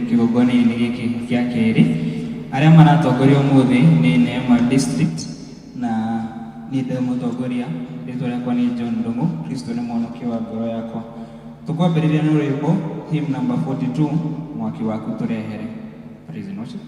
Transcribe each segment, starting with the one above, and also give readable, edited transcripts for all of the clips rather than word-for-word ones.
kigogoni-inĩ gĩkĩ kĩa kerĩ. Arĩa maratongoria ũmũthĩ nĩ Neema District na niĩ ndĩ mũtongoria. Rĩtwa rĩakwa nĩ John Ndung'u. Kristo nĩ mwonokia wa ngoro yakwa. Tũkwambĩrĩria na rwĩmbo hymn number 42, mwaki waku tũrehere. Praise and worship.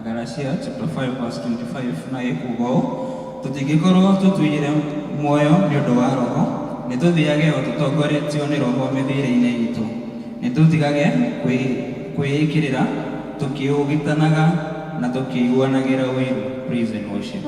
Galatians chapter 5 verse 25 na ikugo tutingikorwo tutwire muoyo ni undu wa roho ni tuthiage o tutongoretio ni roho mithire-inĩ itũ ni tutigage kwĩĩkĩrĩra tukiugitanaga na tukiiguanagĩra ũiru. Praise and worship.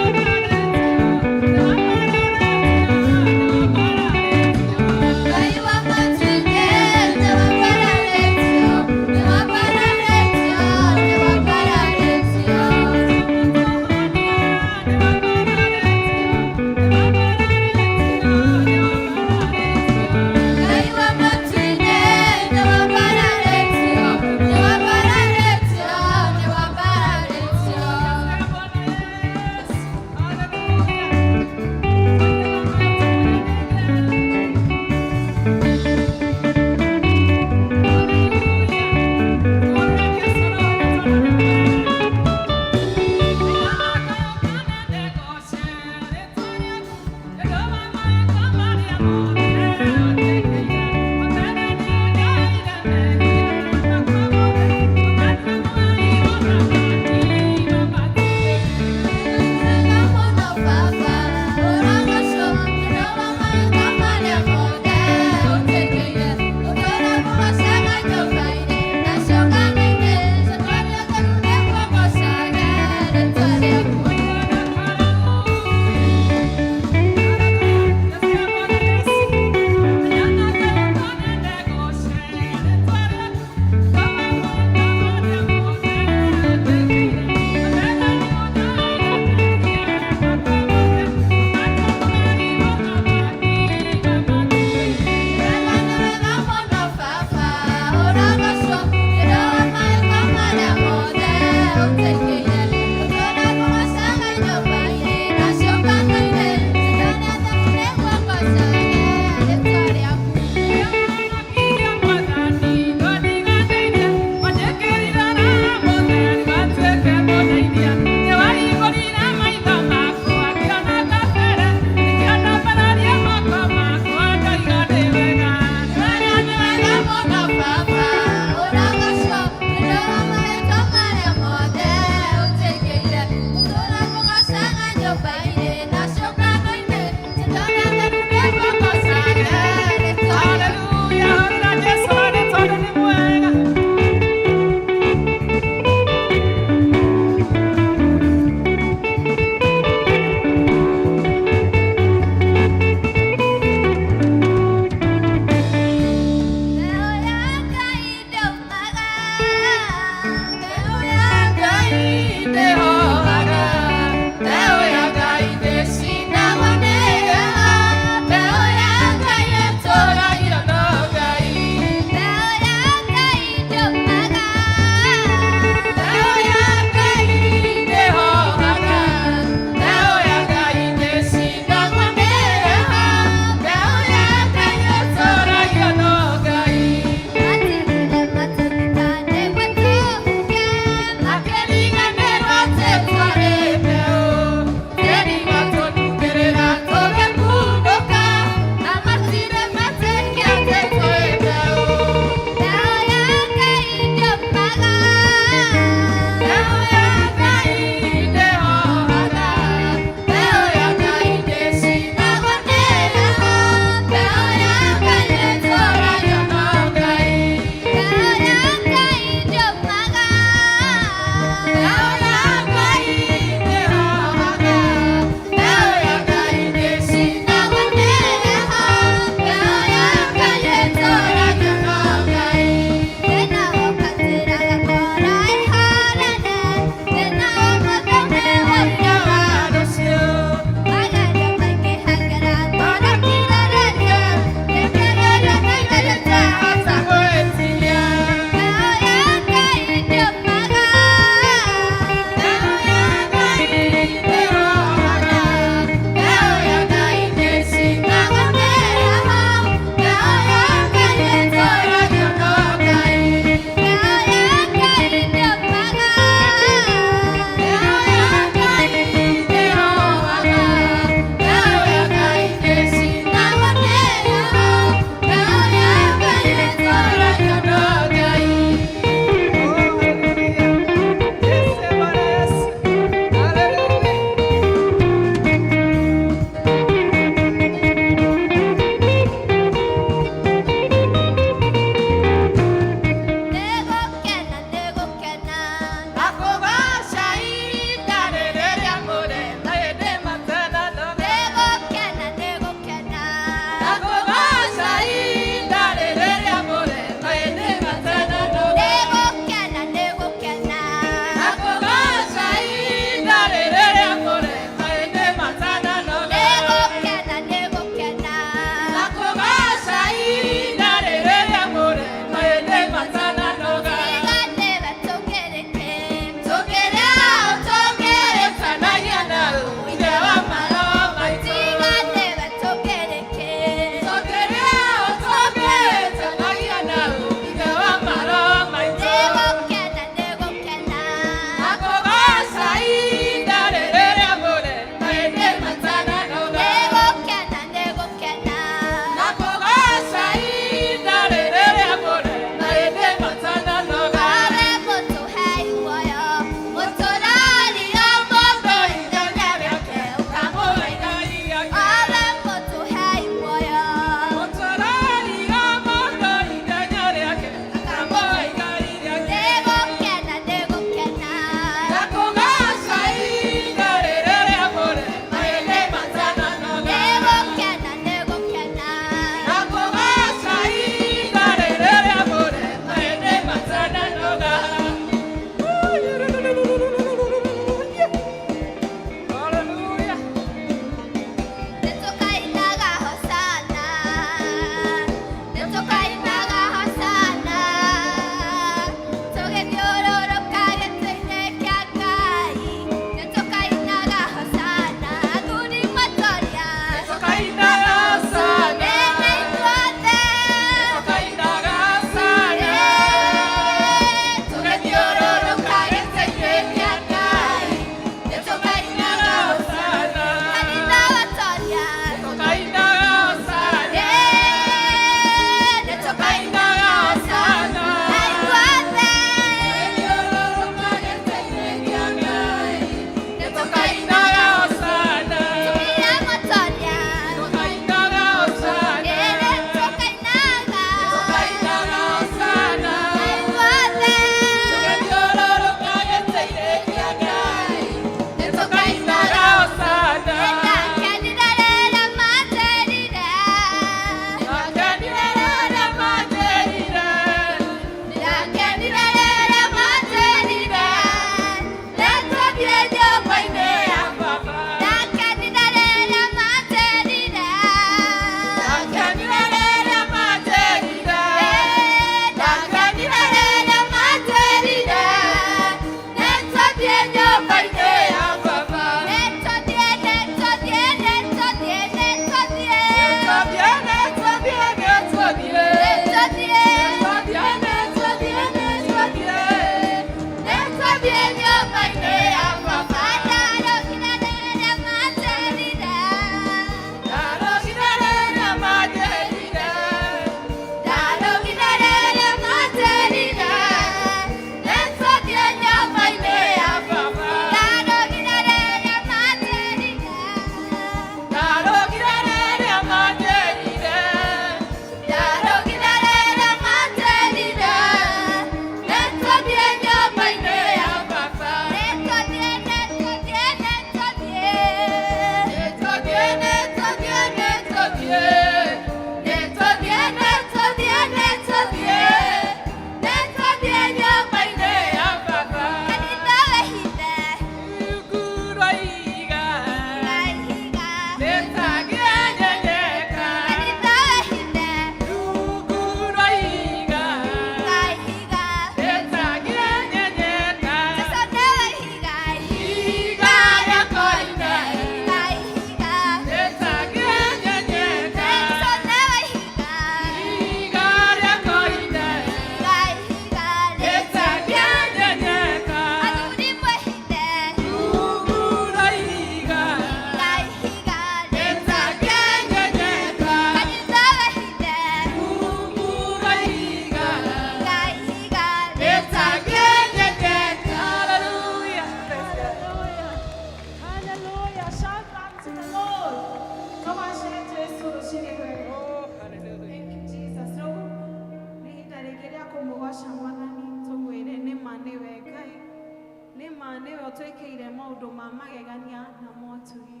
twĩkĩire maũndũ ma magegania na motũgi.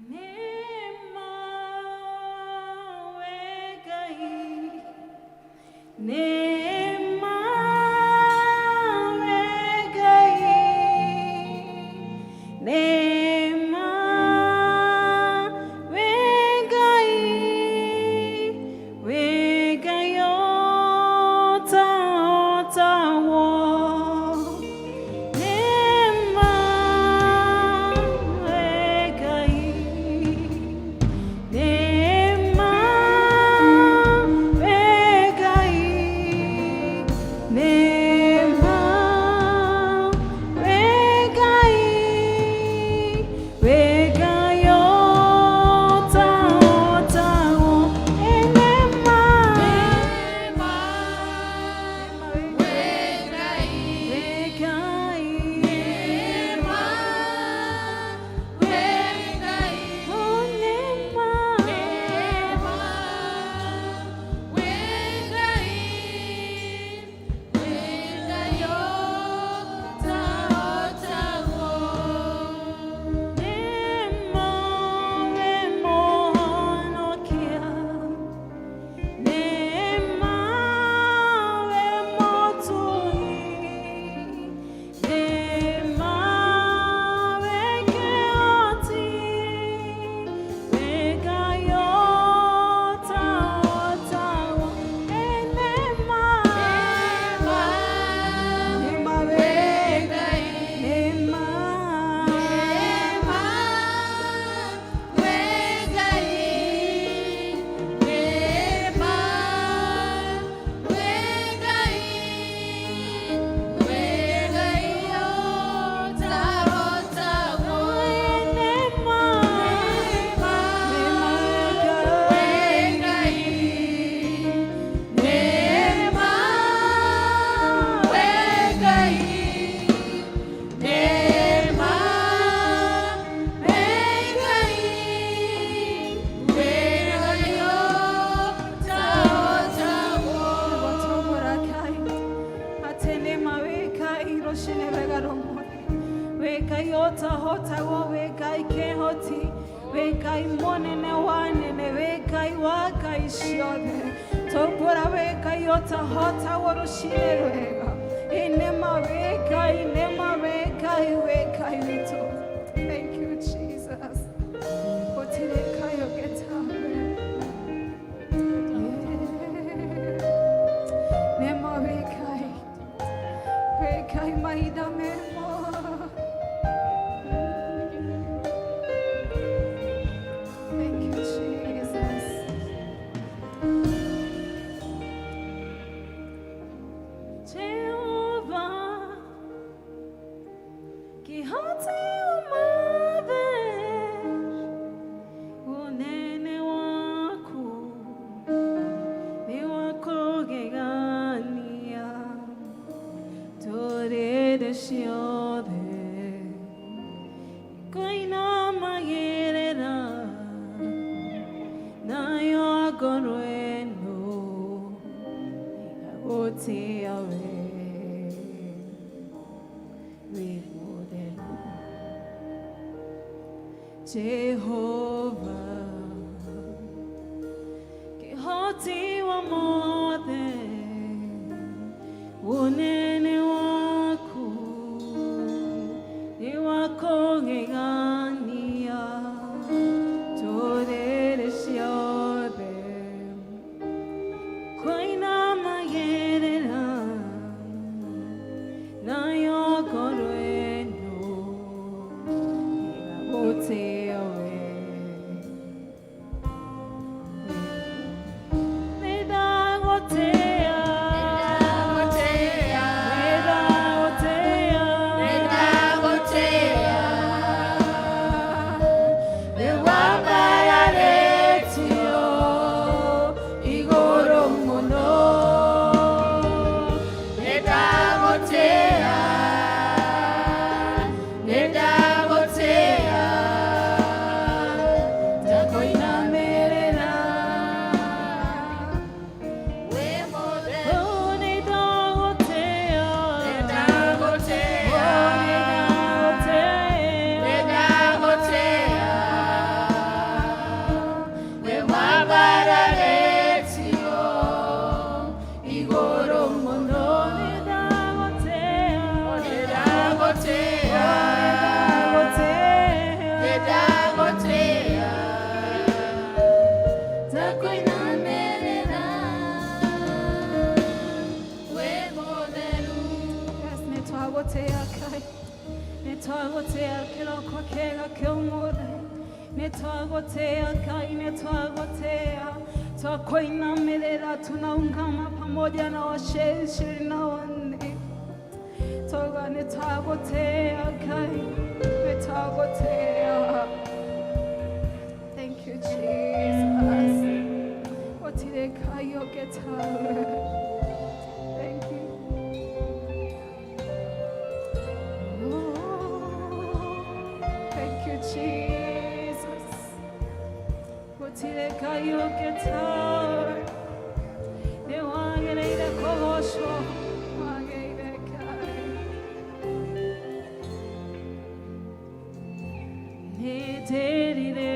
Nema we Ngai, nema we Ngai, nema we Ngai, we Ngai ota ota wo. Nema we Ngai, nema we Ngai, nema we Ngai, we Ngai ota ota wo. Nema we Ngai, we Ngai, nema we Ngai, oh nema we Ngai, we Ngai ota ota wo. Nema we mohonokia, nema we motugi, nema we keoti, we Ngai ota ota wo. Nema we Ngai, nema we Ngai, nema we Ngai, we Ngai ota ota wo. Nema we Ngai, nema we Ngai, nema we Ngai, we Ngai ota ota wo. Watobora kai, atene mawe kai roshine vegaromo. We Ngai ota ota wo, we Ngai kehoti, we Ngai monene wanene, we Ngai wakai shiode. Tobora we Ngai ota ota wo roshine vega. Inema we Ngai, nema we Ngai, we Ngai vito. Thank you, Jesus. Otile Ngai ogetawe. Nema we Ngai, we Ngai maida memo. Thank you, Jesus. Jehovah, kihoti umave, unene wako ni wako gegania, torede shiode, koina magerera, na yo agorweno, oti awe, we modelo. Jehovah, kihoti wa mode, unene wako ni wako gegania, torere siode, koina magerera, na yo koreno, ote awe. Medagotea, twagotea kiroko kega kiomore. Ne twagotea Kai, ne twagotea. Twakuinamĩrĩra, tunaungama pamoja na washeri 24. Toga ne twagotea Kai, ne twagotea. Thank you, Jesus. Otire Kai oketawe. Thank you. Thank you, Jesus. Otire Kai oketawe. Ne wangereire kogosho. Wangereire Kai. Ne terire.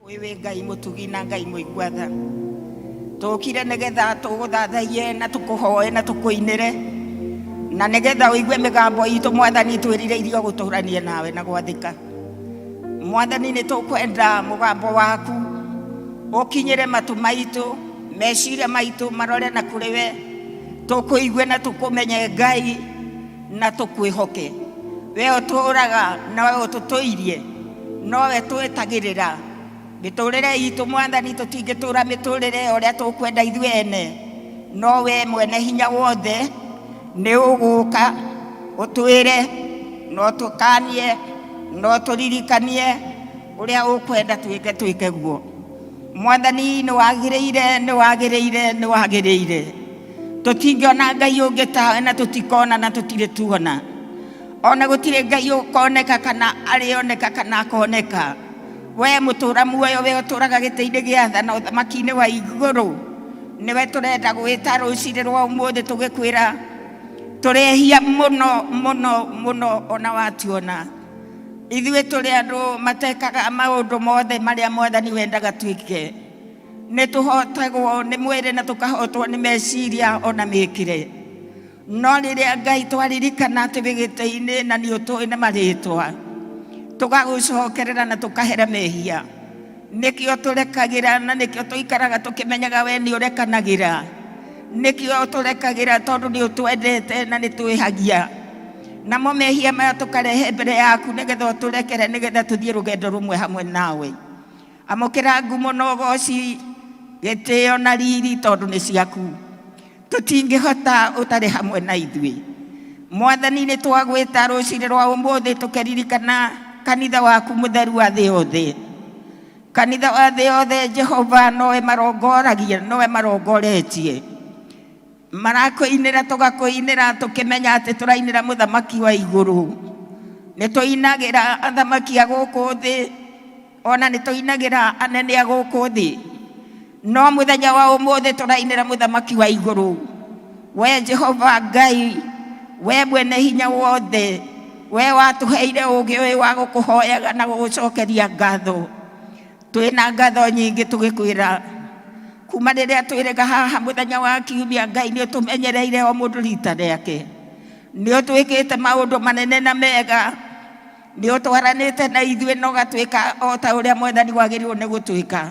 Wewe Ngai mutugi na Ngai muigwatha tukire nigetha tuguthathaie na tukuhoe na tukuinire na nigetha uigue migambo itu Mwathani twirireirio guturania nawe na gwathika. Mwathani ni tukwenda mugambo waku ukinyire matu maitu meciria maitu marore na kuri we tukuigue na tukumenye Ngai na tukwihoke. We uturaga na we ututuirie no we twitagirira miturire itu Mwathani tutingitura miturire uria tukwenda ithuĩ ene no we mwene hinya wothe ni uguka utwire no tukanie no turirikanie uria ukwenda twike guo. Mwathani ni wagiriire tutingiona Ngai ungi tawe na tutikona na tutire tuona ona gutire Ngai ukoneka kana arioneka kana akoneka. We mutura muoyo we uturaga giti-ini gia tha na uthamaki-ini wa iguru niwe turenda gwita ruciri rwa umuthi tugikwira turehia muno ona watuona ithuĩ tũrĩ andũ matekaga maũndũ mothe marĩa Mwathani wendaga twĩke. Nĩ tũhotagwo nĩ mwĩrĩ na tũkahotwo nĩ meciria ona mĩkĩre no rĩrĩa Ngai twaririkana atĩ wĩ gĩtĩ-inĩ na nĩ ũtũĩ nĩ marĩtwa tũgagũcokerera na tũkahera mehia nĩkĩo tũrekagĩra na nĩkĩo tũikaraga tũkĩmenyaga we nĩ ũrekanagĩra nĩkĩo tũrekagĩra tondũ nĩ ũtwendete na nĩ twĩhagia namo mehia maya tukarehe mbere yaku nigetha turekere nigetha tuthie rugendo rumwe hamwe nawe. Amukira ngumo na ugoci gitio na riri tondu ni ciaku tutingihota utari hamwe na ithui. Mwathani ni twagwita ruciri rwa umuthi tukeririkana kanitha waku mutheru wa thi yothe. Kanitha wa thi yothe Jehova nowe marongoragia nowe marongoretie marakoinira tugakoinira tukimenya ati turainira muthamaki wa iguru. Ni tuinagira athamaki a guku thi ona nĩ tũinagĩra anene a gũkũ thĩ, no mũthenya wa ũmũthĩ tũrainĩra mũthamaki wa igũrũ. We Jehova Ngai, we mwene hinya wothe, we watũheire ũũgĩ ũyũ wa gũkũhoyaga na gũgũcokeria ngatho. Twĩna ngatho nyingĩ tũgĩkwĩra kuma rĩrĩa twĩrĩga haha mũthenya wa kiumia. Ngai nĩ ũtũmenyereire o mũndũ rita rĩake, nĩ ũtwĩkĩte maũndũ manene na mega, nĩ ũtwaranĩte na ithuĩ na ũgatwĩka o ta ũrĩa Mwathani wagĩrĩirwo nĩ gũtwĩka.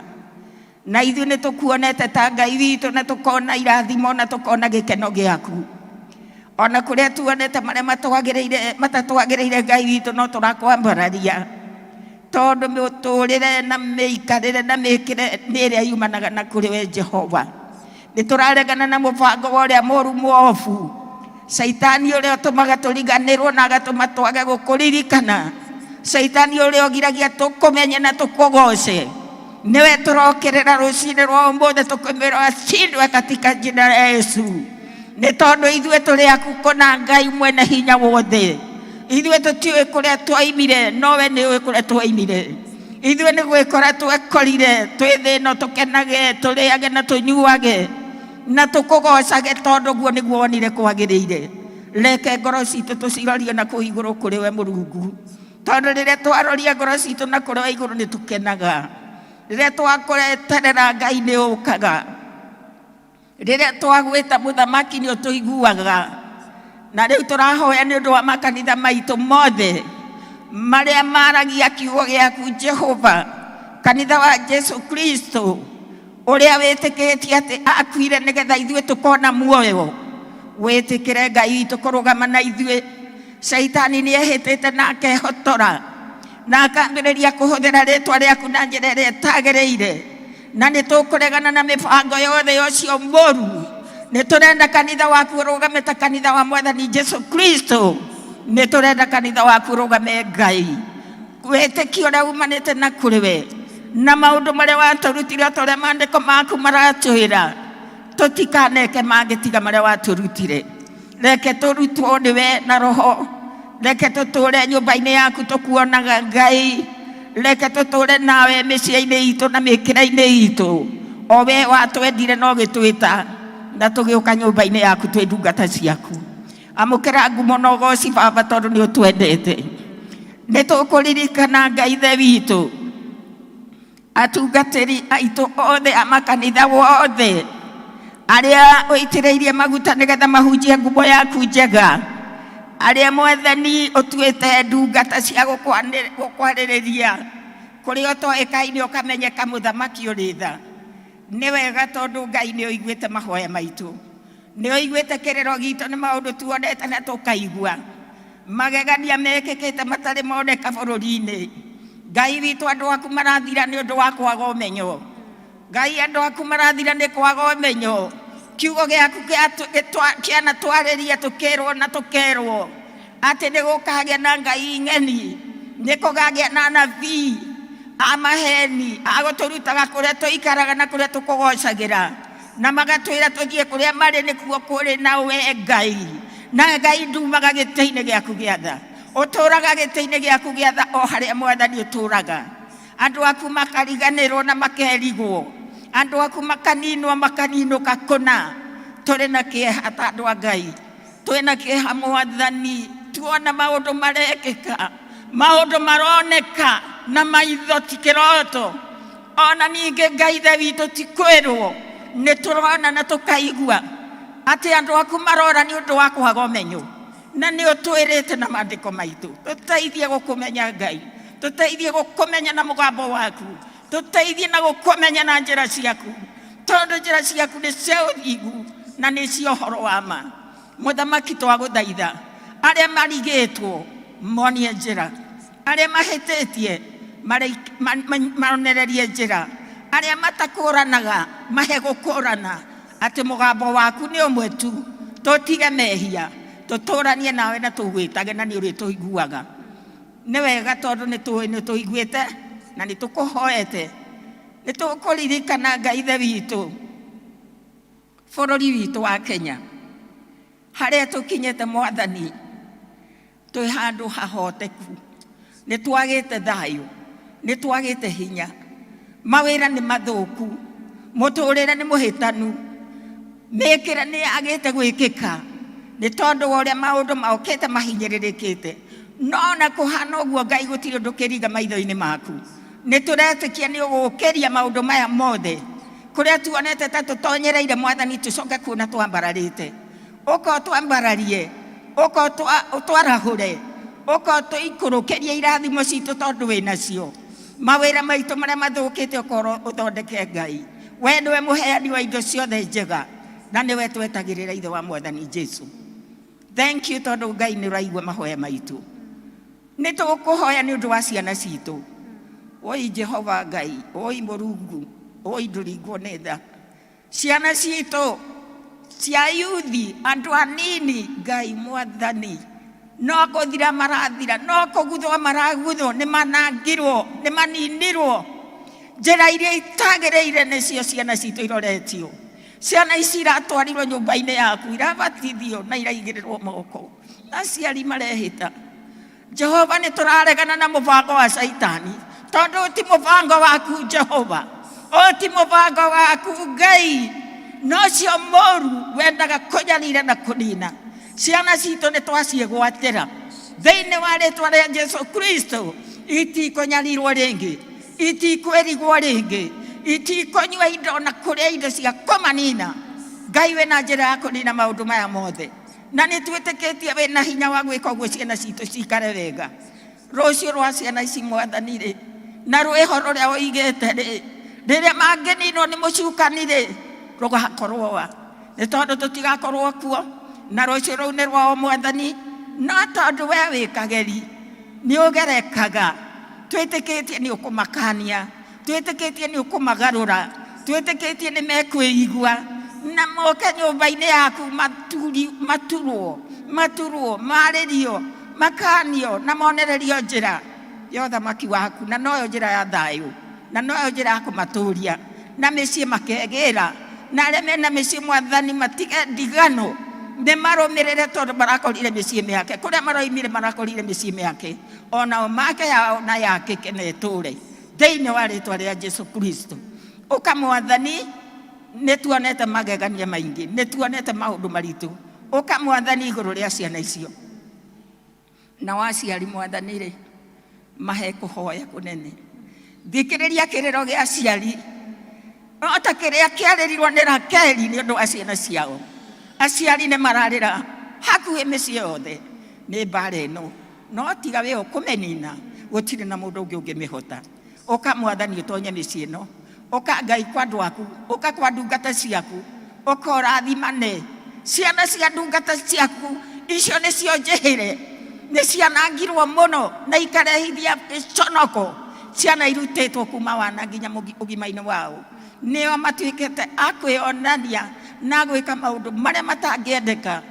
Na ithuĩ nĩ tũkuonete ta Ngai witũ na tũkona irathimo na tũkona gĩkeno gĩaku. Ona kũrĩa tuonete marĩa matatwagĩrĩire Ngai witũ no tũrakwambararia, tondũ mĩtũrĩre na mĩikarĩre na mĩkĩre nĩ ĩrĩa yumanaga na kũrĩ we Jehova. Nĩ tũraregana na mũbango wa ũrĩa mũũru mũobu, Saitani ũrĩa ũtũmaga tũriganĩrwo na agatũma twage gũkũririkana, Saitani ũrĩa ũgiragia tũkũmenye na tũkũgoce. Niwe tũrokerera rũcinĩ rwa ũmũthĩ tũkwĩra ashindwe katika jina la Yesu, nĩ tondũ ithuĩ tũrĩ aku kũna Ngai mwene hinya wothe. Ithuĩ tũtiũĩ kũrĩa twaimire, no we nĩ ũĩ kũrĩa twaimire. Ithuĩ nĩ gwĩkora twekorire twĩ thĩ ĩno tũkenage, tũrĩage na tũnyuage na tũkũgocage, tondũ guo nĩguo wonire kwagĩrĩire. Reke ngoro citũ tũcirorie na kũu igũrũ kũrĩ we Mũrungu, tondũ rĩrĩa twaroria ngoro citũ na kũrĩ we igũrũ nĩ tũkenaga. Rĩrĩa twakũreterera Ngai nĩ ũkaga. Rĩrĩa twagwĩta mũthamaki nĩ ũtũiguaga. Na rĩu tũrahoya nĩ ũndũ wa makanitha maitũ mothe marĩa maragia kiugo gĩaku Jehova, kanitha wa Jesu Kristo ũrĩa wĩtĩkĩtie atĩ akuire nĩgetha ithuĩ tũkona muoyo. Wĩtĩkĩre Ngai witũ kũrũgama na ithuĩ. Saitani nĩ ehĩtĩte na akehotora na akambĩrĩria kũhũthĩra rĩtwa rĩaku na njĩra ĩrĩa ĩtagĩrĩire, na nĩ tũkũregana na mĩbango yothe ũcio mũru. Nĩ tũrenda kanitha waku ũrũgame ta kanitha wa Mwathani Jesu Kristo. Nĩ tũrenda kanitha waku ũrũgame Ngai, wĩtĩkio ũrĩa umanĩte na kũrĩ we na maũndũ marĩa watũrutire o ta ũrĩa maandĩko maku maratwĩra. Tũtikaneke mangĩtiga marĩa watũrutire. Reke tũrutwo nĩ we na Roho. Reke tũtũũre nyũmba-inĩ yaku tũkuonaga Ngai. Reke tũtũũre nawe mĩciĩ-inĩ itũ na mĩkĩra-inĩ itũ. O we watwendire na ũgĩtwĩta na tũgĩũka nyũmba-inĩ yaku twĩ ndungata ciaku. Amũkĩra ngumo na ũgooci Baba, tondũ nĩ ũtwendete. Nĩ tũkũririkana Ngai ithe witũ, atungatĩri aitũ othe a makanitha wothe arĩa ũitĩrĩirie maguta nĩgetha mahunjie ngumo yaku njega, arĩa Mwathani ũtuĩte ndungata cia gũkwarĩrĩria kũrĩa ũtoĩkaine ũkamenyeka mũthamaki ũrĩ tha. Nĩ wega tondũ Ngai nĩ ũiguĩte mahoya maitũ, nĩ ũiguĩte kĩrĩro gitũ nĩ maũndũ tuonete na tũkaigua. Magegania mekĩkĩte matarĩ moneka bũrũri-inĩ. Ngai witũ andũ aku marathira nĩ ũndũ wa kwaga ũmenyo. Ngai andũ aku marathira nĩ kwaga ũmenyo. Kiugo gĩaku kĩanatwarĩria tũkĩrwo na tũkerwo atĩ nĩ gũkagĩa na ngai ng'eni, nĩ kũgagĩa na anabii a maheni a gũtũrutaga kũrĩa tũikaraga na kũrĩa tũkũgocagĩra, na magatwĩra tũthiĩ kũrĩa marĩ nĩkuo kũrĩ na we Ngai. Na Ngai ndumaga gĩtĩ-inĩ gĩaku gĩa tha, ũtũũraga gĩtĩ-inĩ gĩaku gĩa tha o harĩa Mwathani ũtũũraga. Andũ aku makariganĩrwo na makerigwo, andũ aku makaninwo makaninũka kũna. Tũrĩ na kĩeha ta andũ a Ngai, twĩ na kĩeha Mwathani, tuona maũndũ marekĩka, maũndũ maroneka na maitho ti kĩroto. Ona ningĩ Ngai ithe witũ ti kwĩrwo, nĩ tũrona na tũkaigua atĩ andũ aku marora nĩ ũndũ wa kwaga ũmenyo. Na nĩ ũtwĩrĩte na maandĩko maitũ, tũteithie gũkũmenya Ngai, tũteithie gũkũmenya na mũgambo waku, tũteithie na gũkũmenya na njĩra ciaku, tondũ njĩra ciaku nĩ cia ũthingu na nĩ cia ũhoro wa ma. Mũthamaki twagũthaitha, arĩa marigĩtwo monie njĩra, arĩa mahĩtĩtie maonererie njĩra, arĩa matakũranaga mahe gũkũrana, atĩ mũgambo waku nĩ ũmwe tu. Tũtige mehia, tũtũranie nawe na tũgwĩtage na nĩ ũrĩtũiguaga. Nĩ wega tondũ nĩ tũĩ nĩ tũiguĩte na nĩ tũkũhoete. Nĩ tũkũririkana Ngai ithe witũ bũrũri witũ wa Kenya, harĩa tũkinyĩte Mwathani, twĩ handũ hahoteku, nĩ twagĩte thayũ, nĩ twagĩte hinya, mawĩra nĩ mathũku, mũtũrĩre nĩ mũhĩtanu, mĩkĩre nĩ yagĩte gwĩkĩka nĩ tondũ wa ũrĩa maũndũ maũkĩte mahinyĩrĩrĩkĩte. No na kũhana ũguo Ngai gũtirĩ ũndũ kĩriga maitho-inĩ maku. Nĩ tũretĩkia nĩ ũgũkĩria maũndũ maya mothe kũrĩa tuonete ta tũtonyereire Mwathani tũcoke kuona twambararĩte. Ũka twambararie, ũka twarahũre, ũka tũikũrũkĩrie irathimo citũ tondũ wĩnacio. Mawĩra maitũ marĩa mathũkĩte ũkorwo ũthondeke Ngai. We nĩwe mũheani wa indo ciothe njega na nĩwe twetagĩrĩra ithe wa Mwathani Jesu. Thank you tondũ Ngai nĩ ũraigua mahoya maitũ. Nĩ tũgũkũhoya nĩ ũndũ wa ciana citũ. Oi Jehova Ngai, oi Mũrungu, oi ndũringwo nĩ tha. Ciana citũ cia yuthi, andũ anini Ngai Mwathani, no kũthira marathira, no kũguthwo maraguthwo, nĩ manangirwo, nĩ maninirwo. Njĩra iria itagĩrĩire nĩcio ciana citũ iroretio. Ciana ici iratwarirwo nyũmba-inĩ yaku, irabatithio na iraigĩrĩrwo moko. Aciari marehĩta. Jehova nĩ tũraregana na mũbango wa Saitani, tondũ ti mũbango waku Jehova, ti mũbango waku Ngai, no cio mũru wendaga kũnyarira na kũnina. Ciana citũ nĩ twaciĩgwatĩra thĩinĩ wa rĩtwa rĩa Jesu Kristo, itikũnyarirwo rĩngĩ, itikwĩrigwo rĩngĩ, itikũnyua indo na kũrĩa indo cia kũmanina. Ngai wĩna njĩra ya kũnina maũndũ maya mothe, na nĩ twĩtĩkĩtie wĩna hinya wa gwĩka ũguo ciana citũ cikare wega. Rũciũ rwa ciana ici Mwathani rĩ, na rwĩho rũrĩa ũigĩte rĩ, rĩrĩa mangĩninwo nĩ mũcukani rĩ, rũgakorwo wa, nĩ tondũ tũtigakorwo kuo, na rũciũ rũu nĩ rwao Mwathani, no tondũ we wĩ kageri nĩ ũgerekaga. Twĩtĩkĩtie nĩ ũkũmakania, twĩtĩkĩtie nĩ ũkũmagarũra, twĩtĩkĩtie nĩ mekwĩigua na moke nyũmba-inĩ yaku maturwo, marĩrio, makanio na monererio njĩra ya ũthamaki waku, na noyo njĩra ya thayũ, na noyo njĩra ya kũmatũria, na mĩciĩ makegĩra, na arĩa mena mĩciĩ Mwathani matige ndigano, nĩ marũmĩrĩre tondũ marakorire mĩciĩ mĩake, kũrĩa maroimire marakorire mĩciĩ mĩake, onao make yao na yakĩke na ĩtũre thĩinĩ wa rĩtwa rĩa Jesu Kristo. Ũka Mwathani, nĩ tuonete magegania maingĩ, nĩ tuonete maũndũ maritũ. Ũka Mwathani igũrũ rĩa ciana icio, na waciari Mwathani rĩ, mahe kũhoya kũnene. Thikĩrĩria kĩrĩro gĩa aciari, no ta kĩrĩa kĩarĩrirwo nĩ Rakeli nĩ ũndũ wa ciana ciao. Aciari nĩ mararĩra hakuhĩ mĩciĩ yothe nĩ mbara ĩno, no tiga we ũkũmenina, gũtirĩ na mũndũ ũngĩ ũngĩmĩhota. Ũka Mwathani ũtonye mĩciĩ ĩno, ũka Ngai kwa andũ aku, ũka kwa ndungata ciaku, ũka ũrathimane ciana cia ndungata ciaku. Icio nĩcio njĩhĩre, nĩ cianangirwo mũno na ikarehithia gĩconoko. Ciana irutĩtwo kuma wana nginya ũgima-inĩ wao, nĩo matuĩkĩte a kwĩonania na gwĩka maũndũ marĩa matangĩendeka.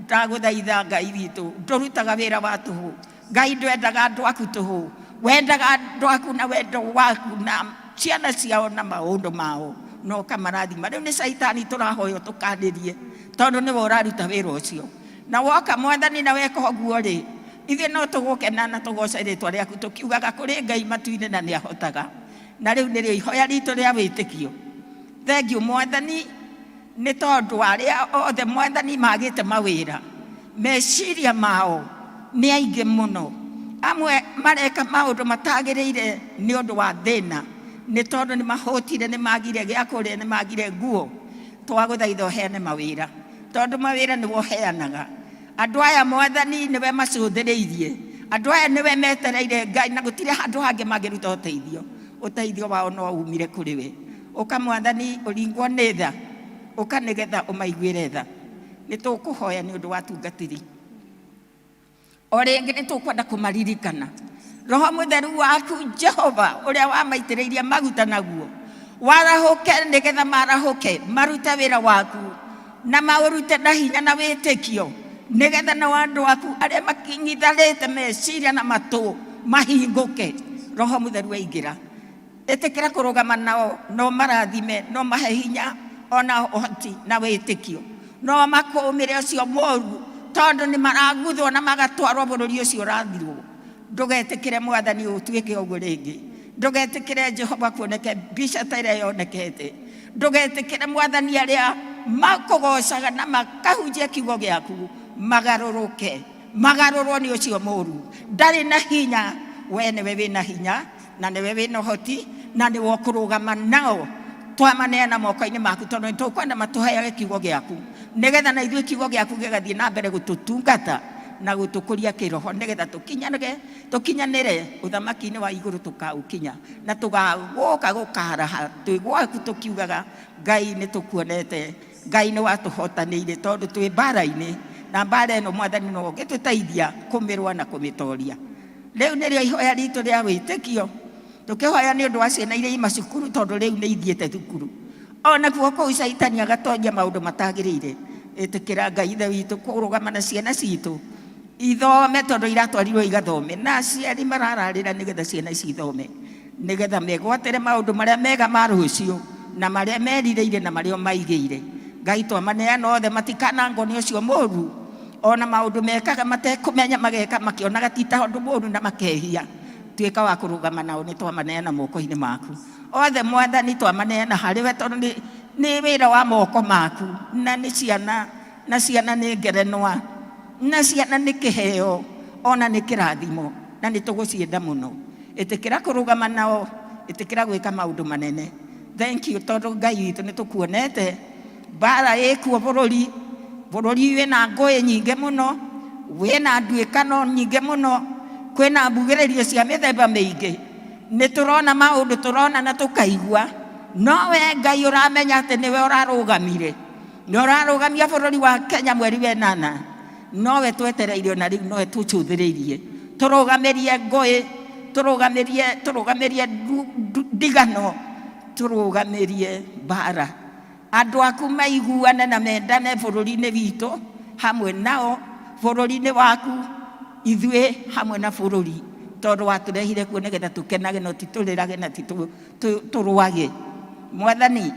Ndagũthaitha Ngai witũ, ndũrutaga wĩra wa tũhũ. Ngai ndwendaga andũ aku tũhũ, wendaga andũ aku na wendo waku na ciana ciao na maũndũ mao, no kamarathima. Rĩu nĩ Saitani tũrahoyo tũkanĩrie, tondũ nĩwe ũraruta wĩra ũcio. Na woka Mwathani na weka ũguo rĩ, ithuĩ no tũgũkena na tũgoce rĩtwa rĩaku tũkiugaga kũrĩ Ngai matu-inĩ na nĩ ahotaga. Na rĩu nĩrĩo ihoya ritũ rĩa wĩtĩkio. Thengiũ Mwathani, nĩ tondũ arĩa othe Mwathani magĩte mawĩra, meciria mao nĩ aingĩ mũno. Amwe mareka maũndũ matagĩrĩire nĩ ũndũ wa thĩna, nĩ tondũ nĩ mahũtire, nĩ magire gĩa kũrĩa, nĩ magire nguo. Twagũthaitha ũheane mawĩra, tondũ mawĩra nĩwe ũheanaga. Andũ aya Mwathani nĩwe macũthĩrĩirie, andũ aya nĩwe metereire Ngai, na gũtirĩ handũ hangĩ mangĩruta ũteithio. Ũteithio wao no umire kũrĩ we. Ũka Mwathani ũringwo nĩ tha, ũka nĩgetha ũmaiguĩre tha. Nĩ tũkũhoya nĩ ũndũ wa tungatĩri. O rĩngĩ nĩ tũkwenda kũmaririkana Roho Mũtheru waku Jehova ũrĩa wamaitĩrĩirie maguta naguo, warahũke nĩgetha marahũke marute wĩra waku na maũrute na hinya na wĩtĩkio, nĩgetha na andũ aku arĩa makinyithanĩte meciria na matũ mahingũke. Roho Mũtheru waingĩra, ĩtĩkĩra kũrũgama nao, no marathime, no mahe hinya ona ũhoti na wĩtĩkio, no makũmĩre ũcio mũru, tondũ nĩ maraguthwo na magatwarwo bũrũri ũcio ũrathirwo. Ndũgetĩkĩre Mwathani ũtuĩke ũguo rĩngĩ, Ndugetikire Jehova kuoneke mbica ta ĩrĩa yonekete. Ndugetikire Mwathani arĩa makugocaga na makahunjia kiugo gĩaku magarũrũke, magarũrwo nĩ ũcio mũũru. Ndarĩ na hinya, we nĩwe wĩna hinya na nĩwe wĩna ũhoti na nĩwe ũkũrũgama nao. Twamaneana moko-inĩ maku tondũ nĩtũkwenda matũheage kiugo gĩaku, nĩgetha na ithuĩ kiugo gĩaku gĩgathiĩ na mbere gũtũtungata na gũtũkũria kĩroho, nĩgetha tũkinyanĩre ũthamaki-inĩ wa igũrũ tũkaũkinya na tũgagũka gũkaraha twĩ gwaku tũkiugaga Ngai nĩtũkuonete, Ngai nĩ watũhotanĩire tondũ twĩ mbara-inĩ, na mbara ĩno Mwathani no ũngĩtũteithia kũmĩrũa na kũmĩtoria. Rĩu nĩrĩo ihoya ritũ rĩa wĩtĩkio, tũkĩhoya nĩ ũndũ wa ciana iria i macukuru tondũ rĩu nĩ ithiĩte thukuru. Ona kuo kũu caitani agatongia maũndũ matagĩrĩire. Ĩtĩkĩra Ngai ithe witũ kũrũgama na ciana citũ ithome tondũ iratwarirwo igathome, na aciari marararĩra nĩgetha ciana ici ithome, nĩgetha megwatĩre maũndũ marĩa mega ma rũciũ na marĩa merirĩire na marĩa maigĩire. Ngai twamaneana othe matikanangwo nĩ ũcio mũũru, ona maũndũ mekaga matekũmenya mageka makĩonaga ti ta ũndũ mũũru na makehia. Tuĩka wa kũrũgama nao nĩ twamaneana moko-inĩ maku. Othe Mwathani twamaneana harĩ we tondũ nĩ wĩra wa moko maku, na nĩ ciana, na ciana nĩ ngerenwa, na ciana nĩ kĩheo, ona nĩ kĩrathimo, na nĩ tũgũcienda mũno. Ĩtĩkĩra kũrũgama nao, ĩtĩkĩra gwĩka maũndũ manene. Thank you tondũ Ngai witũ nĩ tũkuonete. Mbara ĩkuo bũrũri wĩna ngũĩ nyingĩ mũno, wĩna nduĩkano nyingĩ mũno, kwĩna mbugĩrĩrio cia mĩthemba mĩingĩ. Nĩ tũrona maũndũ tũrona na tũkaigua, no we Ngai ũramenya atĩ nĩwe ũrarũgamire, nĩ ũrarũgamia bũrũri wa Kenya mweri wa ĩnana. Nowe twetereire ona rĩu nowe tũcũthĩrĩirie, tũrũgamĩrie ngũĩ, tũrũgamĩrie ndigano, tũrũgamĩrie mbara. Andũ aku maiguane na mendane bũrũri-inĩ witũ hamwe nao, bũrũri-inĩ waku ithuĩ hamwe na bũrũri, tondũ watũrehire kuo nĩgetha tũkenage no titũrĩrage na tũrũage. Mwathani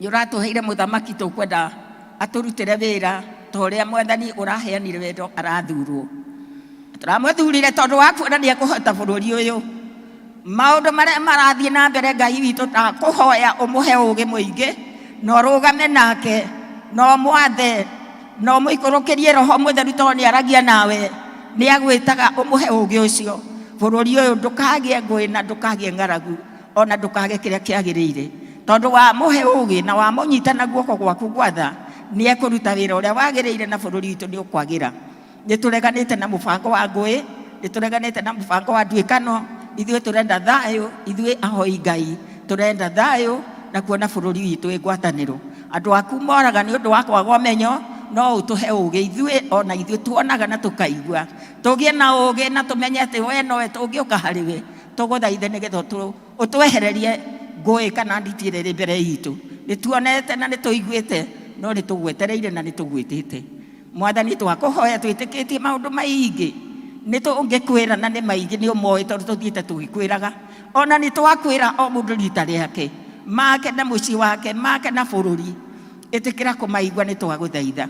nĩũratũheire mũthamaki tũkwenda atũrutĩre wĩra ta ũrĩa Mwathani ũraheanire wendo arathurwo. Tũramũthurire tondũ wa kuona nĩ ekũhota bũrũri ũyũ. Maũndũ marĩa marathiĩ na mbere Ngai witũ takũhoya ũmũhe ũũgĩ mũingĩ, na ũrũgame nake, na ũmwathe, na ũmũikũrũkĩrie Roho Mũtheru tondũ nĩ aragia nawe, nĩ agwĩtaga ũmũhe ũũgĩ ũcio. Bũrũri ũyũ ndũkagĩe ngũĩ na ndũkagĩe ng'aragu, ona ndũkagĩe kĩrĩa kĩagĩrĩire, tondũ wa mũhe ũũgĩ na wa mũnyita na guoko gwaku gwatha, nĩ ekũruta wĩra ũrĩa wagĩrĩire na bũrũri witũ nĩ ũkwagĩra. Nĩ tũreganĩte na mũbango wa ngũĩ, nĩ tũreganĩte na mũbango wa nduĩkano. Ithuĩ tũrenda thayũ, ithuĩ ahoi Ngai tũrenda thayũ na kuona bũrũri witũ wĩ ngwatanĩro. Andũ aku moraga nĩ ũndũ wa kwaga ũmenyo, no ũtũhe ũũgĩ ithuĩ, ona ithuĩ tuonaga na tũkaigua, tũgĩe na ũũgĩ na tũmenye atĩ we nowe tũngĩũka harĩ we. Tũgũthaithe nĩgetha ũtwehererie ngũĩ kana nditĩrĩrĩ mbere itũ. Nĩ tuonete na nĩ tũiguĩte, no nĩ tũgwetereire na nĩ tũgwĩtĩte. Mwathani twakũhoya twĩtĩkĩtie maũndũ maingĩ, nĩ tũngĩkwĩra na nĩ maingĩ nĩ ũmoĩ tondũ tũthiĩte tũgĩkwĩraga, ona nĩ twakwĩra o mũndũ rita rĩake, make na mũciĩ wake, make na bũrũri. Ĩtĩkĩra kũmaigua nĩ twagũthaitha.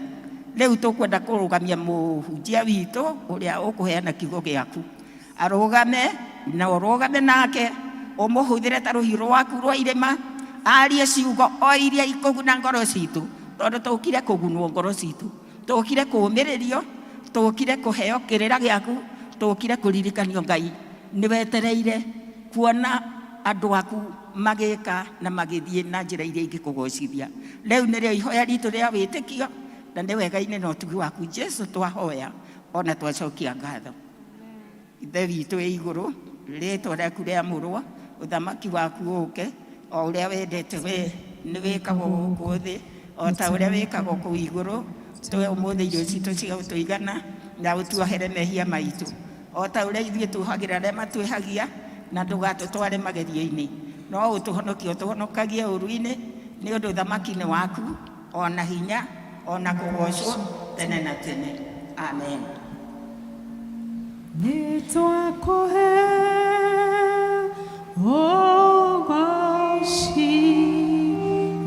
Rĩu tũkwenda kũrũgamia mũhunjia witũ ũrĩa ũkũheana kiugo gĩaku, arũgame na ũrũgame nake, ũmũhũthĩre ta rũhiũ rwaku rwa irĩma, arie ciugo o iria ikũguna ngoro citũ, tondũ tũkire kũgunwo ngoro citũ, tũkire kũũmĩrĩrio, tũkire kũheo kĩrĩra gĩaku, tũkire kũririkanio Ngai nĩ wetereire kuona andũ aku magĩka na magĩthiĩ na njĩra iria ingĩkũgocithia. Rĩu nĩrĩo ihoya ritũ rĩa wĩtĩkio, na nĩ wega-inĩ na ũtugi waku Jesu twahoya ona twacokia ngatho. Ithe witũ wĩ igũrũ, rĩĩtwa rĩaku rĩamũrwo, ũthamaki waku ũũke, o ũrĩa wendete we nĩ wĩkagwo gũkũ thĩ, o ta ũrĩa wĩkagwo kũu igũrũ. Tũhe ũmũthĩ irio citũ cia gũtũigana na ũtuohere mehia maitũ, o ta ũrĩa ithuĩ tũohagĩra arĩa matwĩhagia, na ndũgatũtware magerio-inĩ, no ũtũhonokie ũtũhonokagie ũũru-inĩ, nĩ ũndũ ũthamaki-inĩ waku ona hinya ona kũgocwo tene na tene. Amen. Nĩtwakũhe ũgooci,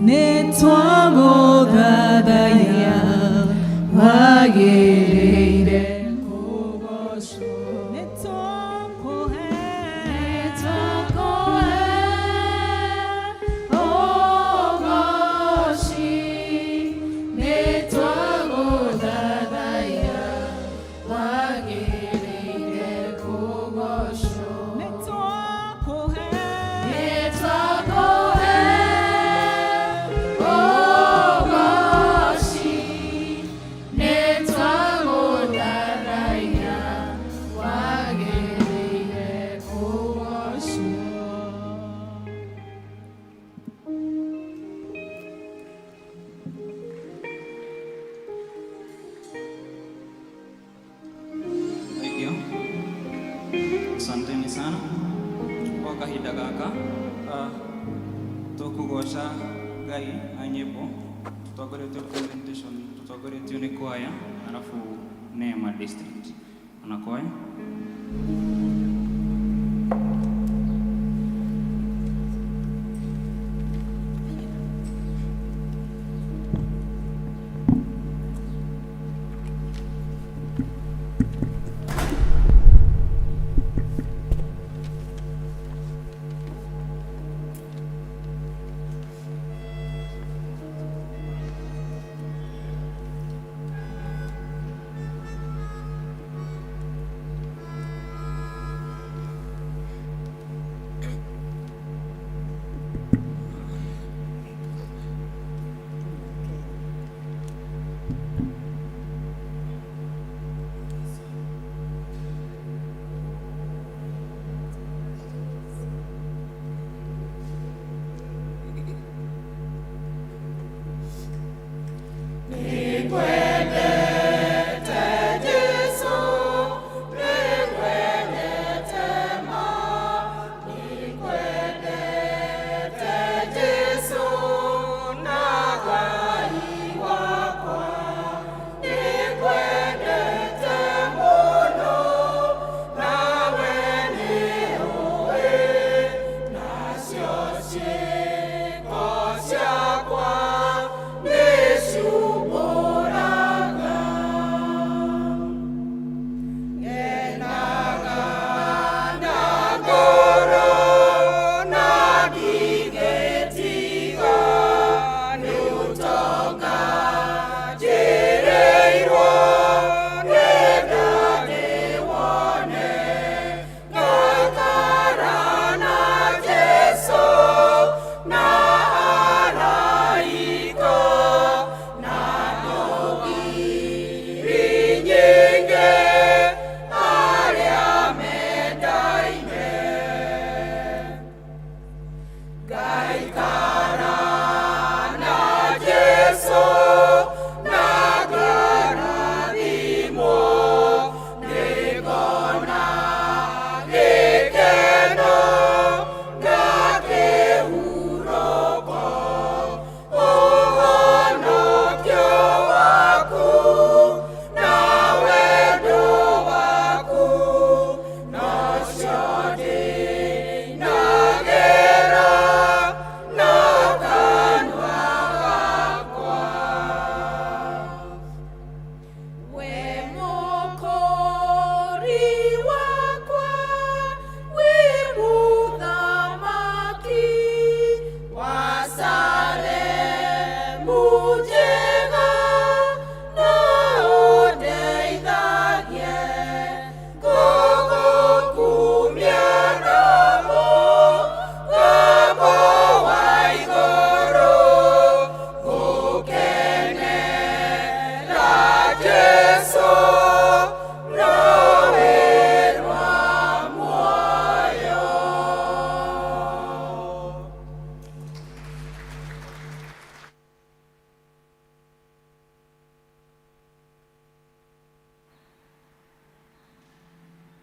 nĩtwagũthathaiya wagĩrĩire kũgocwo. Nĩtwakũhe sana kwa kahinda gaka tukugoca Ngai na nyĩmbo tutongoretio presentation tutongoretio nĩ kwaya alafu Neema District na kwaya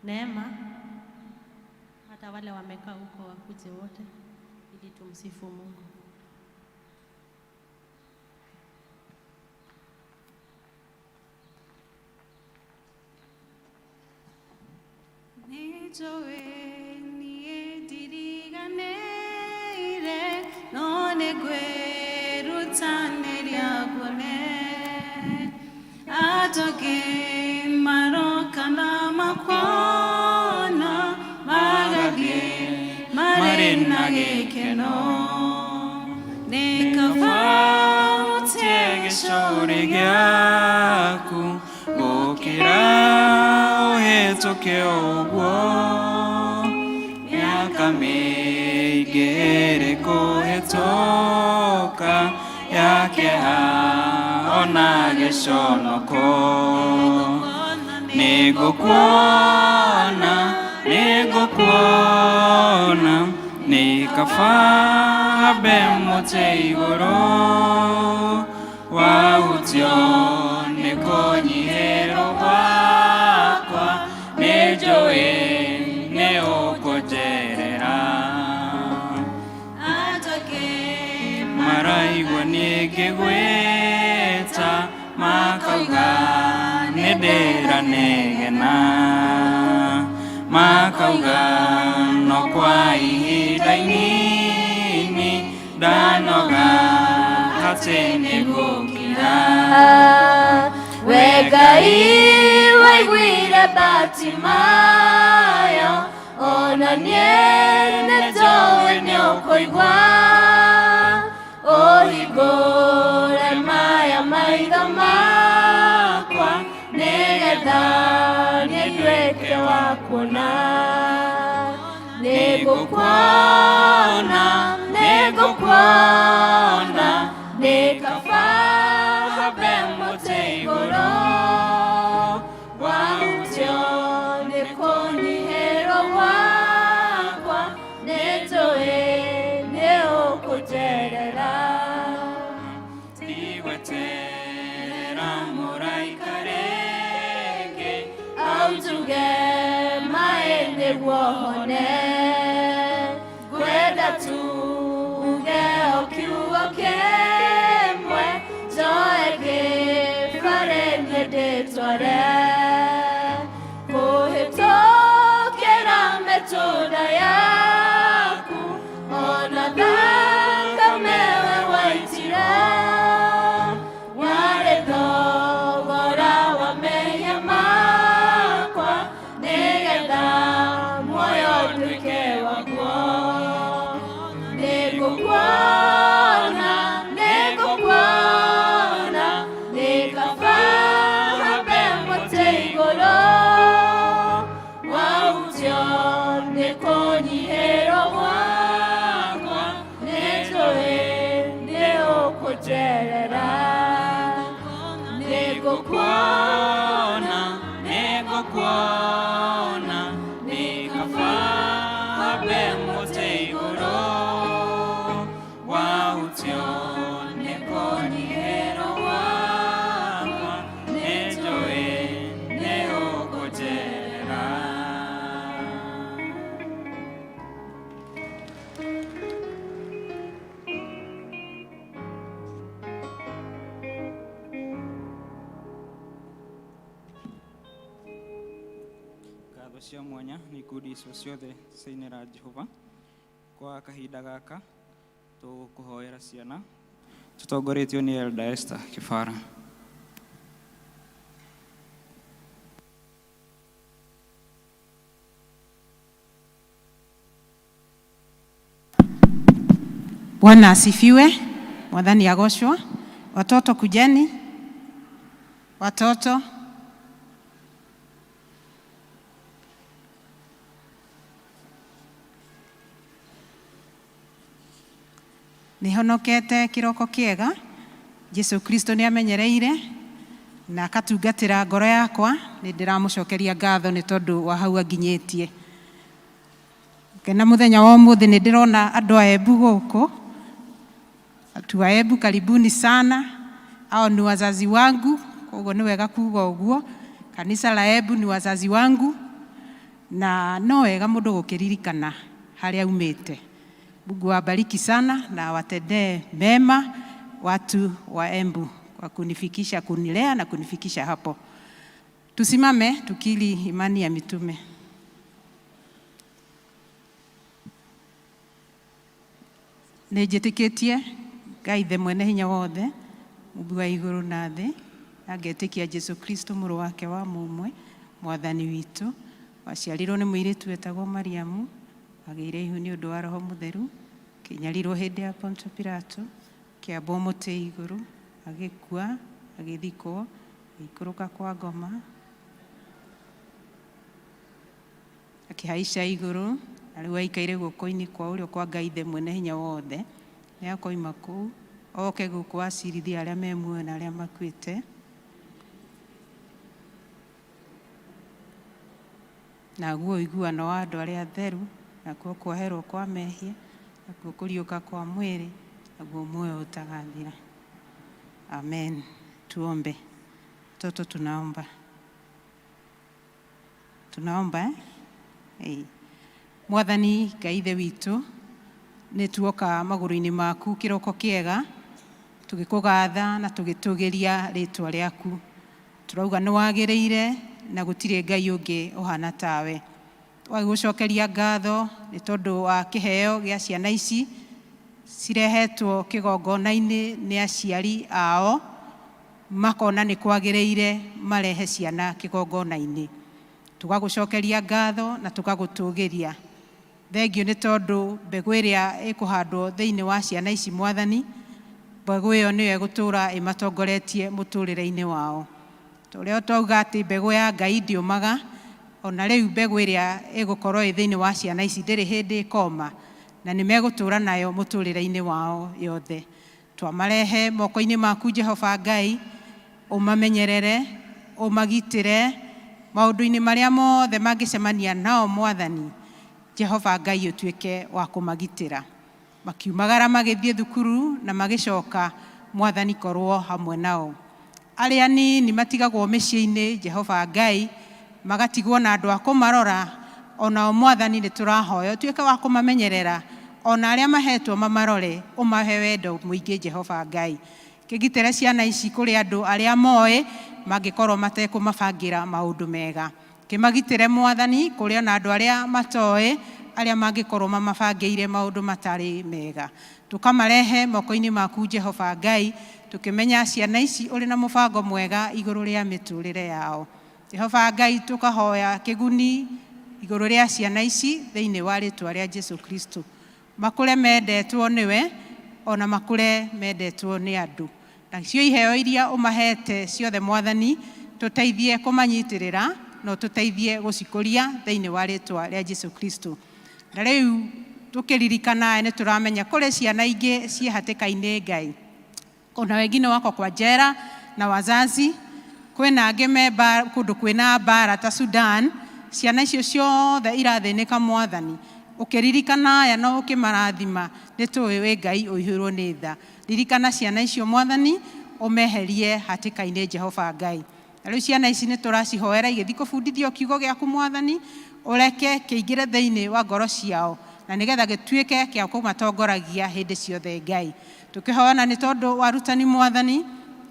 Neema, hata wale wamekaa huko wakuje wote ili tumsifu Mungu. Nijoe nie diriganeire no negwerutanĩria kuone atoke marokana makwana magagie marina gĩkeno nĩkabautie gĩcore gĩaku gũkĩra ũhĩtũke ũguo mĩaka mĩingĩ ĩrĩ kũhĩtũka yakĩha ona gĩconoko nĩngũkuona nĩkabambe mũtĩ igũrũ wahutio nĩ kũnyihĩrwo gwakwa nĩnjũĩ nĩ ũkũ ngĩgwĩta makauga nĩndĩra negena, makauga no kwa ihinda inini ndanoga atĩ nĩngũkira. We Ngai waiguire Batimayo, ona niĩ nĩnjũĩ nĩũkũigua, ũhingũre maya maitho makwa nĩgetha niĩ nduĩke wa kuona. Nĩngũkuona, nĩngũkuona, nĩ kaba hambe mũtĩ igũrũ, wahutio nĩ kũnyihĩrwo gwakwa, nĩnjũĩ nĩũkũnjerera. Ndigweterera mũraika rĩngĩ aunjuge maĩ nĩguo hone, ngwenda tuge o kiugo kĩmwe, njoe gĩbare niĩ ndĩtware, kũhĩtũkĩra mĩtũnda yaku, ona thakame we waitire, warĩ thogora wa mehia makwa, nĩgetha muoyo nduĩke waguo. Nĩngũkuona, nĩngũkuona, nĩ kaba hambe mũtĩ igũrũ, wahutio nĩ kũnyihĩrwo gwakwa, nĩnjũĩ nĩũkũnjerera. Nĩngũkuona, nĩngũkuona, nĩ kaba hambe mũtĩ igũrũ, wahutio nĩ kũnyihĩrwo gwakwa, nĩnjũĩ nĩũkũnjerera. Ngatho cia mwanya nĩ ikundi icio ciothe ciainĩra Jehova. Kwa kahinda gaka tũkũhoera ciana tũtongoretio nĩ Elder Esther Kĩbara. Bwana asifiwe. Mwadhani agocwa. Watoto kujeni. Watoto. Nihonokete kiroko kiega. Jesu Kristo ni amenyereire na akatungatĩra ngoro yakwa. Nĩ ndĩramũcokeria ngatho nĩ tondũ wa hau anginyĩtie. Kena muthenya wa ũmũthĩ nĩ ndĩrona andũ a Embu gũkũ. Watu wa Embu karibuni sana. Hao ni wazazi wangu. Koguo nĩ wega kuuga ũguo. Kanisa la Embu ni wazazi wangu. Na no wega mũndũ gũkĩririkana harĩa aumĩte. Mungu awabariki sana na watendee mema watu wa Embu kwa kunifikisha, kunilea na kunifikisha hapo. Tusimame tukili imani ya mitume. Nĩnjĩtĩkĩtie Ngai ithe mwene hinya wothe, Mungu wa igũrũ na thĩ, angetĩkia Jesu Kristo mũrũ wake wa mũmwe, mwathani witũ, waciarirwo nĩ mũirĩtu wetagwo Mariamu, agĩire ihu nĩ ũndũ wa Roho Mũtheru, kĩnyarirwo hĩndĩ ya Ponto Pilato, kĩambwo mũtĩ igũrũ, agĩkua, agĩthikwo, agĩikũrũka kwa ngoma, akĩhaica igũrũ, na rĩu aikaire guoko-inĩ kwa ũrĩo kwa Ngai ithe mwene hinya wothe. Nĩ akoima kũu, oke gũkũ acirithia arĩa me muoyo na arĩa makuĩte. Naguo ũiguano wa andũ arĩa atheru, nakuo kuoherwo kwa mehia, nakuo kũriũka kwa mwĩrĩ, naguo muoyo ũtagathira. Amen. Tuombe. Toto tunaomba. Tunaomba Hey. Mwathani Ngai ithe witũ, nĩ tuoka magũrũ-inĩ maku kĩroko kĩega, tugikugatha na tugitugiria ritwa riaku. Turauga ni wagiriire na gutire ngai ungi ohana tawe. Twagucokeria ngatho ni tondu wa kiheo gia ciana ici cirehetwo kigongona-ini ni aciari ao, makona ni kwagiriire marehe ciana kigongona-ini. Tugagucokeria ngatho na tugagutugiria. Thengio ni tondu mbegu iria ikuhandwo thiini wa ciana ici Mwathani, mbegu iyo niyo igutura imatongoretie muturire-ini wao. Turia twauga ati mbegu ya Ngai ndiumaga, ona riu mbegu iria igukorwo thiini wa ciana ici ndiri hindi ikoma, na ni megutura nayo muturire-ini wao yothe. Twamarehe moko-ini maku Jehova Ngai, umamenyerere, umagitire maundu-ini maria mothe mangicemania nao Mwathani. Jehova Ngai utuike wa kumagitira, makiumagara magithie thukuru na magicoka, Mwathani korwo hamwe nao. Aria nini matigagwo micii-ini Jehova Ngai, magatigwo na andu a kumarora, ona Mwathani ni turahoya utuike wa kumamenyerera, ona aria mahetwo mamarore umahe wendo muingi Jehova Ngai. Kigitire ciana ici kuri andu aria moe mangikorwo matekumabangira maundu mega. Kimagitire Mwathani kuri ona andu aria matoe aria mangikorwo mamabangiire maundu matari mega. Tukamarehe moko-ini maku Jehova Ngai, tukimenya ciana ici uri na mubango mwega iguru ria miturire yao. Jehova Ngai tukahoya kiguni iguru ria ciana ici thiini wa ritwa ria Jesu Kristo. Makure mendetwo niwe, ona makure mendetwo ni andu. Na cio iheo iria umahete ciothe Mwathani, tuteithie kumanyitirira no tuteithie gucikuria thiini wa ritwa ria Jesu Kristo. Na riu tukiririkana ni turamenya kuri ciana ingi cie hatika-ini Ngai. Kuna wengine wako kwa jera na wazazi, kwina angi memba kundu kwina bara ta Sudan. Ciana icio ciothe irathinika Mwathani, ukiririkana ya no ukimarathima, ni tuwe Ngai uihurwo ni tha. Ririkana ciana icio Mwathani, umeherie hatika-ini Jehova Ngai. Na riu ciana ici ni turacihoera igithii kubundithio kiugo giaku Mwathani, ureke kiingire thiini wa ngoro ciao, na nigetha gituike kia kumatongoragia hindi ciothe Ngai. Tukihoana ni tondu warutani Mwathani,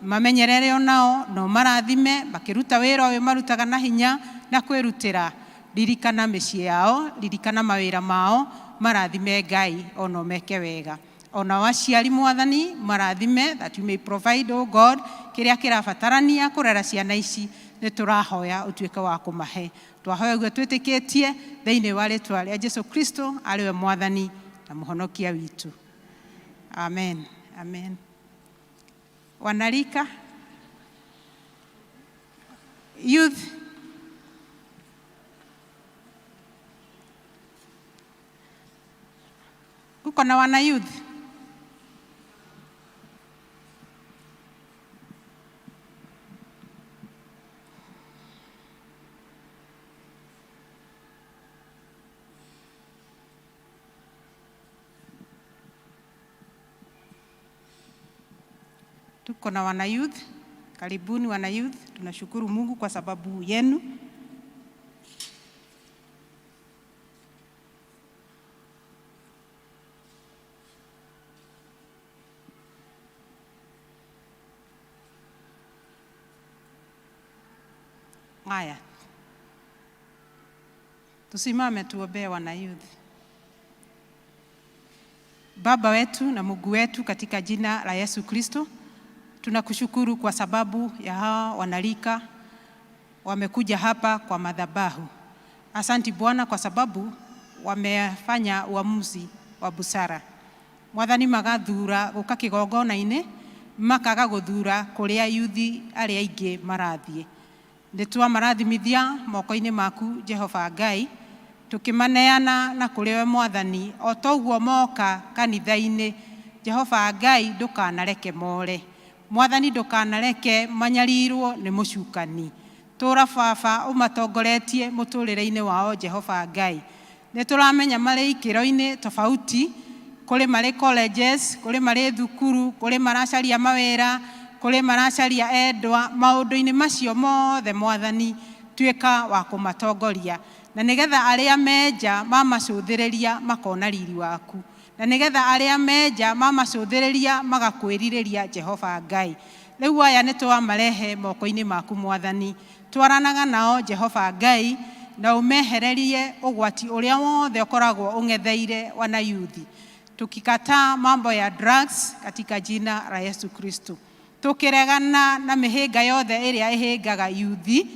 mamenyerere onao no marathime, makiruta wira uyu marutaga na hinya na kwirutira. Ririkana micii yao, ririkana mawira mao, marathime Ngai ono meke wega. Ona waciari Mwathani marathime, that you may provide, O God, kiria kirabatarania kurera ciana ici. Ni turahoya utuike wa kumahe. Twahoya uguo twitikitie thiini wa ritwa ria Jesu Kristo ariwe Mwathani na muhonokia witu. Amen. Amen. Wanarika, youth, uko na wana youth? Tuko na wana youth. Karibuni wana youth. Tunashukuru Mungu kwa sababu yenu. Haya, tusimame tuombee wana youth. Baba wetu na Mungu wetu, katika jina la Yesu Kristo, tunakushukuru kwa sababu ya hawa wanarika wamekuja hapa kwa madhabahu. Asante Bwana kwa sababu wamefanya uamuzi wa busara. Mwathani magathura guka kigongona-ini, makaga guthura kuria yuthi aria ingi marathie. Nditwa marathimithia moko-ini maku Jehova Ngai, tukimaneana na kuriwe Mwathani, o toguo moka kanitha-ini. Jehova Ngai ndukanareke more. Mwathani ndukanareke manyarirwo ni mucukani. Tura Baba umatongoretie muturire-ini wao Jehova Ngai. Ni turamenya mari ikiro-ini tofauti, kuri mari colleges, kuri mari thukuru, kuri maracaria mawira, kuri maracaria endwa, maundu-ini macio mothe Mwathani tuika wa kumatongoria, na nigetha aria menja mamacuthiriria makona riri waku. na nigetha aria menja mamacũthĩrĩria magakwĩrirĩria Jehova Ngai. Rĩu aya nĩ twamarehe moko-inĩ maku Mwathani, twaranaga nao Jehova Ngai na umehererie ũgwati ũrĩa wothe ũkoragwo ũng'etheire wana yuthi, tukikataa mambo ya drugs katika jina la Yesu Kristo, tukiregana na mĩhĩnga yothe ĩrĩa ĩhĩngaga yuthi,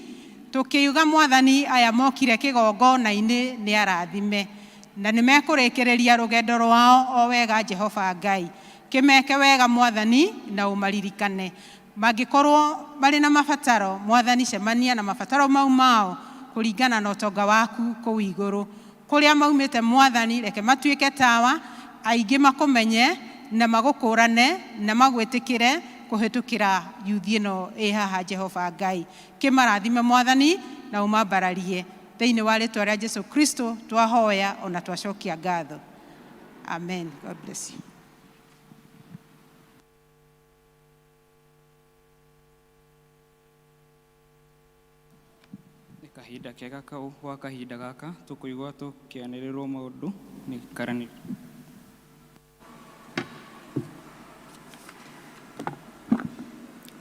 tukiuga Mwathani aya mokire kĩgongona-inĩ nĩ arathime na nĩmekũrĩkĩrĩria rũgendo rwao o wega Jehova Ngai. Kĩmeke wega Mwathani na umaririkane. Mangĩkorwo marĩ na mabataro Mwathani, cemania na mabataro mau mao kũringana na ũtonga waku kũu igũrũ. Kũrĩa maumĩte Mwathani, reke matuĩke tawa, aingĩ makũmenye na magũkũrane na magwĩtĩkĩre kũhĩtũkĩra yuthi ĩno ĩ haha Jehova Ngai. Kĩmarathime Mwathani na umambararie. Thĩinĩ wa rĩĩtwa rĩa Jesu Kristo twahoya ona twacokia ngatho. Amen. God bless you. Kahinda kega kau gwa kahinda gaka tũkũigua tũkĩanĩrĩrwo maũndũ nĩ karani.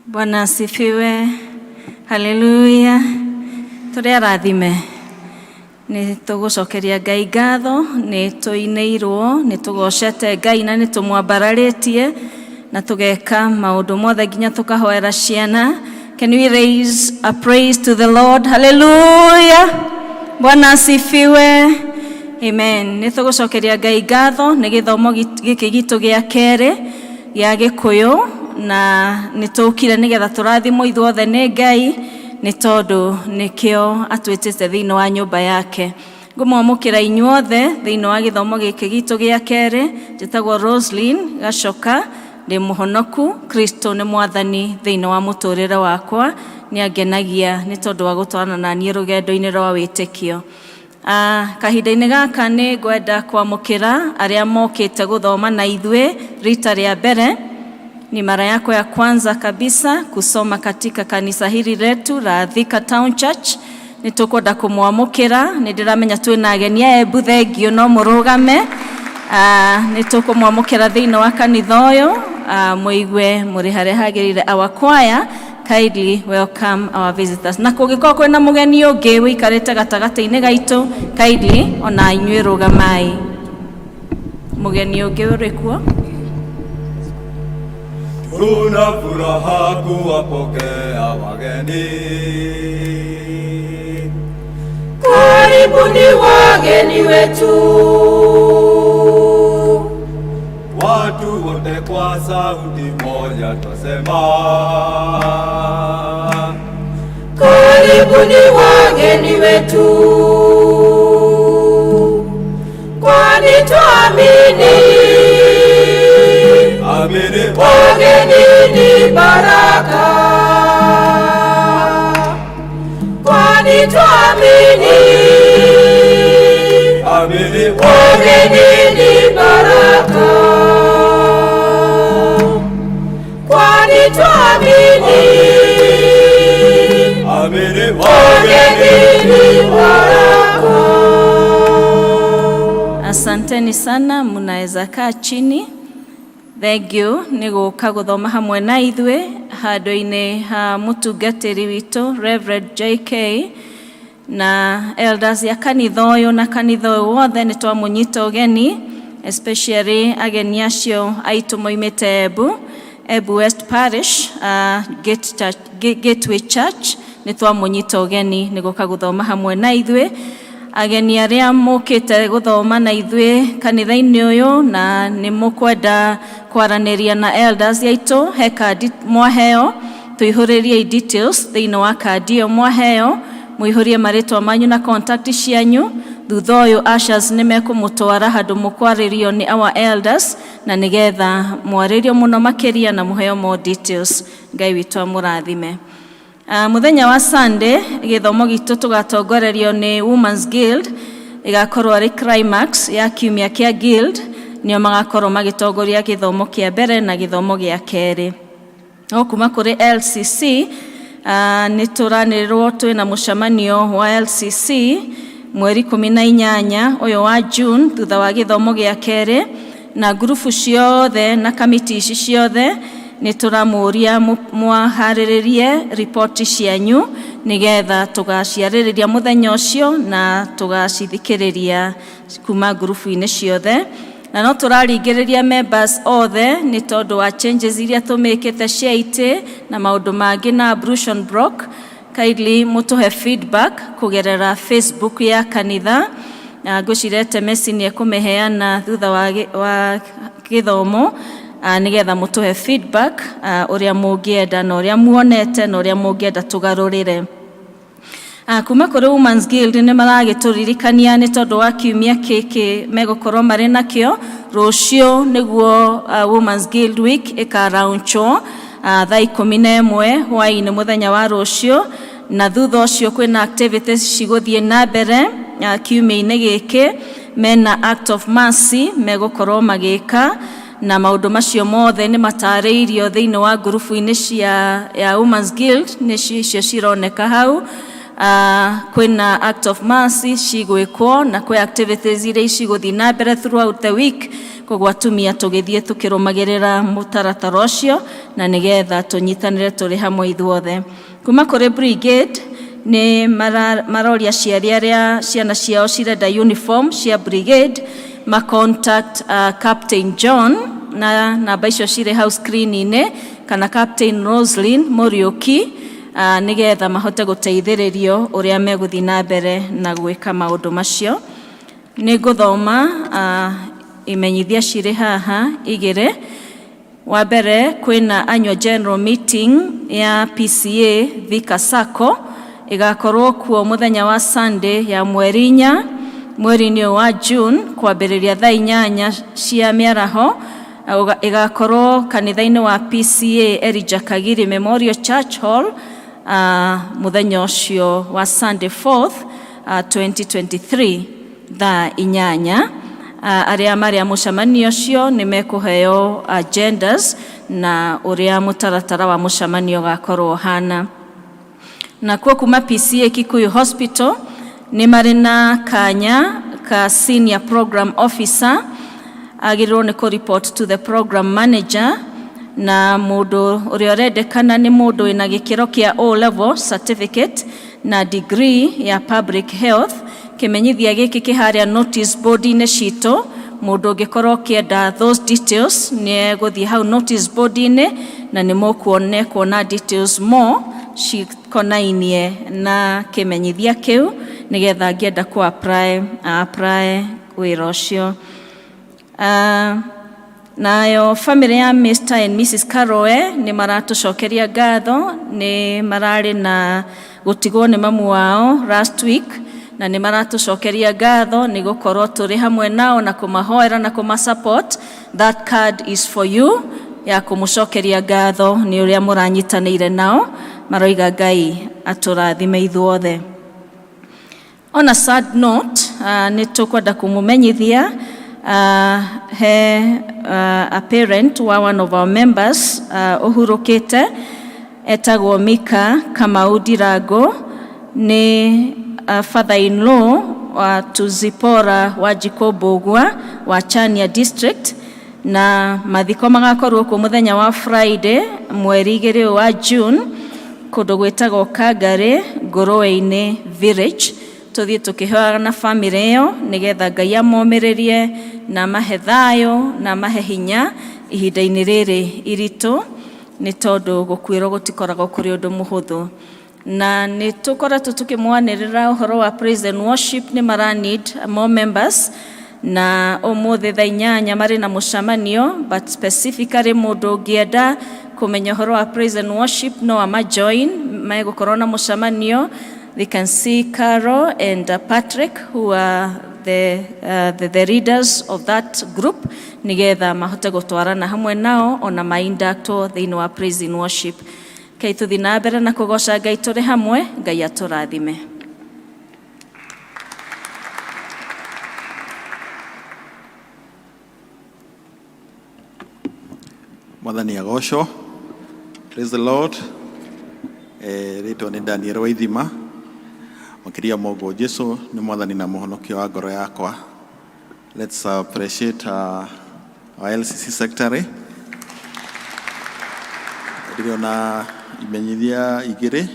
Bwana asifiwe. Haleluya. Tũrĩa arathime nĩ tũgũcokeria Ngai ngatho, nĩ tũinĩirwo, nĩ tũgocete Ngai na nĩ tũmwambararĩtie na tũgeka maũndũ mothe nginya tũkahoera ciana. Can we raise a praise to the Lord? Hallelujah. Bwana asifiwe. Amen. Nĩ tũgũcokeria Ngai ngatho nĩ gĩthomo gĩkĩ gitũ gĩa kerĩ gĩa Gĩkũyũ, na nĩ tũkire nĩgetha tũrathimwo ithuothe nĩ Ngai nĩ tondũ nĩkĩo atwĩtĩte thĩinĩ wa nyũmba yake. Ngũmwamũkĩra inyuothe thĩinĩ wa gĩthomo gĩkĩ gitũ gĩa kerĩ. Njĩtagwo Roslyn Gacoka, ndĩ mũhonoku. Kristo nĩ Mwathani thĩinĩ wa mũtũrĩre wakwa, nĩ angenagia nĩ tondũ wa gũtwarana na niĩ rũgendo-inĩ rwa wĩtĩkio. Kahinda-inĩ gaka nĩ ngwenda kwamũkĩra arĩa mokĩte gũthoma na ithuĩ rita rĩa mbere. Ni mara yako ya kwanza kabisa kusoma katika kanisa hili letu la Thika Town Church. Nĩtũkwenda kũmwamũkĩra, nĩndĩramenya twĩna ageni, ebu thengio no mũrũgame. Nĩtũkũmwamũkĩra thĩinĩ wa kanitha ũyũ, mũigue mũrĩ harĩa hagĩrĩire. Our choir kindly welcome our visitors. Na kũngĩkorwo kwĩna mũgeni ũngĩ wĩikarĩte gatagatĩ-inĩ gaitũ, kindly ona inyuĩ rũgamai. Mũgeni ũngĩ ũrĩkuo? Tuna furaha kuwapokea wageni. Karibuni wageni wetu. Watu wote kwa sauti moja twasema, karibuni wageni wetu. Kwani tuamini wageni ni baraka. Kwani tuamini wageni ni baraka. Kwani tuamini wageni ni baraka. Asanteni sana, mnaweza kaa chini. Thank you. Nĩgũka gũthoma hamwe na ithuĩ handũ-inĩ ha mũtungatĩri witũ Reverend JK na elders ya kanitha ũyũ na kanitha ũyũ wothe nĩ twamũnyita ũgeni, especially ageni acio aitũ moimĩte Ebu West Parish, Gateway Church. Nĩ twamũnyita ũgeni nĩgũka gũthoma hamwe na ithuĩ. Ageni arĩa mũkĩte gũthoma na ithuĩ kanitha-inĩ ũyũ na nĩ mũkwenda kwaranĩria na elders yaitũ, he kandi mwaheo, tũihũrĩrie details thĩinĩ wa kandi ĩyo mwaheo, mũihũrie marĩtwa manyu na contact cianyu. Thutha ũyũ ushers nĩ mekũmũtwara handũ mũkwarĩrio nĩ our elders, na nĩgetha mwarĩrio mũno makĩria na mũheo more details. Ngai witũ amũrathime. Mũthenya wa Sunday gĩthomo gitũ tũgatongorerio nĩ Women's Guild, ĩgakorwo arĩ climax ya kiumia kĩa Guild, nĩo magakorwo magĩtongoria gĩthomo kĩa mbere na gĩthomo gĩa kerĩ. O kuma kũrĩ LCC, nĩ tũranĩrĩrwo twĩna mũcemanio wa LCC mweri 18 ũyũ wa June thutha wa gĩthomo gĩa kerĩ, na grupu ciothe na kamiti ici ciothe nĩ tũramũria mwaharĩrĩrie ripoti cianyu nĩgetha tũgaciarĩrĩria mũthenya ũcio na tũgacithikĩrĩria kuma grupu-inĩ ciothe. Na no tũraringĩrĩria members othe nĩ tondũ wa changes iria tũmĩkĩte cia itĩ na maũndũ mangĩ na ablution block. Kindly mũtũhe feedback kũgerera Facebook ya kanitha. Ngwĩciria Messi nĩ ekũmĩheana thutha wa gĩthomo nĩgetha mũtũhe feedback ũrĩa mũngĩenda na ũrĩa muonete na ũrĩa mũngĩenda tũgarũrĩre. Kuma kũrĩ Women's Guild nĩ maragĩtũririkania nĩ tondũ wa kiumia kĩkĩ megũkorwo marĩ nakĩo. Rũciũ nĩguo Women's Guild Week ĩkaraunchwo thaa 11 hwaĩ-inĩ mũthenya wa rũciũ, na thutha ũcio kwĩna activities cigũthiĩ na mbere kiumia-inĩ gĩkĩ. Mena act of mercy megũkorwo magĩka, na maũndũ macio mothe nĩ matarĩirio thĩinĩ wa grupu-inĩ ya Women's Guild nĩcio cironeka hau. Kwĩna act of mercy cigwĩkwo na kwĩ activities iria cigũthiĩ na mbere throughout the week, koguo atumia tũgĩthiĩ tũkĩrũmagĩrĩra mũtaratara ũcio na nĩgetha tũnyitanĩre tũrĩ hamwe ithuothe. Kuma kũrĩ Brigade nĩ maroria aciari arĩa ciana ciao cirenda uniform cia Brigade contact Captain John na namba icio cirĩ hau screen-inĩ, kana Captain Roslyn Muriuki, nĩgetha mahote gũteithĩrĩrio ũrĩa megũthiĩ na mbere na gwĩka maũndũ macio. Nĩ ngũthoma imenyithia cirĩ haha igĩrĩ. Wa mbere kwĩna annual general meeting ya P.C.E.A Thika Sacco ĩgakorwo kuo mũthenya wa Sunday ya mweri 4 mweri-inĩ wa June kwambĩrĩria thaa 8 cia mĩaraho. Ĩgakorwo kanitha-inĩ wa P.C.E.A Elijah Kagiri Memorial Church Hall mũthenya ũcio wa Sunday 4th 2023 thaa 8. Arĩa marĩa mũcemanio ũcio nĩ mekũheo agendas na ũrĩa mũtaratara wa mũcemanio gakorwo hana. Na kuo kuma P.C.E.A Kikuyu Hospital nĩ marĩ na kanya ka senior program officer agĩrĩirwo nĩ report to the program manager, na mũndũ ũrĩa ũrendekana nĩ mũndũ wĩna gĩkĩro kĩa O level certificate na degree ya public health. Kĩmenyithia gĩkĩ kĩharĩa notice board-inĩ citũ. Mũndũ ũngĩkorwo kĩenda those details nĩ egũthiĩ hau notice board-inĩ na nĩ mũkuona details more cikonainie na kĩmenyithia kĩu nĩgetha angĩenda ku apply wĩra ũcio. Nayo family ya Mr. and Mrs. Karoe nĩ maratũcokeria ngatho, nĩ mararĩ na gũtigwo nĩ mamu wao last week, na nĩ maratũcokeria ngatho nĩ gũkorwo tũrĩ hamwe nao na kũmahoera na kũmasupport. That card is for you, ya kũmũcokeria ngatho nĩ ũrĩa mũranyitanĩire nao. Maroiga Ngai atũrathime ithuothe. On a sad note, nĩ tũkwenda kũmũmenyithia a parent wa one of our members ũhurũkĩte, etagwo Mika Kamau Ndirango, nĩ father-in-law wa Tuzipora wa Jikobogwa wa Chania district, na mathiko magakorwo ku mũthenya wa Friday mweri 2 wa June kũndũ gwĩtagwo Kagare Ngũrũwe-inĩ village. Tũthiĩ tũkĩhoyaga na family ĩyo nĩgetha Ngai amomĩrĩrie na mahe thayũ na mahe hinya ihinda-inĩ rĩrĩ iritũ, nĩ tondũ gũkuĩrwo gũtikoragwo kũrĩ ũndũ mũhũthũ. Na nĩ tũkoretwo tũkĩmwanĩrĩra ũhoro wa praise and worship, nĩ mara need more members, na ũmũthĩ thaa 8 marĩ na mũcemanio, but specifically mũndũ ũngĩenda kũmenya ũhoro wa praise and worship no amajoin, megũkorwo na mũcemanio. They can see Carol and Patrick, who are the leaders of that group, nigetha mahote gũtwarana hamwe nao ona mainductwo thĩinĩ wa praise and worship. Kei tũthiĩ na mbere na kũgoca Ngai tũrĩ hamwe. Ngai atũrathime. Mwathani agocwo. Praise the Lord. Rĩtwa nĩ Daniel Waithima. Makiria mogo Jesu nĩ mwathani na mũhonokia wa ngoro yakwa. Let's appreciate our LCC secretary. Ndiriona imenyithia igiri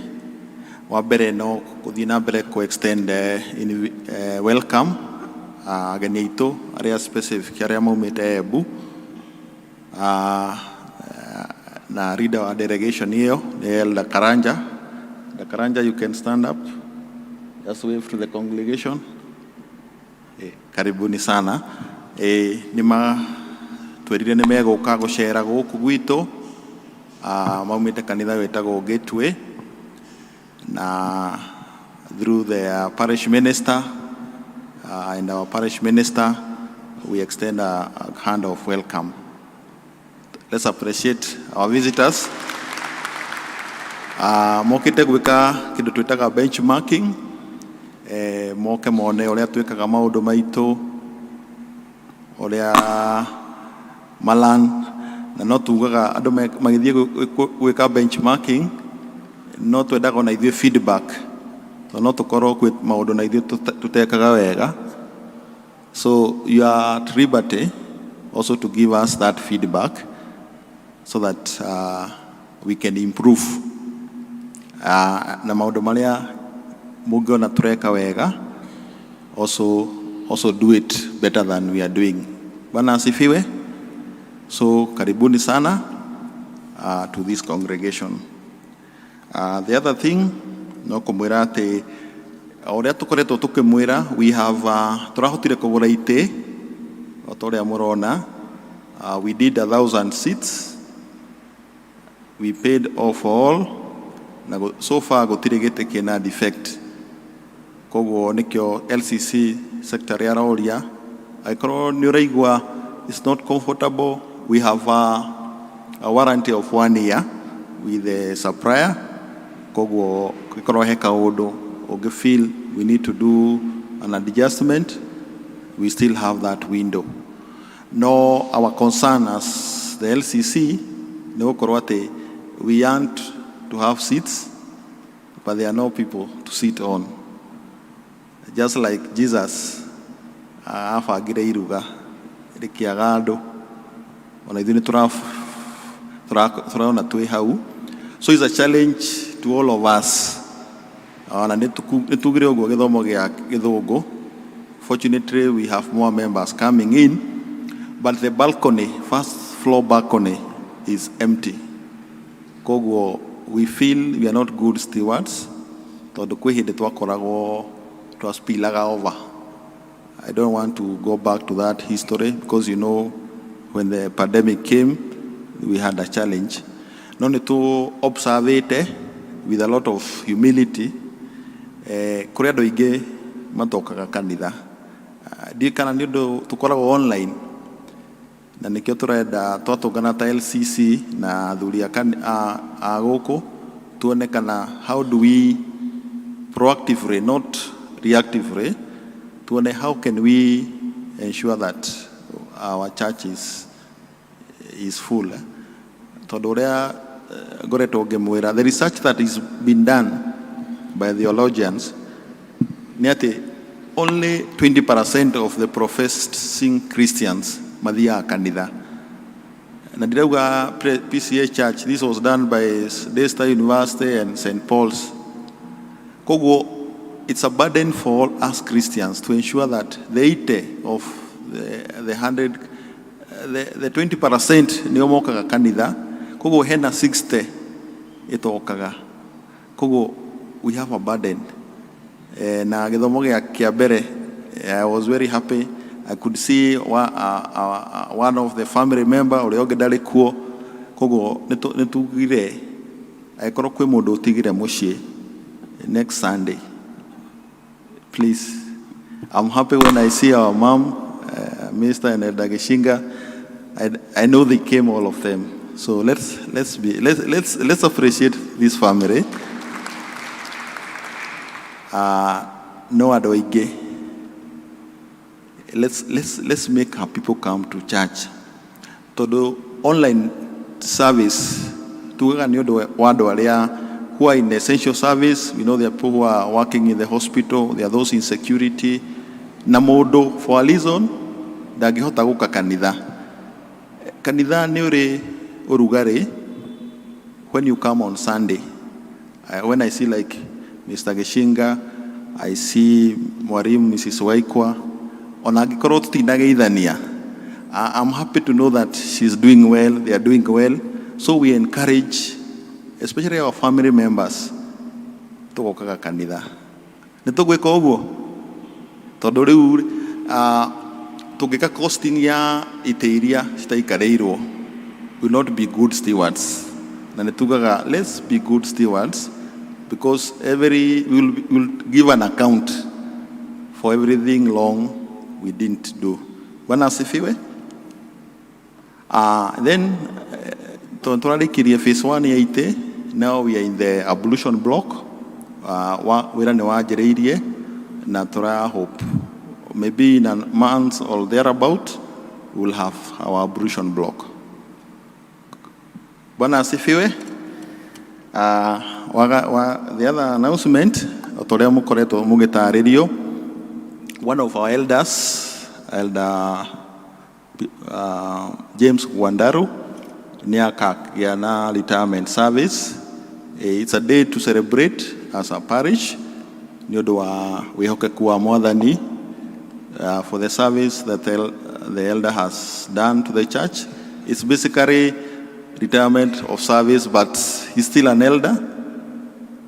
wa mbere no kuthii na mbere ku extend welcome ageni aitu aria specific aria maumite Embu na leader wa delegation hiyo ni Elder Karanja. The Karanja, you can stand up, just wave to the congregation. Karibuni sana. Nima twerire ni meguka gucera guku gwitu maumite kanitha wetagwo Gateway na through the parish minister and our parish minister we extend a hand of welcome. Let's appreciate our visitors. Mokite gwika kindu twitaga benchmarking, moke mone uria twikaga maundu maitu uria malan na no tugaga andu magithie gwika benchmarking no twendaga na ithie feedback no tukorwo kwi maundu na ithie tutekaga wega, so you are at liberty also to give us that feedback so that we can improve na maundu maria mungiona tureka wega also do it better than we are doing. Bwana asifiwe. So karibuni sana to this congregation. The other thing no kumwira ati oria tukoretwo tukimwira we have turahotire kugura ite otoria murona we did 1,000 seats, we paid off all na so far gutire gite kina defect koguo nikyo LCC secretary aroria aikoro ni uraigwa it's not comfortable. We have a warranty of 1 year with the supplier. Koguo ikoro heka odo oge feel we need to do an adjustment, we still have that window. No, our concern as the LCC no korwate we want to have seats but there are no people to sit on, just like Jesus afagire iruga rikiaga andu ona ithini turaona twi hau. So it's a challenge to all of us. Na nitugire uguo githomo gia githungu. Fortunately we have more members coming in, but the balcony, first floor balcony is empty. Koguo we feel we are not good stewards tondu kwi hindi twakoragwo twaspilaga over. I don't want to go back to that history because you know when the pandemic came we had a challenge. No need to observe it with a lot of humility. Kuri andu ingi matokaga kanitha di kana ni ndu tukoragwo online na nikio turenda twatungana ta LCC na athuri a guku tuone kana how do we proactively not reactively tuone how can we ensure that our church is full. Tondu uria ngoretwo ngimwira the research that is been done by theologians ni ati only 20% of the professing Christians mathiaga kanitha. Na ndirauga P.C.E.A church, this was done by Daystar University and St. Paul's. Koguo it's a burden for all us Christians to ensure that the 80 of the 100 the 20% nio mokaga kanitha. Koguo hena 60 itokaga. Koguo we have a burden. Na githomo gia mbere I was very happy. I could see one of the family member uri ogedari kuo. Koguo nitugire aikoro kwi mundu utigire mucii next Sunday. Please, I'm happy when I see our mom, Mr. and Elder Geshinga. I know they came, all of them. So let's appreciate this family. No adoige. Let's make our people come to church. To do online service, tuga ni wado alia who are in essential service. We know there are people who are working in the hospital. There are those in security. Na modo for a reason, dagihota guka kanitha. kanitha nĩ ũrĩ ũrugarĩ when you come on Sunday. When I see like Mr. Geshinga, I see Mwarimu, Mrs. Waikwa, ona angĩkorwo tũtinageithania, I'm happy to know that she's doing well, they are doing well. So we encourage, especially our family members, tũgokaga kanitha. Nĩ tũgwĩka ũguo? Tondũ rĩu tũngĩka costing ya itĩ iria citaikarĩirwo, will not be good stewards. Na nĩ tugaga, let's be good stewards, because we'll give an account for everything long we didn't do. Bwana asifiwe. Then tũrarĩkirie phase 1 ya itĩ. Now we are in the ablution block. Wĩra nĩ wanjĩrĩirie na tũra hope maybe in a month or thereabout we'll have our ablution block. Bwana asifiwe. The other announcement, otorea mukoretwo mugĩtarĩrio, one of our elders, Elder James Wandaru, nĩakagĩa na retirement service. It's a day to celebrate as a parish, nĩ ũndũ wa wĩhokeku wa Mwathani for the service that the elder has done to the church. It's basically retirement of service, but he's still an elder.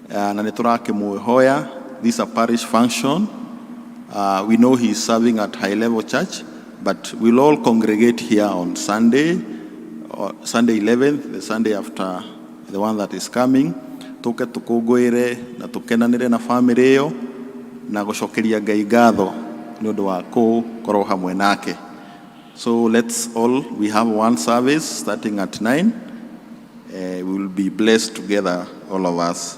Na nĩtũrakĩmũhoya, this is a parish function. We know he's serving at High Level Church, but we'll all congregate here on Sunday, Sunday 11th, the Sunday after the one that is coming. Tũke tũkũngũĩre na tũkenanĩre na family ĩyo na gũcokeria Ngai ngatho nĩ ũndũ wa gũkorwo hamwe nake. So we have one service starting at 9. We will be blessed together, all of us.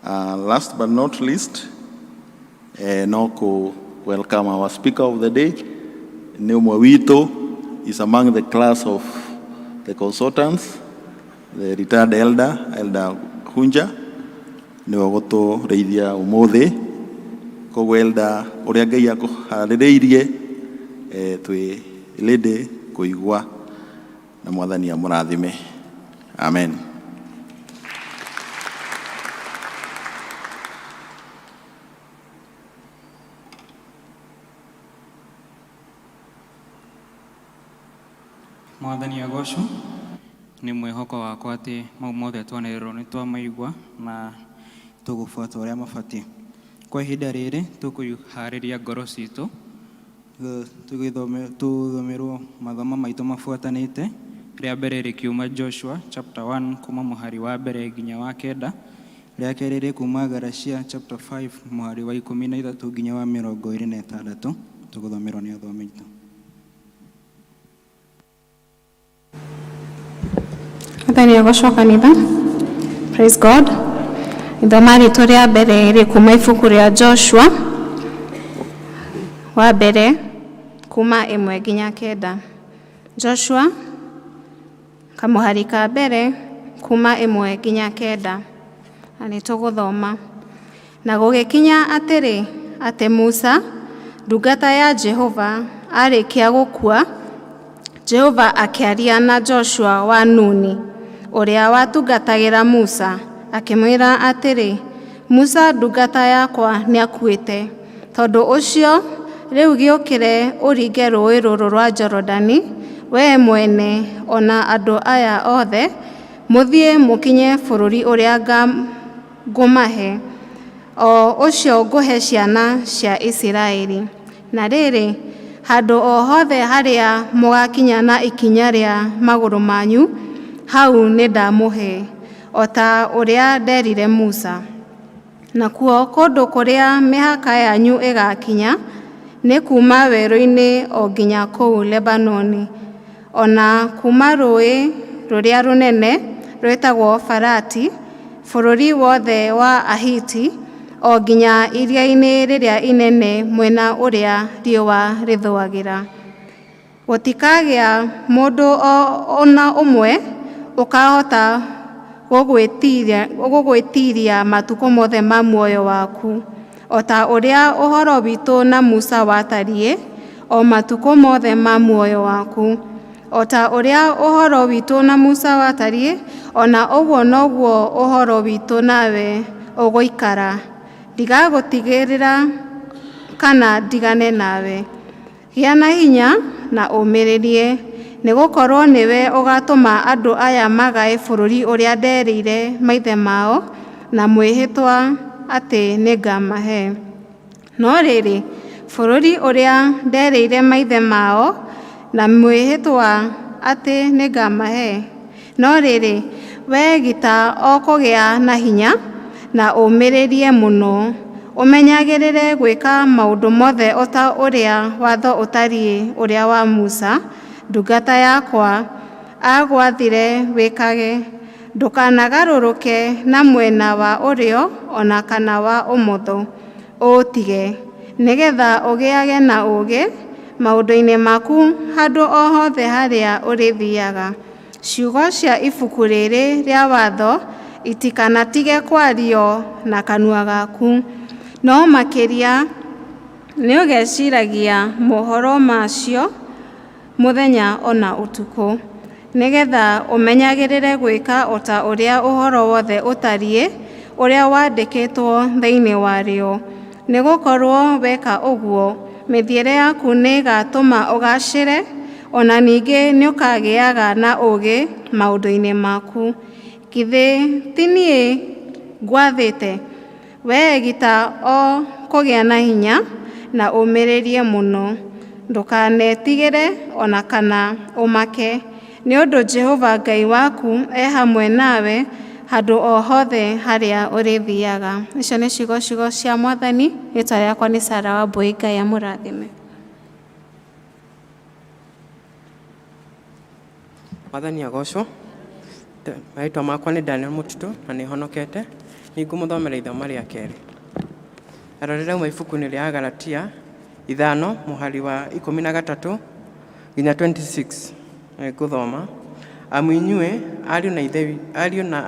Last but not least, no welcome our speaker of the day. Neumwe Wito is among the class of the consultants, the retired Elder Hunja. Nĩwe gũtũrĩithia ũmũthĩ. Koguo Elder ũrĩa Ngai akũharĩrĩirie twĩ lede kuigua na Mwathani amũrathime. Amen. Mwathani agocwo. Nĩ mwĩhoko wakwa atĩ mau mothe twanĩrĩrwo nĩ twamaigua na tũgũbuata ũrĩa mabatiĩ. Kwa ihinda rĩrĩ tũkũharĩria ngoro citũ tũgĩthomerwo mathomo maitũ mabuatanĩte. Rĩa mbere rĩkiuma Joshua chapter 1 kuma mũhari wa mbere nginya wa 9. Rĩa kerĩ rĩkuma Galatians chapter 5 mũhari wa 13 nginya wa 26. Tũgũthomerwo nĩ athomi aitũ. Mwathani agocwo kanitha. Praise God. Ithoma rĩtũ rĩa mbere rĩkuma ibuku rĩa Joshua wa mbere kuma 1 nginya 9. Joshua kamuhari ka mbere kuma 1 nginya 9. Na nĩtũgũthoma. Na gũgĩkinya atĩrĩ atĩ Musa ndungata ya Jehova arĩkia gũkua, Jehova akĩaria na Joshua wa Nuni, ũrĩa watungatagĩra Musa, akĩmwĩra atĩrĩ, Musa ndungata yakwa nĩakuĩte. Tondũ ũcio rĩu gĩũkĩre ũringe rũĩ rũrũ rwa Jorodani, wee mwene ona andũ aya othe, mũthiĩ mũkinye bũrũri ũrĩa ngũmahe, o ũcio ngũhe ciana cia Isiraeli. Na rĩrĩ, handũ o hothe harĩa mũgakinya na ikinya rĩa magũrũ manyu, hau nĩndamũhe, o ta ũrĩa nderire Musa. Nakuo kũndũ kũrĩa mĩhaka yanyu ĩgakinya, nĩ kuma werũ-inĩ o nginya kũu Lebanoni, ona kuma rũĩ rũrĩa rũnene rwĩtagwo Farati, bũrũri wothe wa Ahiti, o nginya iria-inĩ rĩrĩa inene mwena ũrĩa riũa rĩthũagĩra. Gũtikagĩa mũndũ ona ũmwe ũkahota gũgwĩtiria matukũ mothe ma muoyo waku, o ta ũrĩa ũhoro witũ na Musa watariĩ, o matukũ mothe ma muoyo waku. O ta ũrĩa ũhoro witũ na Musa watariĩ, ona ũguo noguo ũhoro witũ nawe ũgũikara. Ndigagũtigĩrĩra kana ndigane nawe. Gĩa na hinya na ũmĩrĩrie, nĩgũkorwo nĩwe ũgatũma andũ aya magae bũrũri ũrĩa nderĩire maithe mao na mwĩhĩtwa atĩ nĩngamahe. No rĩrĩ, bũrũri ũrĩa nderĩire maithe mao na mwĩhĩtwa atĩ nĩngamahe. No rĩrĩ, we gita o kũgĩa na hinya na ũmĩrĩrie mũno, ũmenyagĩrĩre gwĩka maũndũ mothe o ta ũrĩa watho ũtariĩ ũrĩa wa Musa, ndungata yakwa, agwathire wĩkage. Ndũkanagarũrũke na mwena wa ũrĩo ona kana wa ũmotho, ũũtige, nĩgetha ũgĩage na ũũgĩ maũndũ-inĩ maku handũ o hothe harĩa ũrĩthiaga. Ciugo cia ibuku rĩrĩ rĩa watho itikanatige kwario na kanua gaku, no makĩria nĩ ũgeciragia mohoro macio mũthenya ona ũtukũ, nĩgetha ũmenyagĩrĩre gwĩka o ta ũrĩa ũhoro wothe ũtariĩ ũrĩa wandĩkĩtwo thĩinĩ warĩo. Nĩgũkorwo weka ũguo, mĩthiĩre yaku nĩĩgatũma ũgacĩre, ona ningĩ nĩũkagĩaga na ũũgĩ maũndũ-inĩ maku. Githĩ ti niĩ ngwathĩte? Wee gita o kũgĩa na hinya na ũmĩrĩrie mũno, ndũkanetigĩre ona kana ũmake, nĩ ũndũ Jehova Ngai waku e hamwe nawe handũ o hothe harĩa ũrĩthiaga. Icio nĩ ciugo cia Mwathani. Rĩĩtwa rĩakwa nĩ Sara Wambui. Ngai amũrathime. Mwathani agocwo. Maitwa makwa nĩ Daniel Mũtitũ na nĩ honokete. Ningũmũthomera ithomo rĩa kerĩ. Arorera uma ibuku-inĩ rĩa Galatia 5 mũhari wa 13 nginya 26. Ngũthoma. Amu inyuĩ ariũ na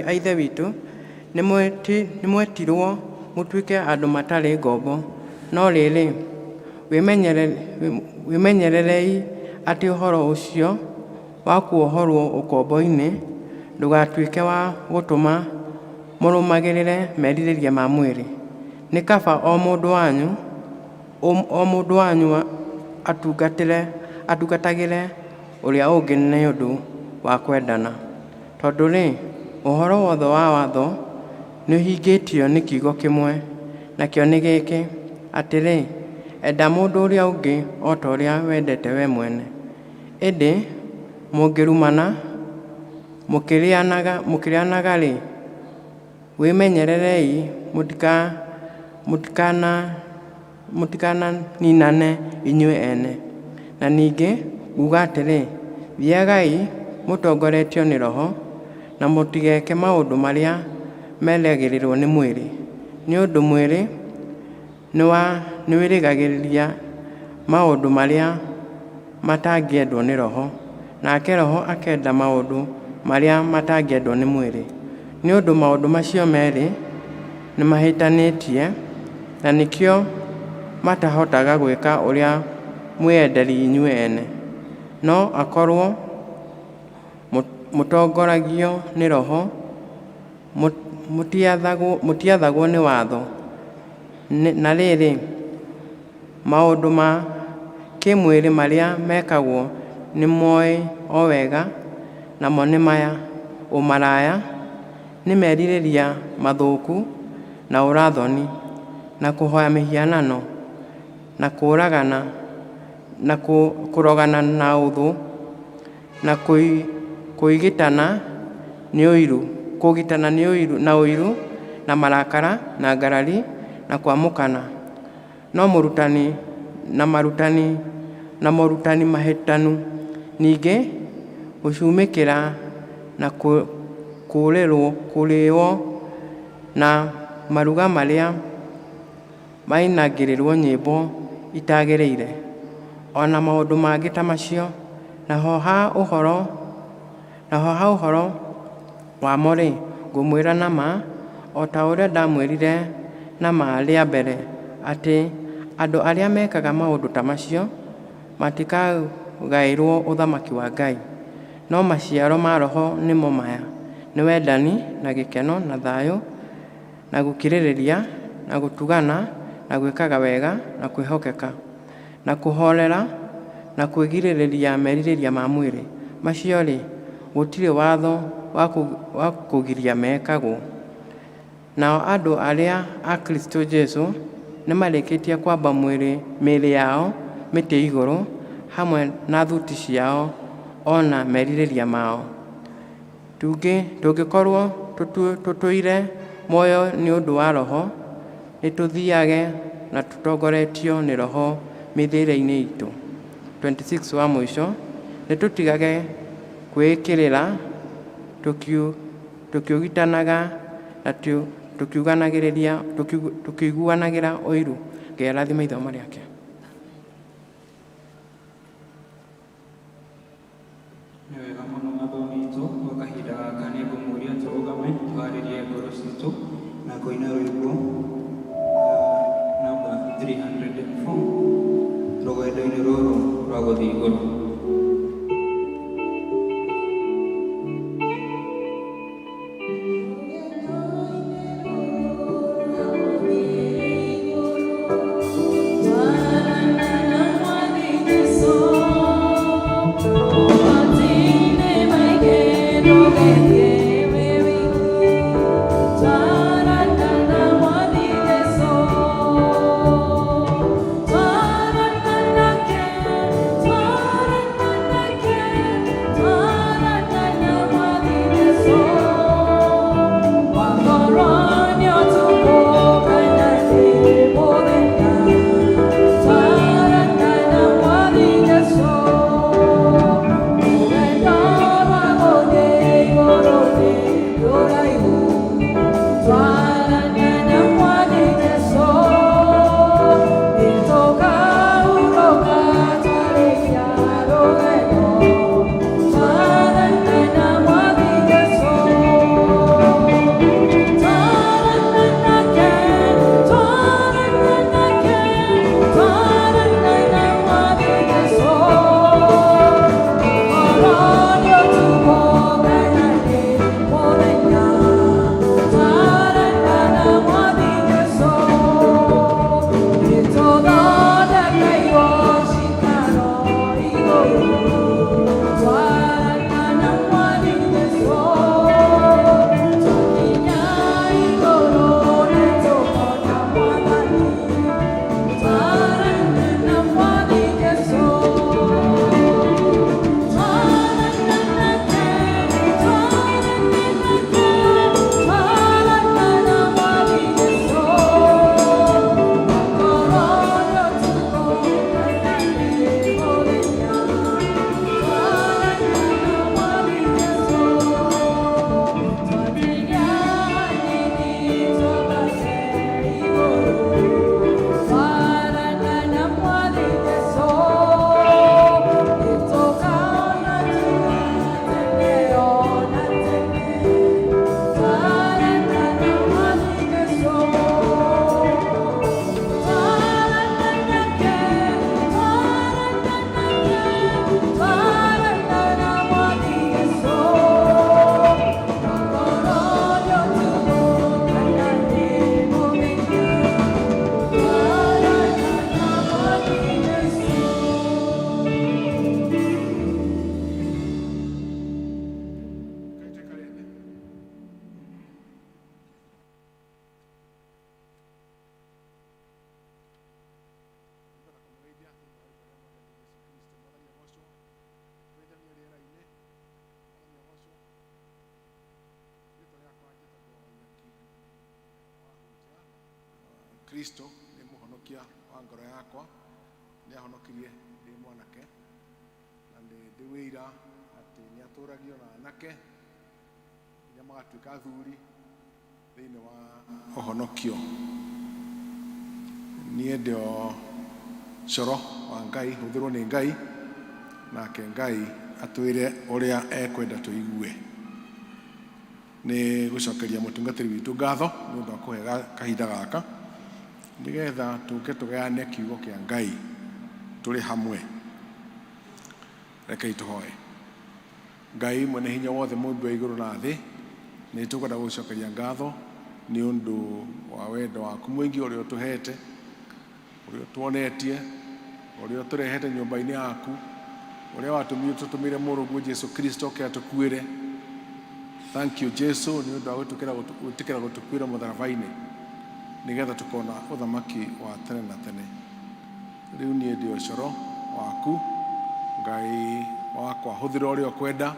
a ithe witũ nĩ mwetirwo mũtuĩke andũ matarĩ ngombo, no rĩrĩ wĩmenyererei atĩ ũhoro ũcio wa kuohorwo ũkombo-inĩ ndũgatuĩke wa gũtũma mũrũmagĩrĩre merirĩria ma mwĩrĩ. Nĩ kaba o mũndũ wanyu atungatagĩre ũrĩa ũngĩ nĩ ũndũ wa kwendana. Tondũ ũhoro wothe wa watho nĩ ũhingĩtio nĩ kiugo kĩmwe, nakĩo nĩ gĩkĩ atĩrĩ, enda mũndũ ũrĩa ũngĩ o ta ũrĩa wendete we mwene. Ĩndĩ mũngĩrumana mũkĩrĩanaga-rĩ, wĩmenyererei mũtikananinane inyuĩ ene. Na ningĩ nguga atĩrĩ, thiagai mũtongoretio nĩ Roho, na mũtigeke maũndũ marĩa meragĩrĩrwo nĩ mwĩrĩ, nĩ ũndũ mwĩrĩ nĩ wĩrĩgagĩrĩria maũndũ marĩa matangĩendwo nĩ Roho, nake Roho akenda maũndũ marĩa matangĩendwo nĩ mwĩrĩ. Nĩ ũndũ maũndũ macio merĩ nĩ mahĩtanĩtie, na nĩkĩo matahotaga gwĩka ũrĩa mwĩenderi inyuĩ ene. No akorwo mũtongoragio nĩ Roho, mũtiathagwo nĩ watho. Na rĩrĩ, maũndũ ma kĩmwĩrĩ marĩa mekagwo nĩ mũĩ o wega, namo nĩ maya: ũmaraya, nĩ merirĩria mathũku na ũrathoni, na kũhoya mĩhianano, na kũragana, na kũrogana na ũthũ, na kũgitana nĩ ũiru na marakara na ngarari na kwamũkana. No morutani mahĩtanu, ningĩ gũcumĩkĩra na kũrĩĩo na maruga marĩa mainagĩrĩrwo nyĩmbo itagĩrĩire, ona maũndũ mangĩ ta macio. Naho ha ũhoro wamo-rĩ, ngũmwĩra na ma, o ta ũrĩa ndamwĩrire na ma rĩa mbere, atĩ andũ arĩa mekaga maũndũ ta macio gaĩrwo ũthamaki wa Ngai. No maciaro ma Roho nĩmo maya: nĩ wendani na gĩkeno na thayũ na gũkirĩrĩria na gũtugana na gwĩkaga wega na kwĩhokeka na kũhorera na kwĩgirĩrĩria merirĩria ma mwĩrĩ. Macio-rĩ, gũtirĩ watho wa kũgiria mekagwo. Nao andũ arĩa a Kristo Jesũ nĩ marĩkĩtie kwamba mĩĩrĩ yao mĩtĩ igũrũ hamwe na thuti ciao ona merirĩria mao. Tũngĩkorwo tũtũire muoyo nĩ ũndũ wa Roho, nĩ tũthiage na tũtongoretio nĩ Roho mĩthiĩre-inĩ itũ. 26 wa mũico, nĩ tũtigage kwĩĩkĩrĩra tũkiũgitanaga na tũkiuguanagĩra ũiru. Ngai arathime ithomo rĩake. Nĩ wega mũno mathomo itũ gwa kahinda gaka. Nĩ ngũmũria tũrũgame tũharĩrie ngoro citũ na kũina rwĩmbo namba 304 rũgendo-inĩ rũrũ rwa gũthiĩ igũrũ. Kristo nĩ mũhonokia wa ngoro yakwa, nĩ ahonokirie ndĩ mwanake, na ndĩ wĩira atĩ nĩ atũragio na anake iria magatuĩka athuri thĩinĩ wa ũhonokio. Niĩ ndĩ o coro wa Ngai, hũthĩrwo nĩ Ngai, nake Ngai atwĩre ũrĩa ekwenda tũigue. Nĩ gũcokeria mũtungatĩri witũ ngatho nĩ ũndũ wa kũhe kahinda gaka, nĩgetha tũke tũgayane kiugo kĩa Ngai tũrĩ hamwe. Rekei tũhoe. Ngai mwene hinya wothe mũmbi wa igũrũ na thĩ, nĩ tũkwenda gũcokeria ngatho nĩ ũndũ wa wendo waku mũingĩ ũrĩa ũtũhete, ũrĩa ũtuonetie, ũrĩa ũtũrehete nyũmba-inĩ yaku, ũrĩa watũmire tũtũmĩre mũrũguo Jesu Kristo oke atũkuĩre. Thank you Jesu nĩ ũndũ wa gwĩtĩkĩra gũtũkuĩra mũtharaba-inĩ nĩgetha tũkona ũthamaki wa tene na tene. Rĩu niĩ ndĩ ũcoro waku, Ngai wakwa, hũthĩra ũrĩa ũkwenda.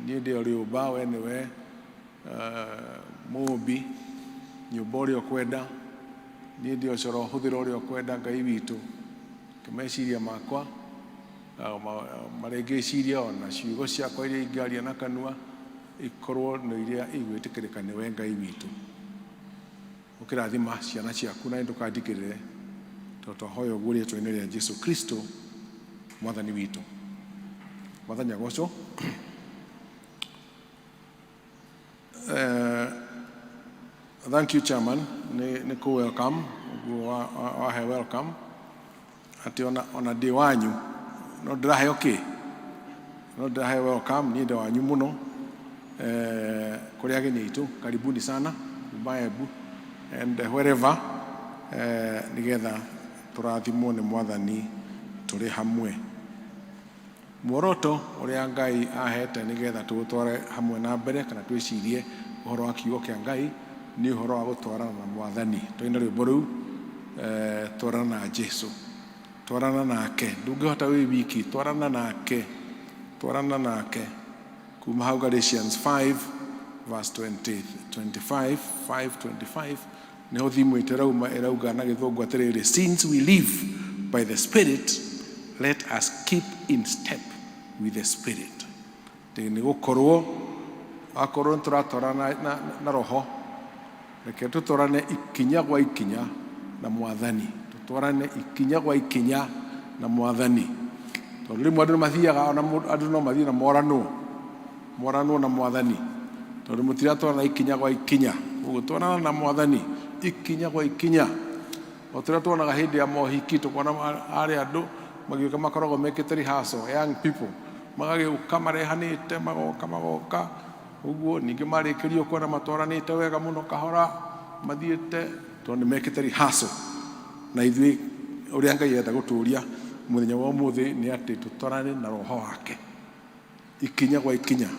Niĩ ndĩ ũrĩũmba, we nĩwe mũũmbi, nyũmba ũrĩa ũkwenda. Niĩ ndĩ ũcoro, hũthĩra ũrĩa ũkwenda Ngai witũ. Kĩmeciria makwa marĩngĩciria ona ciugo ciakwa iria ingĩaria na kanua ikorwo nĩ iria igwĩtĩkĩrĩka nĩwe Ngai witũ. Ũkĩrathima ciana ciaku na ndũkandikĩrĩre, twahoya ũguo rĩĩtwa-inĩ rĩa Jesu Kristo mwathani witũ. Mwathani agocwo. Thank you chairman, nĩ kũ welcome, ũguo wahe welcome. Ati ona ndĩ wanyu no ndĩrahe okay, no ndĩrahe welcome, niĩ ndĩ wanyu mũno. Kũrĩ ageni aitũ, karibuni sana Embu and wherever, nĩgetha tũrathimwo nĩ mwathani tũrĩ hamwe. Muoroto ũrĩa Ngai ahete nĩgetha tũtware hamwe na mbere kana twĩcirie ũhoro wa kiugo kĩa Ngai nĩ ũhoro wa gũtwarana na mwathani. Tũina rwĩmbo rũu twarana na Jesu, twarana nake, ndũngĩhota wĩ wiki, twarana nake, twarana nake. Kuma hau Galatians 5 verse 25 nĩho thimũ ĩrauga na gĩthũngũ atĩrĩrĩ, since we live by the Spirit, let us keep in step with the Spirit. Nĩ gũkorwo akorwo tũratwarana na roho, reke tũtwarane ikinya gwa ikinya na mwathani, tũtwarane ikinya gwa ikinya na mwathani. Tondũ rĩmwe andũ mathiaga, ona andũ no mathiĩ na moranwo na mwathani, tondũ mũtiratwarana ikinya gwa ikinya. Ũguo twarana na mwathani ikinya gwa ikinya. O tũrĩa tuonaga hĩndĩ ya mohiki, tũkona arĩa andũ magĩũka makoragwo mekĩte rehearsal, young people magagĩũka marehanĩte, magoka ũguo, ningĩ marĩkĩrio kuona matwaranĩte wega mũno kahora mathiĩte, tondũ nĩ mekĩte rehearsal. Na ithuĩ ũrĩa Ngai enda gũtũũria mũthenya wa ũmũthĩ nĩ atĩ tũtwarane na roho wake ikinya gwa ikinya.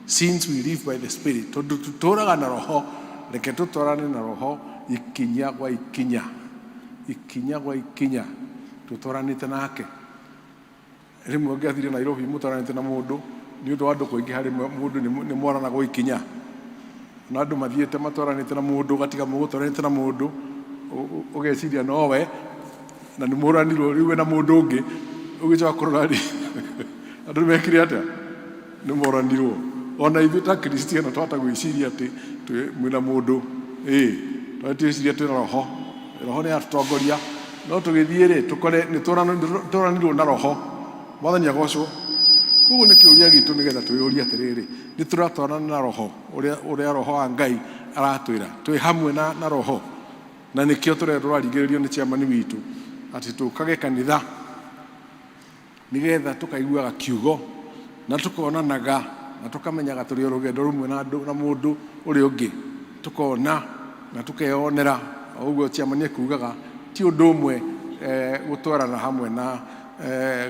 Since we live by the Spirit, tondũ tũtũũraga na roho, reke tũtwarane na roho ikinya gwa ikinya, ikinya gwa ikinya, tũtwaranĩte nake. Rĩmwe ũngĩathire Nairobi mũtwaranĩte na mũndũ, nĩ ũndũ wa andũ kũingĩ harĩ mũndũ nĩ mwaranagwo ikinya. Na andũ mathiĩte matwaranĩte na mũndũ, ũgatiga mũgũtwaranĩte na mũndũ, ũgeciria nowe na nĩ mũranirwo rĩu na mũndũ ũngĩ, ũgĩcoka kũrora rĩ andũ mekire atĩa, nĩ moranirwo. Ona ithuĩ ta Kristiano twahota gwĩciria atĩ mwĩna mũndũ, twĩciria twĩna roho, roho nĩ atũtongoria, no tũgĩthiĩ rĩ tũkore nĩ tũranirwo na roho. Mwathani agocwo. Koguo nĩ kĩũria gitũ nĩgetha twĩyũrie atĩrĩrĩ, nĩ tũratwarana na roho ũrĩa roho wa Ngai aratwĩra twĩ hamwe na roho. Na nĩkĩo tũraringĩrĩrio nĩ chairman witũ atĩ tũkage kanitha nĩgetha tũkaiguaga kiugo na tũkonanaga na tũkamenyaga tũrĩ o rũgendo rũmwe na mũndũ ũrĩa ũngĩ, tũkona na tũkeyonera. Ũguo chairman ekugaga ti ũndũ ũmwe gũtwarana hamwe na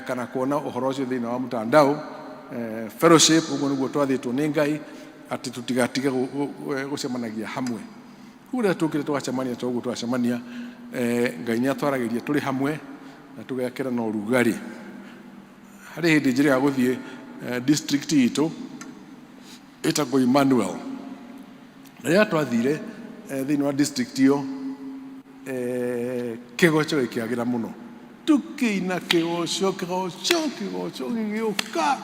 kana kuona ũhoro ũcio thĩinĩ wa mtandao, fellowship. Ũguo nĩguo twathĩtwo nĩ Ngai atĩ tũtigatige gũcemanagia hamwe. Ũrĩa tũkire tũgacemania toguo twacemania, Ngai nĩ atwaragĩria tũrĩ hamwe na tũgekĩra na ũrugarĩ. Harĩ hĩndĩ njĩra ya gũthiĩ district itũ ĩtagwo Emmanuel, na rĩrĩa twathire thĩinĩ wa district ĩyo, kĩgoco gĩkĩagĩra mũno, tũkĩina kĩgoco gĩgĩũka,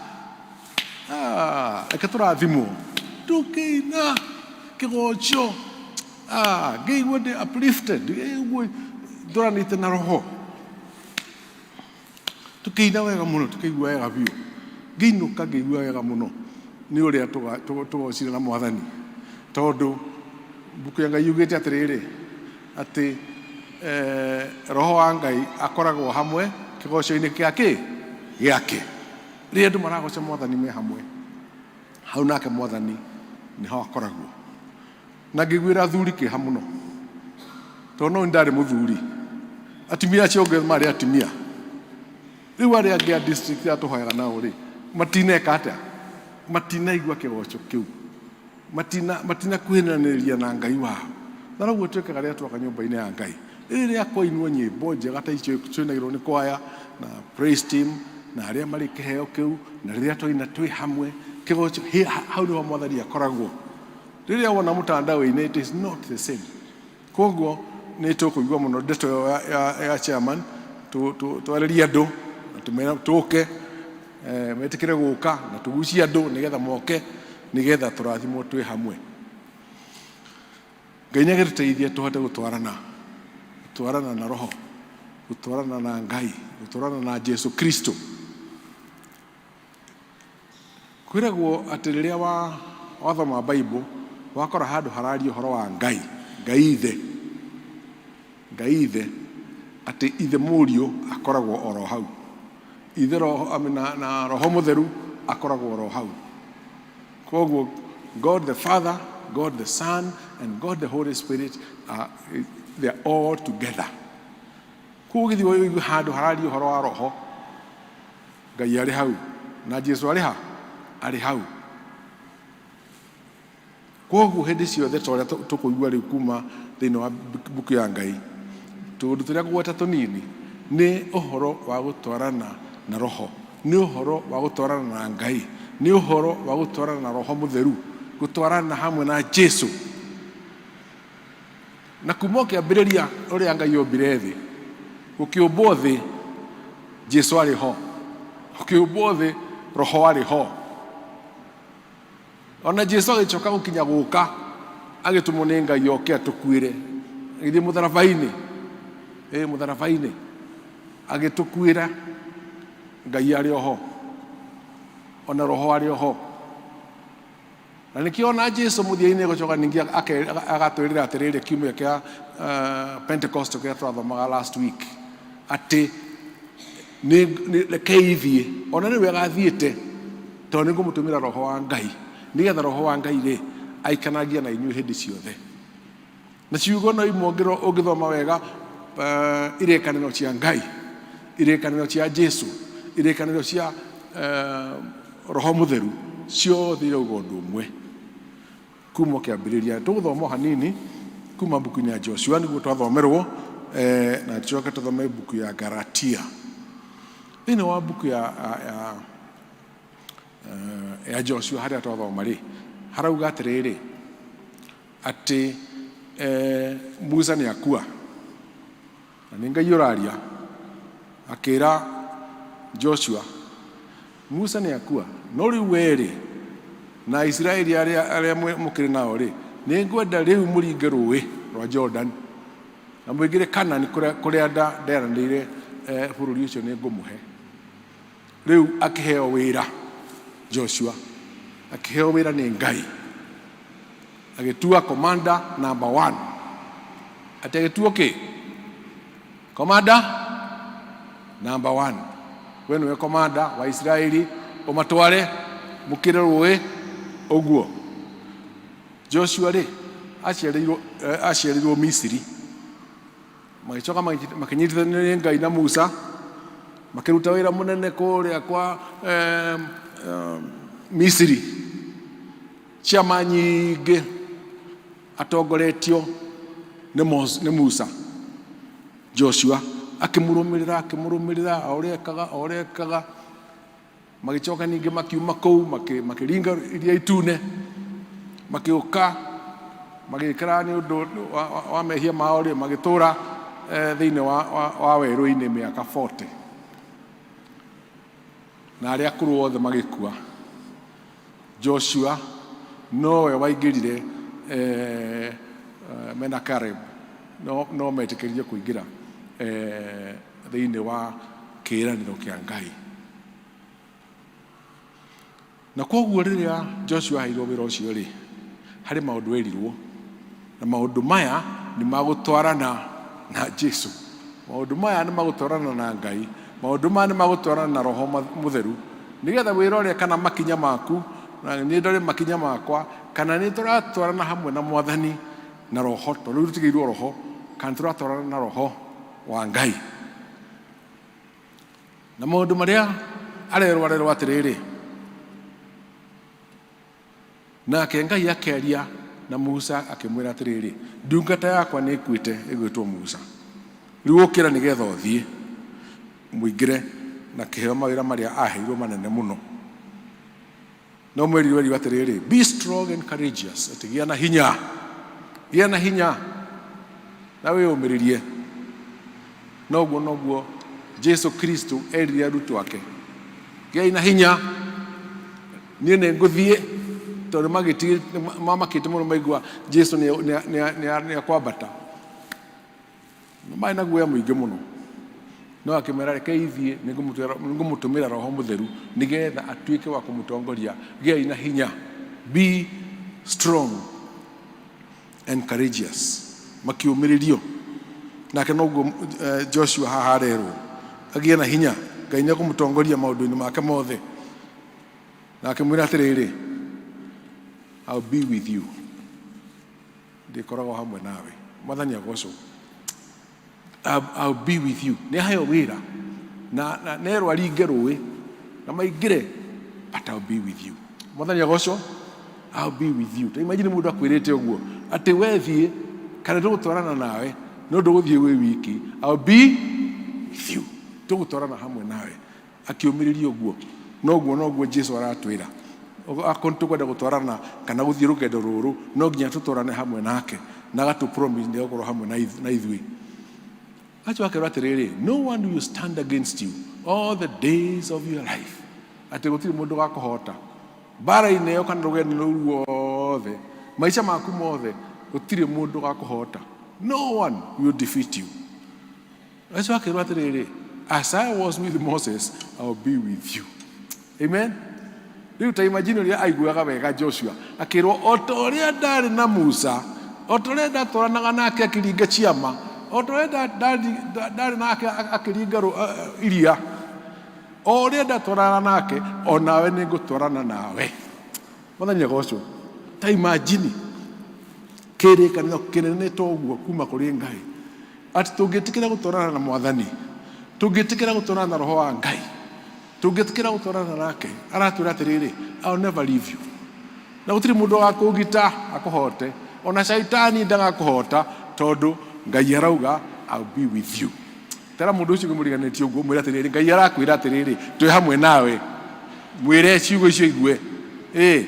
reke tũrathimwo, tũkĩina kĩgoco, ngĩigua ndĩ uplifted, tũranĩte na roho, tũkĩina wega mũno, tũkĩigua wega biũ, ngĩinũka ngĩigua wega mũno nĩ ũrĩa tũgocire na mwathani. Tondũ mbuku ya Ngai yugĩte atĩrĩrĩ atĩ roho wa Ngai akoragwo hamwe kĩgoco-inĩ gĩake. rĩrĩa andũ maragoca Mwathani me hamwe, hau nake Mwathani nĩ ho akoragwo. Na ngĩiguĩra athuri kĩeha mũno, tondũ no ndarĩ mũthuri, atumia acio othe marĩ atumia. Rĩu arĩa angĩ a district ya tũhoyaga nao rĩ, matineka atĩa, matinaigua kĩgoco kĩu, matina kwĩnanĩrĩria na Ngai wao. Na noguo twĩkaga rĩrĩa twoka nyũmba-inĩ ya Ngai, rĩrĩa kwainwo nyĩmbo njega ta icio twĩnagĩrwo nĩ kwaya na praise team na arĩa marĩ kĩheo kĩu, na rĩrĩa twaina twĩ hamwe kĩgoco, hau nĩho Mwathani akoragwo. Rĩrĩa wona mũtandao-inĩ, it is not the same. Koguo nĩ tũkũigua mũno ndeto ya chairman, twarĩrie andũ na tũmera tũke metĩkĩre gũka na tũgucie andũ nĩgetha moke, nĩgetha tũrathimwo twĩ hamwe. Ngai nĩagĩtũteithie tũhote gũtwarana na Roho, gũtwarana na Ngai, gũtwarana na Jesu Kristo. Kwĩragwo atĩ rĩrĩa wathoma Bible wakora handũ harario ũhoro wa Ngai ithe, atĩ ithe mũriũ akoragwo oro hau, ithe na Roho Mũtheru akoragwo oro hau. Koguo God the Father, God the Son and God the Holy Spirit they are all together. Koguo gĩthiĩ handũ harario ũhoro wa Roho, Ngai arĩ hau na Jesu arĩ hau. Koguo hĩndĩ ciothe ta ũrĩa tũkũigua rĩu kuma thĩinĩ wa mbuku ya Ngai, tũndũ tũrĩa gweta tũnini nĩ ũhoro wa gũtwarana na Roho, nĩ ũhoro wa gũtwarana na Ngai, nĩ ũhoro wa gũtwarana na Roho Mũtheru, gũtwarana hamwe na Jesu. Na kuma kĩambĩrĩria ũrĩa Ngai ombire thĩ, gũkĩũmbwo thĩ, Jesu arĩ ho, gũkĩũmbwo thĩ, Roho arĩ ho. Ona Jesu agĩcoka gũkinya gũka, agĩtũmwo nĩ Ngai oke atũkuĩre, agĩthiĩ mũtharaba-inĩ, agĩtũkuĩra, Ngai arĩ oho, ona Roho arĩ oho. Na nĩkĩo ona Jesu mũthia-inĩ gũcoka ningĩ agatwĩrĩra atĩrĩrĩ kiumia kĩa Pentecost kĩrĩa twathomaga last week, atĩ rekei thiĩ, ona nĩwe agathiĩte, tondũ nĩngũmũtũmĩra Roho wa Ngai, nĩgetha Roho wa Ngai rĩ aikanagia na inyuĩ hĩndĩ ciothe. Na ciugo no imwe ũngĩthoma wega irekanĩro cia Ngai, irekanĩro cia Jesu, irekanĩro cia Roho Mũtheru, ciothe irauga ũndũ ũmwe kuma kĩambĩrĩria. Tũgũthoma hanini kuma mbuku-inĩ ya Joshua nĩguo twathomerwo, na tucoke tũthome mbuku ya Galatia. Thĩinĩ wa mbuku ya Joshua harĩa twathoma rĩ, harauga atĩrĩrĩ atĩ Musa nĩ akua, na nĩ Ngai ũraria akĩra Joshua, Musa nĩ akua, no rĩu werĩ na Isiraeli arĩa mũkĩrĩ nao rĩ, nĩ ngwenda rĩu mũringe rũĩ rwa Jordan na mũingĩre Kanani kũrĩa nderanĩire bũrũri ũcio nĩ ngũmũhe. Rĩu akĩheo wĩra Joshua, akĩheo wĩra nĩ Ngai, agĩtua commander number 1. Atĩ agĩtua commander number 1, we nĩwe commander wa Isiraeli, ũmatware mũkĩre rũĩ ũguo. Joshua rĩ aciarĩirwo Misiri, magĩcoka makĩnyitithanio nĩ Ngai na Musa, makĩruta wĩra mũnene kũrĩa kwa Misiri, ciama nyingĩ atongoretio nĩ Musa. Joshua akĩmũrũmĩrĩra o ũrĩa magĩcoka ningĩ makiuma kũu makĩringa Iria Itune, makĩũka magĩikara nĩ ũndũ wa mehia mao rĩ, magĩtũra thĩinĩ wa werũ-inĩ mĩaka 40, na arĩa akũrũ othe magĩkua. Joshua nowe waingĩrire mena Caleb, no metĩkĩrie kũingĩra thĩinĩ wa kĩĩranĩro kĩa Ngai. Na koguo rĩrĩa Joshua aheirwo wĩra ũcio rĩ, harĩ maũndũ erirwo, na maũndũ maya nĩ magũtwarana na Jesu, maũndũ maya nĩ magũtwarana na Ngai, maũndũ maya nĩ magũtwarana na Roho Mũtheru, nigetha wirore kana makinya maku na ni ndore makinya makwa kana ni turatwarana hamwe na Mwathani na roho tondu tutigeirwo roho kana turatwarana na roho wa Ngai na maundu maria arerwo atiriri nake Ngai akeria na Musa akimwira atiriri ndungata yakwa ni ikuite igwitwo Musa riu ukira nigetha uthie muingire na kiheo mawira maria aheirwo manene muno no mwerirwe atiriri be strong and courageous atigia na hinya na we umiririe noguo Jesu Kristo erire arutu ake gia na hinya nie ne nguthie tondu mamakite muno maigua Jesu ni akwambata maina guoya muingi muno no akimera reke ithie ningumutumira roho mutheru nigetha atuike wa kumutongoria gia na hinya be strong and courageous makiumiririo nake noguo Joshua haharerwo agie na hinya Ngai ni kumutongoria maundu-ini make mothe nake mwira atiriri I'll be with you ndikoragwo hamwe nawe Mwathani agocwo I'll be with you ni hayo wira na nerwo aringe rũĩ na maingire but I'll be with you Mwathani agocwo I'll be with you ta imagine mundu akwirite uguo ati we thie kana ndugutwarana nawe no nduguthie we wiki I'll be with you tugutwarana hamwe nawe akiumiriria uguo noguo Jesu aratwira akontu kwenda gutwarana kana guthie rugendo ruru no nginya tutwarane hamwe nake na gatu promise ndio goro hamwe na ithui acho akero atiriri no one will stand against you all the days of your life ati gutiri mundu gakuhota bara-ine yo kana rugendo ruru ruothe maisha maku mothe gutiri mundu gakuhota no one will defeat you acho akero atiriri as I was with Moses I'll be with you amen. Riu ta imagine ria aiguaga wega Joshua akirwo otoria ndari na Musa otoria ndatwaranaga nake akiringa ciama otoria ndari nake akiringa iria oria ndatwarana nake onawe ningutwarana nawe Mwathani agocwo ta imagine kirikanio kinene toguo kuma kuri Ngai ati tungitikira gutwarana na Mwathani tungitikira gutwarana na roho wa Ngai tungitikira gutwarana nake aratwira atiriri I'll never leave you na gutiri mundu agakugita akuhote ona shaitani ndagakuhota tondu Ngai arauga I'll be with you tera mundu ucio ngumuriganitio uguo mwira atiriri Ngai arakwira atiriri twi hamwe nawe mwire ciugo icio igue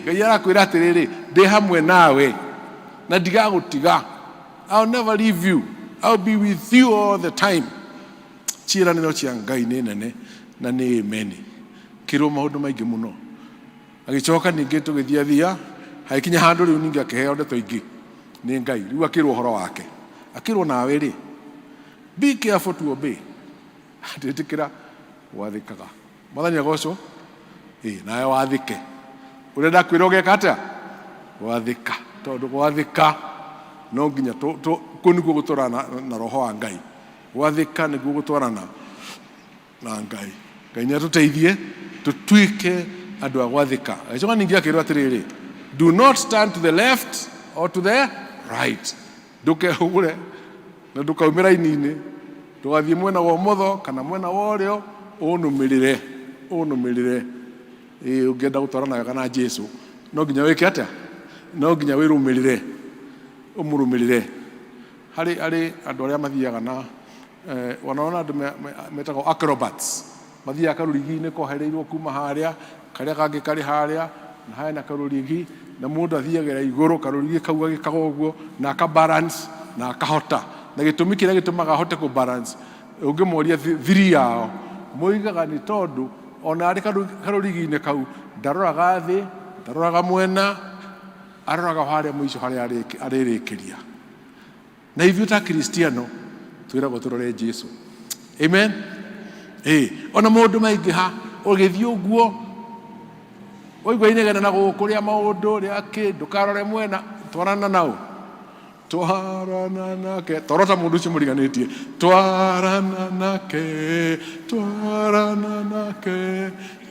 Ngai arakwira atiriri ndi hamwe nawe na ndigagutiga I'll never leave you I'll be with you all the time ciiraniro cia Ngai ni nene na ni amen kirwo maundu maingi muno agicoka ningi tugithia haikinya handu riu ningi akiheo ndeto ingi ni Ngai riu akirwo horo wake akirwo nawe ri be careful to obey nditikira wathikaga Mwathani agocwo nawe wathike urenda kwirwo geka atia wathika tondu wathika no nginya kuniguo gutwarana na roho wa Ngai wathika niguo gutwarana na Ngai Ngai ni atuteithie tutuike andu agwathika agicoka ningi akirwo atiriri do not stand to the left or to the right ndukehugure na ndukaumira inine tugathie mwena wa motho kana mwena wa urio unumirire ungienda gutwarana kana Jesu no nginya wike atia no nginya wirumirire umurumirire hari andu aria mathiaga na wanaona andu metagwo acrobats mathiaga karurigi-ini kohereirwo kuma haria karia kangi kari haria na haya na karurigi na mundu athiagera iguru karurigi kau agikaga uguo na aka balance na akahota na gitumi kiria gitumaga ahote ku balance ungimuria thiri yao moigaga ni tondu ona ari karurigi-ini kau ndaroraga thi ndaroraga mwena aroraga haria muico haria aririkiria na hivyo ta Kristiano twiragwo turore Jesu amen ona maundu maingi ha ugithii uguo oigwa inegena na gukuria maundu ria ndukarore mwena twarana nao twarana nake torota mundu ucio muriganitie twarana nake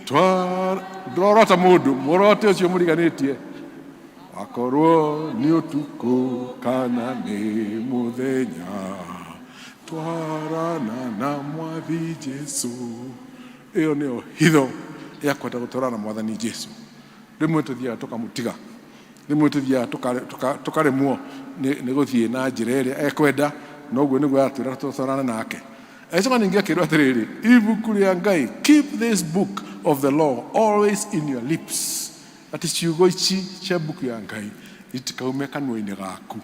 ndorota mundu murote ucio muriganitie akorwo ni utuku kana ni muthenya twarana na mwathi Jesu. Iyo nio hitho ya kwenda gutwarana na mwathani Jesu. Rimwe tuthiaga tukamutiga, rimwe tuthiaga tukaremwo ni guthie na njira iria ekwenda, noguo niguo atwira tutwarane nake. Ecoka ningi akirwo atiriri, ibuku ria Ngai, keep this book of the law always in your lips. Ati ciugo ici cia buku ya Ngai itikaume kanua-ini gaku,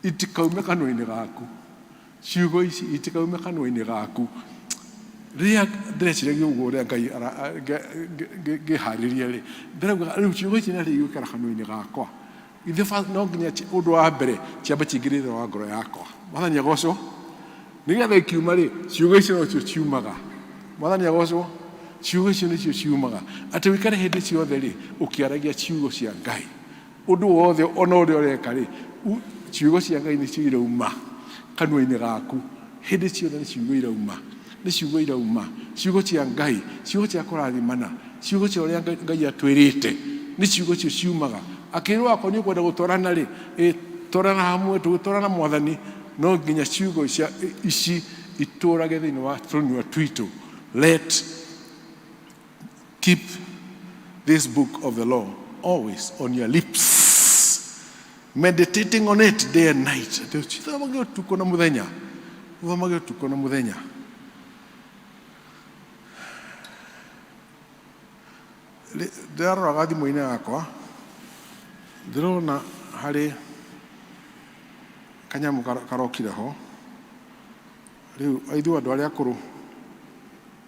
itikaume kanua-ini gaku, ciugo ici itikaume kanua-ini gaku. Ria ndreciragia uguo ria Ngai ngihariria ri ndirauga riu ciugo ici nari igukara kanua-ini gakwa. Ithe no nginya undu wa mbere ciambe cingire thĩinĩ wa ngoro yakwa. Mwathani agocwo. Nigetha ikiuma ri ciugo ici no cio ciumaga. Mwathani agocwo. Ciugo icio nicio ciumaga. Ati wikare hindi ciothe ri ukiaragia ciugo cia Ngai. Undu wothe ona uria ureka ri ciugo cia Ngai nicio irauma kanua-ini gaku. Hindi ciothe ni ciugo irauma. Ni ciugo irauma. Ciugo cia Ngai, ciugo cia kurathimana, ciugo cia uria Ngai atwirite. Ni ciugo cio ciumaga. Akirwo ako ni kwenda gutwarana ri twarana hamwe tugutwarana mwathani no nginya ciugo ici iturage thĩinĩ wa tũnua twitu. Keep this book of the law always on your lips, meditating on it day and night. Thomage utuko na muthenya, thomage utuko na muthenya. Ndirarora thimũ-inĩ yakwa ndirona hari kanyamu karokire ho. Riu aithu andu aria akuru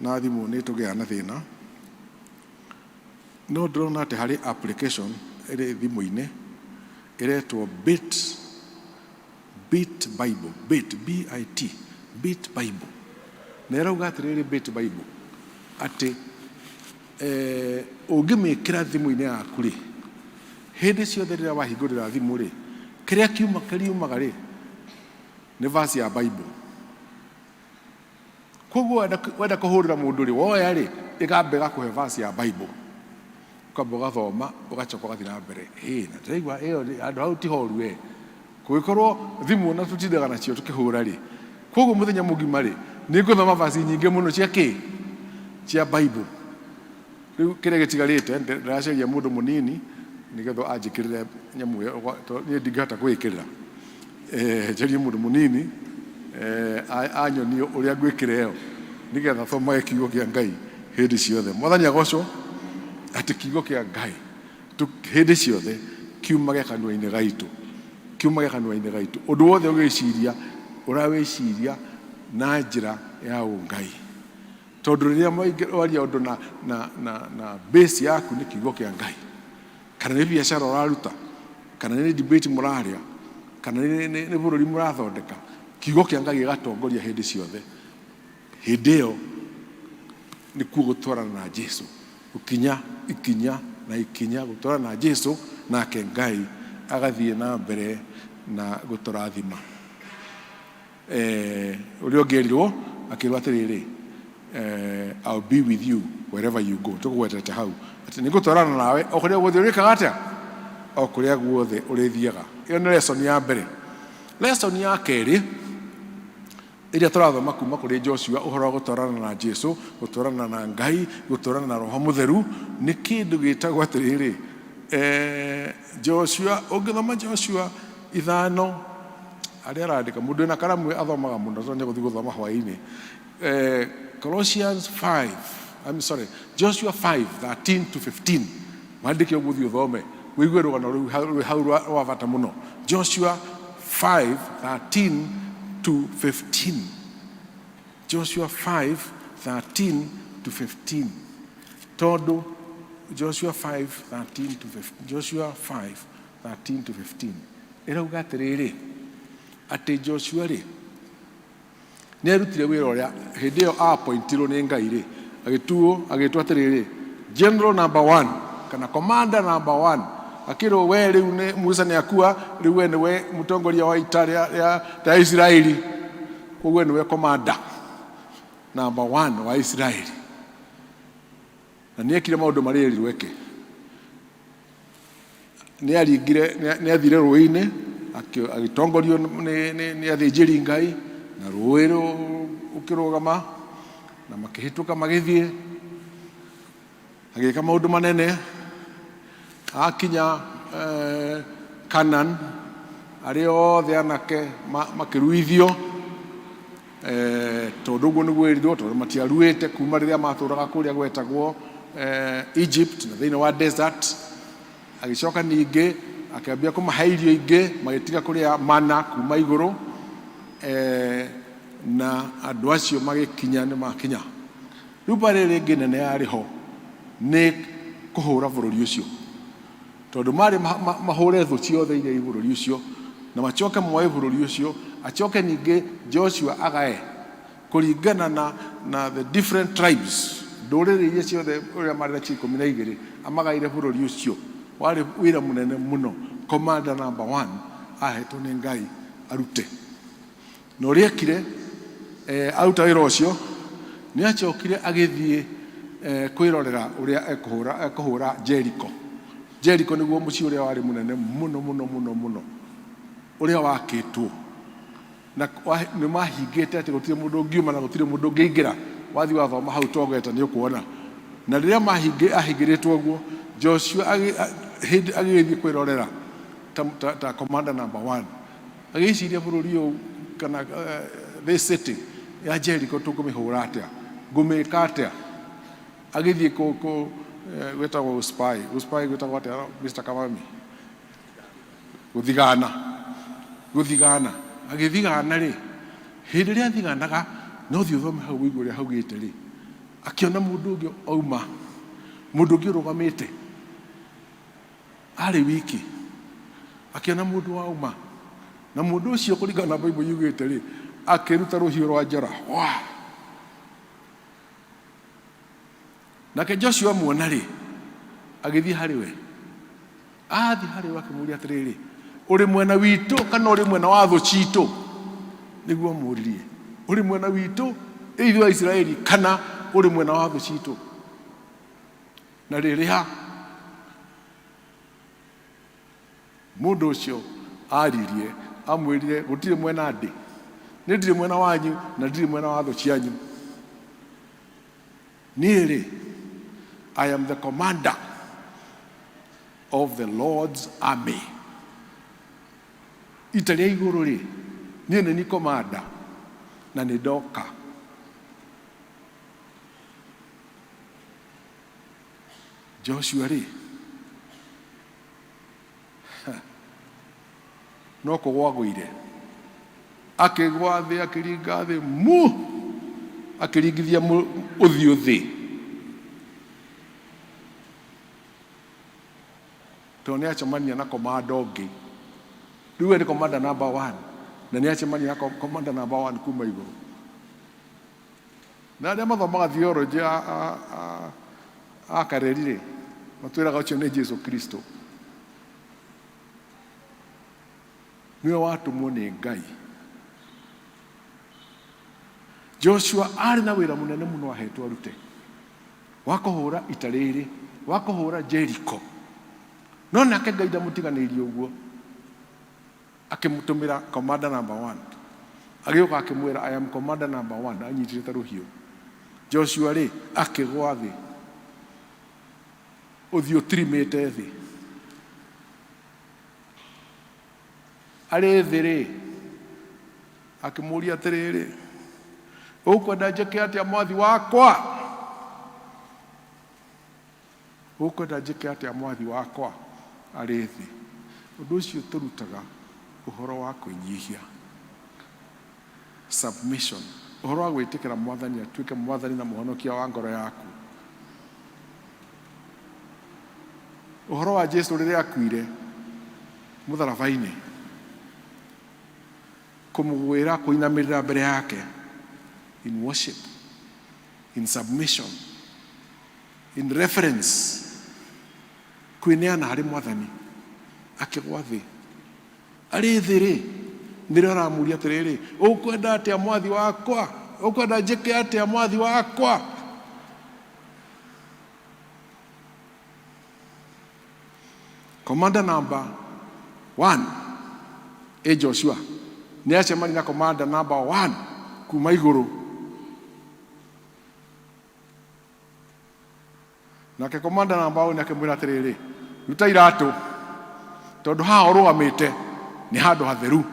na thimu ni tugea na thina. No ndirona ati hari application iri thimu-ini iretwo Bit Bible, Bit Bible. Nerauga atiriri Bit Bible ati ungimikira thimu-ini yaku ri hindi ciothe riria wahingurira thimu ri kiria kiumaga ri ni verse ya Bible. Koguo wenda kuhurira mundu ri woya ri igambe gakuhe verse ya Bible ukamba ugathoma ugacoka ugathii na mbere. Na ndiraigua iyo andu hau ti horu we kugikorwo thimu na tutindaga nacio tukihura ri. Koguo muthenya mugima ri ni nguthoma verse nyingi muno cia cia Bible. Riu kiria gitigarite ndiracaria mundu munini nigetha anjikirire nyamu ni ndingata gwikirira njarie mundu munini anyonio uria ngwikira iyo nigetha thomage kiugo kia Ngai hindi ciothe. Mwathani agocwo ati kiugo kia Ngai hindi ciothe kiumage kanua-ini gaitu, kiumage kanua-ini gaitu. Undu wothe ugiciria urawiciria na njira ya ungai, tondu riria waria undu na base yaku ni kiugo kia Ngai. Kana ni biashara uraruta, kana ni debate muraria, kana ni bururi murathondeka, kiugo kia Ngai gigatongoria hindi ciothe. Hindi iyo ni gutwarana na Jesu, ikinya na ikinya gutwarana na Jesu, nake Ngai agathie na mbere na guturathima. Urio ngerirwo akirwo atiriri I'll be with you wherever you go. Tugwetete hau ati nigutwarana nawe okuria guothe urikaga atia okuria guothe urithiaga. Iyo ni lesson ya mbere. Lesson ya keri iria turathoma kuma kuri Joshua uhoro wa gutwarana na Jesu, gutwarana na Ngai, gutwarana na Roho Mutheru ni kindu gitagwo atiriri Joshua. Ungithoma Joshua 5 aria arandika mundu na karamu athomaga muno so niguthi guthoma hwaini. Galatians 5, Joshua 5:13 to 15. Mwandike umuthi uthome wigue rugano ru hau rwa bata muno. Joshua 5:13 to 15. Joshua 5:13 to 15. Todo Joshua 5:13 to 15. Joshua 5:13 to 15. Irauga atiriri ati Joshua ri nerutire wira uria hindi iyo appointirwo ni Ngai ri agitwo atiriri general number 1 kana commander number 1. Akirwo we riu ni Musa ni akua riu we ni we mutongoria wa ita ya Israeli, koguo ni we commander number 1 wa Israeli. na nĩ ekire maũndũ marĩa erirwo eke. Nĩ athire rũĩ-inĩ agĩtongorio nĩ athĩnjĩri Ngai, na rũĩ rũkĩrũgama na makĩhĩtũka magĩthiĩ, agĩka maũndũ manene. Akinya Canaan, arĩa othe anake makĩruithio, tondũ ũguo nĩguo erirwo, tondũ matiaruĩte kuma rĩrĩa matũraga kũrĩa gwetagwo Egypt na thĩinĩ wa desert. Agĩcoka ningĩ akĩambia kũmahe irio ingĩ, magĩtiga kũrĩa mana kuma igũrũ, na andũ acio magĩkinya nĩ makinya. Rĩu mbarĩ rĩngĩ nene yarĩ ho nĩ kũhũra bũrũri ũcio, tondũ marĩ mahũre thũ ciothe iria i bũrũri ũcio na macoke moe bũrũri ũcio, acoke ningĩ Joshua agae kũringana na the different tribes, ndũrĩrĩ iria ciothe ũrĩa marĩ na 12, amagaire bũrũri ũcio. Warĩ wĩra mũnene mũno. Commander number 1 ahetwo nĩ Ngai arute, na ũrĩa ekire aruta wĩra ũcio, nĩ acokire agĩthiĩ kwĩrorera ũrĩa ekũhũra Jericho. Jericho nĩguo mũciĩ ũrĩa warĩ mũnene mũno mũno mũno mũno, ũrĩa wakĩtwo na nĩ mahingĩte atĩ gũtirĩ mũndũ ũngiuma na gũtirĩ mũndũ ũngĩingĩra. Wathiĩ wathoma hau togeta nĩ ũkuona. Na rĩrĩa ahingĩrĩtwo ũguo, Joshua agĩthiĩ kwĩrorera ta commander number 1, agĩciria bũrũri ũyũ kana this city ya Jericho tũkũmĩhũra atĩa, ngũmĩka atĩa. Agĩthiĩ gwĩtagwo spy gwĩtagwo atĩa Mr. Kamami, gũthigana. Agĩthigana rĩ, hĩndĩ ĩrĩa athiganaga, no thiĩ ũthome hau igũrũ ũrĩa haugĩte rĩ, akĩona mũndũ ũngĩ auma, mũndũ ũngĩ ũrũgamĩte arĩ wiki, akĩona mũndũ wauma, na mũndũ ũcio kũringana na Bible yugĩte rĩ, akĩruta rũhiũ rwa njora. Nake Joshua muona rĩ, agĩthiĩ harĩ we, akĩmũria atĩrĩrĩ, ũrĩ mwena witũ kana ũrĩ mwena wa thũ citũ? Nĩguo amũririe, ũrĩ mwena witũ ithuĩ wa Isiraeli kana ũrĩ mwena wa thũ citũ? Na rĩrĩa mũndũ ũcio aririe, amwĩrire gũtirĩ mwena ndĩ, nĩ ndirĩ mwena wanyu na ndirĩ mwena wa thũ cianyu. Niĩ rĩ, I am the commander of the Lord's army. Ita rĩa igũrũ rĩ, niĩ nĩ ni commander na nĩ ndoka. Joshua rĩ, no kũgwa gũire, akĩgwa thĩ, akĩringa thĩ akĩringithia ũthiũ thĩ, tondũ nĩ acemania na komanda ũngĩ. Rĩu nĩ commander number 1 na nĩ acemania na commander number 1 kuma igũrũ. Na arĩa mathomaga theology a Kareri rĩ, matwĩraga ũcio nĩ Jesu Kristo, nĩwe watũmwo nĩ Ngai. Joshua arĩ na wĩra mũnene mũno ahetwo arute, wa kũhũra ita rĩrĩ, wa kũhũra Jericho. No nake Ngai ndamũtiganĩirie ũguo, akĩmũtũmĩra commander number 1, agĩũka akĩmwĩra I am commander number 1, anyitĩte rũhiũ. Joshua rĩ, akĩgwa thĩ, ũthiũ tirimĩte thĩ, arĩ thĩ rĩ, akĩmũria atĩrĩrĩ, ũkwenda njĩke atĩa mwathi wakwa? Ũkwenda njĩke atĩa mwathi wakwa? Arĩ thĩ. Ũndũ ũcio tũrutaga ũhoro wa kwĩnyihia, submission, ũhoro wa gwĩtĩkĩra Mwathani atuĩke Mwathani na mũhonokia wa ngoro yaku. Ũhoro wa Jesũ rĩrĩa akuire mũtharaba-inĩ, kũmũgwĩra, kũinamĩrĩra mbere yake in worship, in submission, in reference, kwĩneana harĩ Mwathani, akĩgwa thĩ. Arĩ thĩ rĩ, nĩrĩo aramũria atĩrĩrĩ, ũkwenda atĩa mwathi wakwa? Ũkwenda njĩke atĩa mwathi wakwa? Commander number 1 Joshua nĩ acemania na commander number 1 kuma igũrũ. Nake commander number 1 akĩmwĩra atĩrĩrĩ, ruta iratũ tondũ haha ũrũgamĩte nĩ handũ hatheru.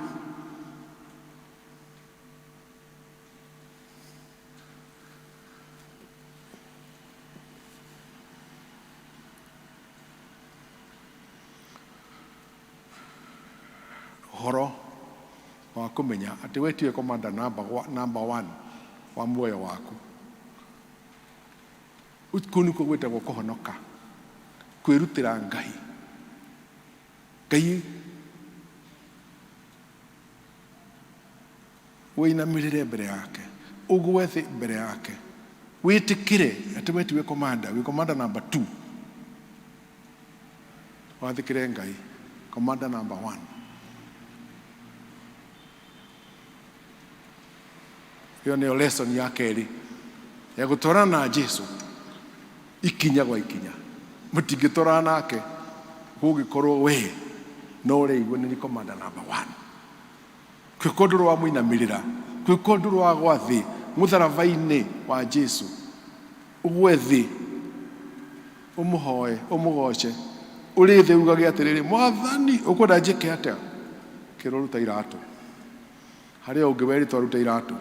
Horo wa kumenya atĩ we tiwe commander number 1 wa muoyo waku. Kũu nĩkuo gwĩtagwo kũhonoka, kwĩrutĩra Ngai. Ngai wĩinamĩrĩre mbere yake, ũgwe thĩ mbere yake, wĩtĩkĩre atĩ we tiwe commander, wĩ commander number 2. Wathĩkĩre Ngai, commander number 1. Hiyo nĩyo lesson ya kerĩ ya gũtwarana na Jesu ikinya gwa ikinya. Mũtingĩtwarana nake gũgĩkorwo we no ũreigua nĩ commander number 1. Kwĩ kũndũ rwa mũinamĩrĩra, kwĩ kũndũ rwa gwa thĩ mũtharaba-inĩ wa Jesu, ũgwe thĩ ũmũhoe, ũmũgoce, ũrĩ thĩ ugage atĩrĩrĩ, Mwathani ũkwenda njĩke atĩa? Kĩroruta iratũ. Harĩa ũngĩ weritwo ruta iratũ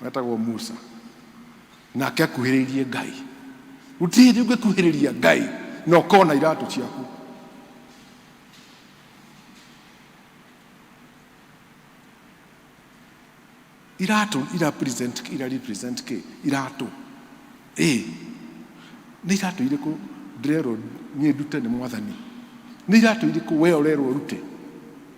wetagwo Musa, nake akuhĩrĩirie Ngai. Gũtirĩ ũngĩkuhĩrĩria Ngai na ũkona iratũ ciaku. Iratũ ira represent kĩ? Iratũ nĩ iratũ irĩkũ ndĩrerwo niĩ ndute nĩ Mwathani? Nĩ iratũ irĩkũ we ũrerwo rute?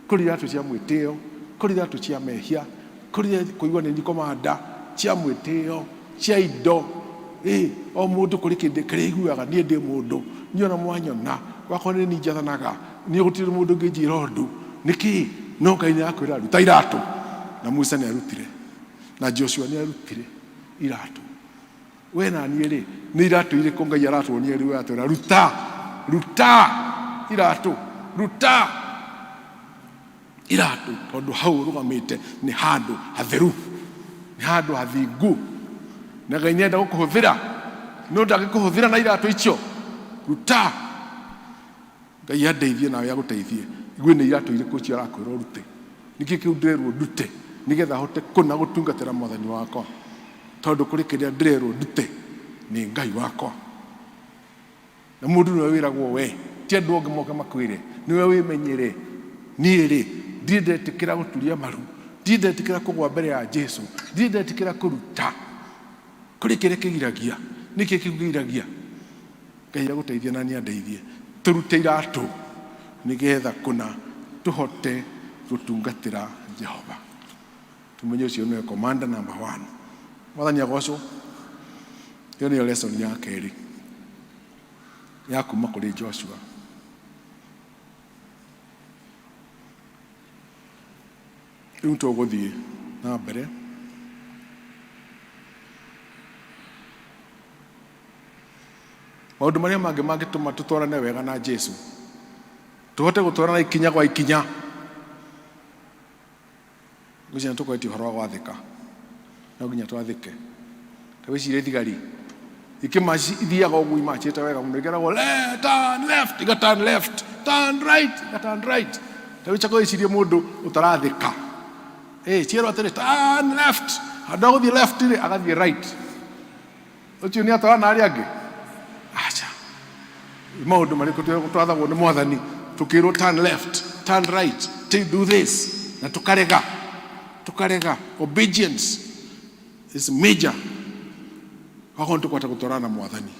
Kũrĩ iratũ cia mwĩtĩo, kũrĩ iratũ cia mehia, kũrĩ kũigua nĩ commander cia mwĩtĩo, cia indo. O mũndũ kũrĩ kĩndũ kĩrĩa aiguaga niĩ ndĩ mũndũ, nyona mwanyona wakwa nĩ niĩ njathanaga, niĩ gũtirĩ mũndũ ũngĩnjĩra ũndũ. Nĩkĩ? No Ngai nĩakwĩra ruta iratũ. Na Musa nĩarutire, na Joshua nĩarutire iratũ. We na niĩ rĩ, nĩ iratũ irĩkũ Ngai aratuonia rĩu atwĩra ruta iratũ, ruta iratũ, tondũ hau ũrũgamĩte nĩ handũ hatheru, nĩ handũ hathingu. Na Ngai nĩenda gũkũhũthĩra, no ndangĩkũhũthĩra na iratũ icio. Ruta. Ngai andeithie nawe agũteithie. Igwe nĩ iratũ irĩkũ cio arakwĩra ũrute? Nĩkĩ kĩu ndĩrerwo ndute nĩgetha hote kũna gũtungatĩra Mwathani wakwa, tondũ kũrĩ kĩrĩa ndĩrerwo ndute nĩ Ngai wakwa. Na mũndũ nĩwe wĩragwo we, ti andũ angĩ moke makwĩre, nĩwe wĩmenyere. Niĩ rĩ, ndirĩ ndetĩkĩra gũturia maru, ndirĩ ndetĩkĩra kũgwa mbere ya Jesu, ndirĩ ndetĩkĩra kũruta. Kũrĩ kĩrĩa kĩgiragia. Nĩkĩ kĩgiragia? Ngai agũteithie na niĩ andeithie. Tũrute iratũ nĩgetha kũna tũhote gũtungatĩra Jehova. Tumenye ũcio nĩwe commander number 1. Mwathani agocwo. Hiyo nĩyo lesson ya kerĩ ya kuma kũrĩ Joshua. Rĩu tũgũthiĩ na mbere maũndũ marĩa mangĩ mangĩtũma tũtwarane wega na Jesu, tũhote gũtwarana ikinya gwa ikinya. Ngwĩciria tũkwetia ũhoro wa gwathĩka, no nginya twathĩke. Ta wĩcirie thigari ikĩmaci ithiaga ũguo imacĩte wega mũno, ikeragwo turn left, iga turn left, turn right, iga turn right. Ta wĩcirie mũndũ ũtarathĩka, ciĩrwo atĩrĩ turn left, handũ gũthiĩ left rĩ agathiĩ right. Ũcio nĩ atwarana arĩa angĩ? Acha. Maũndũ marĩkũ twathagwo nĩ Mwathani, tukĩrwo turn left, turn right, do this, na tukarega. Obedience is major. Wako ntukwata gũtwarana na Mwathani.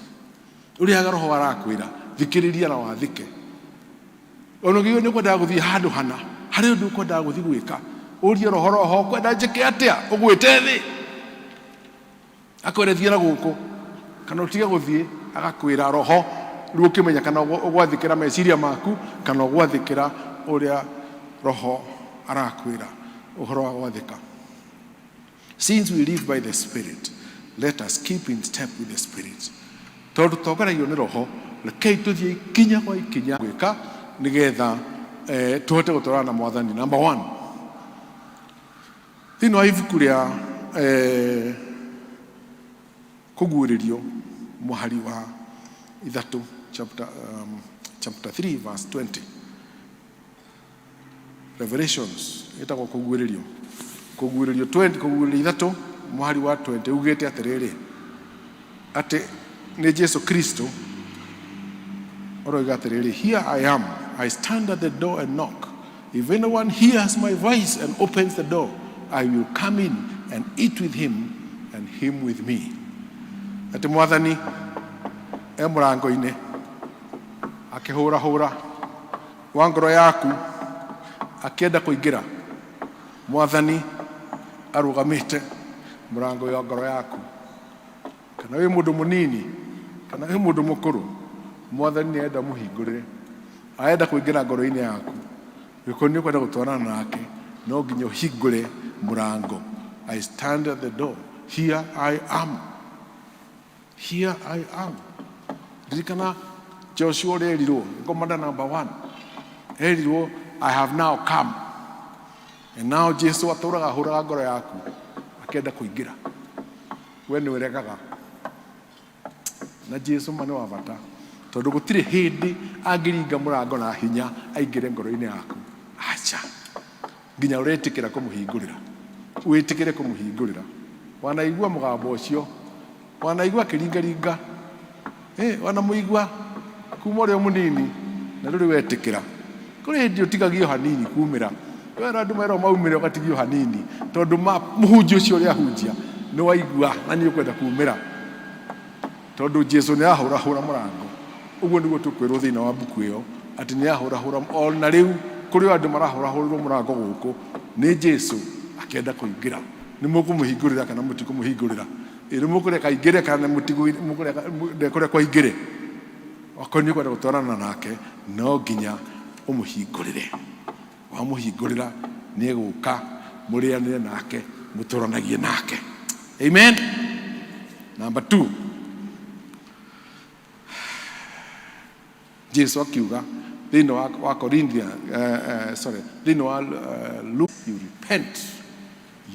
Ũrĩa Roho arakwĩra, thikĩrĩria na wathĩke. Ono gĩo nĩ kwendaga gũthiĩ handũ hana, harĩ ũndũ ũkwendaga gũthiĩ gwĩka. Ũrie Roho kwenda njĩke atĩa? Ũgwĩte thĩ. Akwĩra thiĩ na gũkũ, kana ũtige gũthiĩ, agakwĩra Roho. Rĩu ũkĩmenya kana ũgwathĩkĩra meciria maku, kana ũgwathĩkĩra ũrĩa Roho arakwĩra ũhoro wa gwathĩka. Since we live by the Spirit, let us keep in step with the Spirit. Tondũ tũtongoragia nĩ Roho, rekei tuthie ikinya kwa ikinya gwika nigetha tuhote gutwarana na Mwathani. Number 1, thĩinĩ wa ibuku rĩa kũguũrĩrio mũhari wa 3 chapter 3 verse 20, Revelations ĩtagwo kũguũrĩrio 3 mũhari wa 20 ugĩte atĩrĩrĩ atĩ nĩ Jesu Kristo oroiga atĩrĩrĩ, here I am, I stand at the door and knock. If anyone hears my voice and opens the door, I will come in and eat with him and him with me. Atĩ Mwathani mũrango-inĩ akĩhũra wa ngoro yaku akĩenda kũingĩra. Mwathani arũgamĩte mũrango wa ngoro yaku, kana wĩ mũndũ mũnini kana wĩ mũndũ mũkũrũ, Mwathani nĩenda mũhingũrĩre, arenda kũingĩra ngoro-inĩ yaku. Gĩkorwo nĩ ũkwenda gũtwarana nake, no nginya ũhingũre mũrango. I stand at the door, here I am, here I am. Ririkana Joshua erirwo, komanda number 1 erirwo, I have now come. And now Jesu atũraga hũraga ngoro yaku akenda kũingĩra. We nĩ ũregaga na Jesu mane wa bata, tondũ gũtirĩ hĩndĩ angĩringa mũrango na hinya aingĩre ngoro-inĩ yaku. Acha, nginya ũretĩkĩra kũmũhingũrĩra, wĩtĩkĩre kũmũhingũrĩra. Wanaigua mũgambo ũcio, wanaigua akĩringaringa, wanamũigua kuma ũrĩa mũnini, na rĩu wetĩkĩra. Kũrĩ hĩndĩ ũtigagio hanini kumĩra, wera andũ merwo maumĩre ũgatigio hanini, tondũ mũhunjia ũcio ũrĩa ahunjia nĩ waigua na nĩ ũkwenda kumĩra, tondũ Jesu nĩ ahũrahũra mũrango. Ũguo nĩguo tũkwĩrwo thĩinĩ wa mbuku ĩyo atĩ nĩ ahũrahũra. O na rĩu kũrĩ andũ marahũrahũrĩrwo mũrango gũkũ nĩ Jesu akĩenda kũingĩra. Nĩ mũkũmũhingũrĩra kana mũtikũmũhingũrĩra? Nĩ mũkũreka aingĩre kana mũkũreka aingĩre? Okorwo nĩ ũkwenda gũtwarana nake, no nginya ũmũhingũrĩre. Wamũhingũrĩra nĩ egũka mũrĩanĩre nake, mũtũranagie nake. Amen. Number 2, Jesu akiuga thĩinĩ wa Corinthians, thĩinĩ wa Luke, you repent,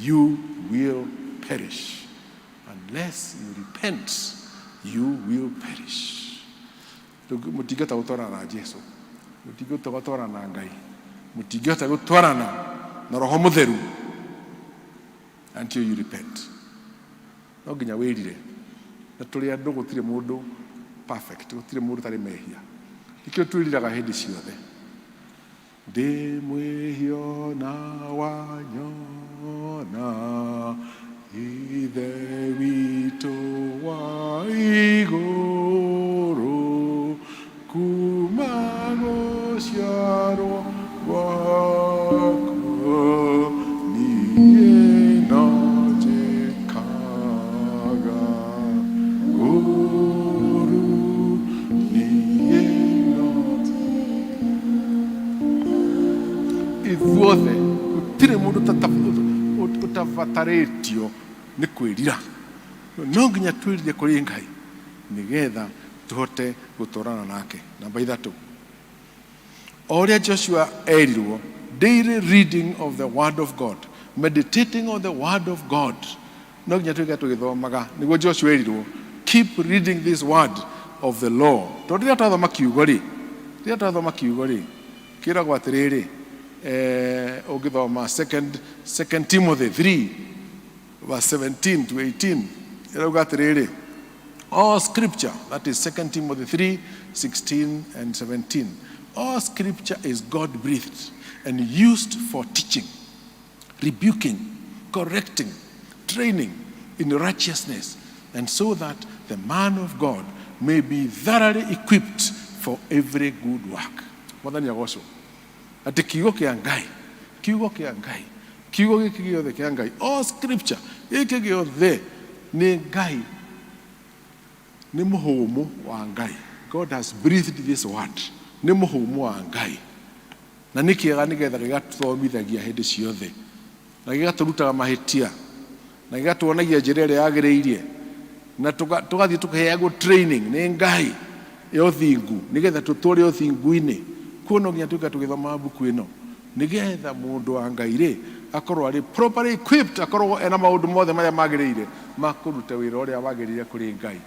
you will perish. Unless you repent, you will perish. Mũtingĩhota gũtwarana na Jesu, mũtingĩhota gũtwarana na Ngai, mũtingĩhota gũtwarana na Roho Mũtheru until you repent. No nginya wĩrire, na tũrĩ andũ gũtirĩ mũndũ perfect, gũtirĩ mũndũ tarĩ mehia. Nikĩo twĩriraga hĩndĩ ciothe, ndĩ mwĩhia na wanyona Ithe witũ wa igũrũ, kuma gũciarwo gwakwa niĩ no njĩkaga ũũru, niĩ no ithuothe gũtirĩ mũndũ ũtabatarĩtio nĩ kwĩrira. No nginya twĩrire kũrĩ Ngai nĩgetha tũhote gũtwarana nake. Namba 3, o ũrĩa Joshua erirwo, daily reading of the word of God, meditating on the word of God. No nginya twĩke tũgĩthomaga, nĩguo Joshua erirwo, keep reading this word of the law. Tondũ rĩrĩa twathoma kiugo rĩ, kĩragwo atĩrĩrĩ, ũngĩthoma 2 Timothy 3 verse 17 to 18, ĩrauga atĩrĩrĩ, all scripture, that is 2 Timothy 3, 16 and 17, all scripture is God-breathed and used for teaching, rebuking, correcting, training in righteousness, and so that the man of God may be thoroughly equipped for every good work. Mwathani agocwo. Atĩ kiugo kĩa Ngai, kiugo gĩkĩ gĩothe kĩa Ngai, all scripture gĩkĩ gĩothe nĩ Ngai, nĩ mũhũmũ wa Ngai. God has breathed this word. Nĩ mũhũmũ wa Ngai. Na nĩ kĩega nĩgetha gĩgatũthomithagia hĩndĩ ciothe, na gĩgatũrutaga mahĩtia, na gĩgatwonagia njĩra ĩrĩa yagĩrĩire, na tũgathiĩ tũkĩheagwo training nĩ Ngai ya ũthingu nĩgetha tũtũre ũthingu-inĩ. Kuo no nginya tũika tũgĩthoma mbuku ĩno nĩgetha mũndũ wa Ngai rĩ akorwo arĩ properly equipped, akorwo ena maũndũ mothe marĩa magĩrĩire ma kũruta wĩra ũrĩa wagĩrĩire kũrĩ Ngai.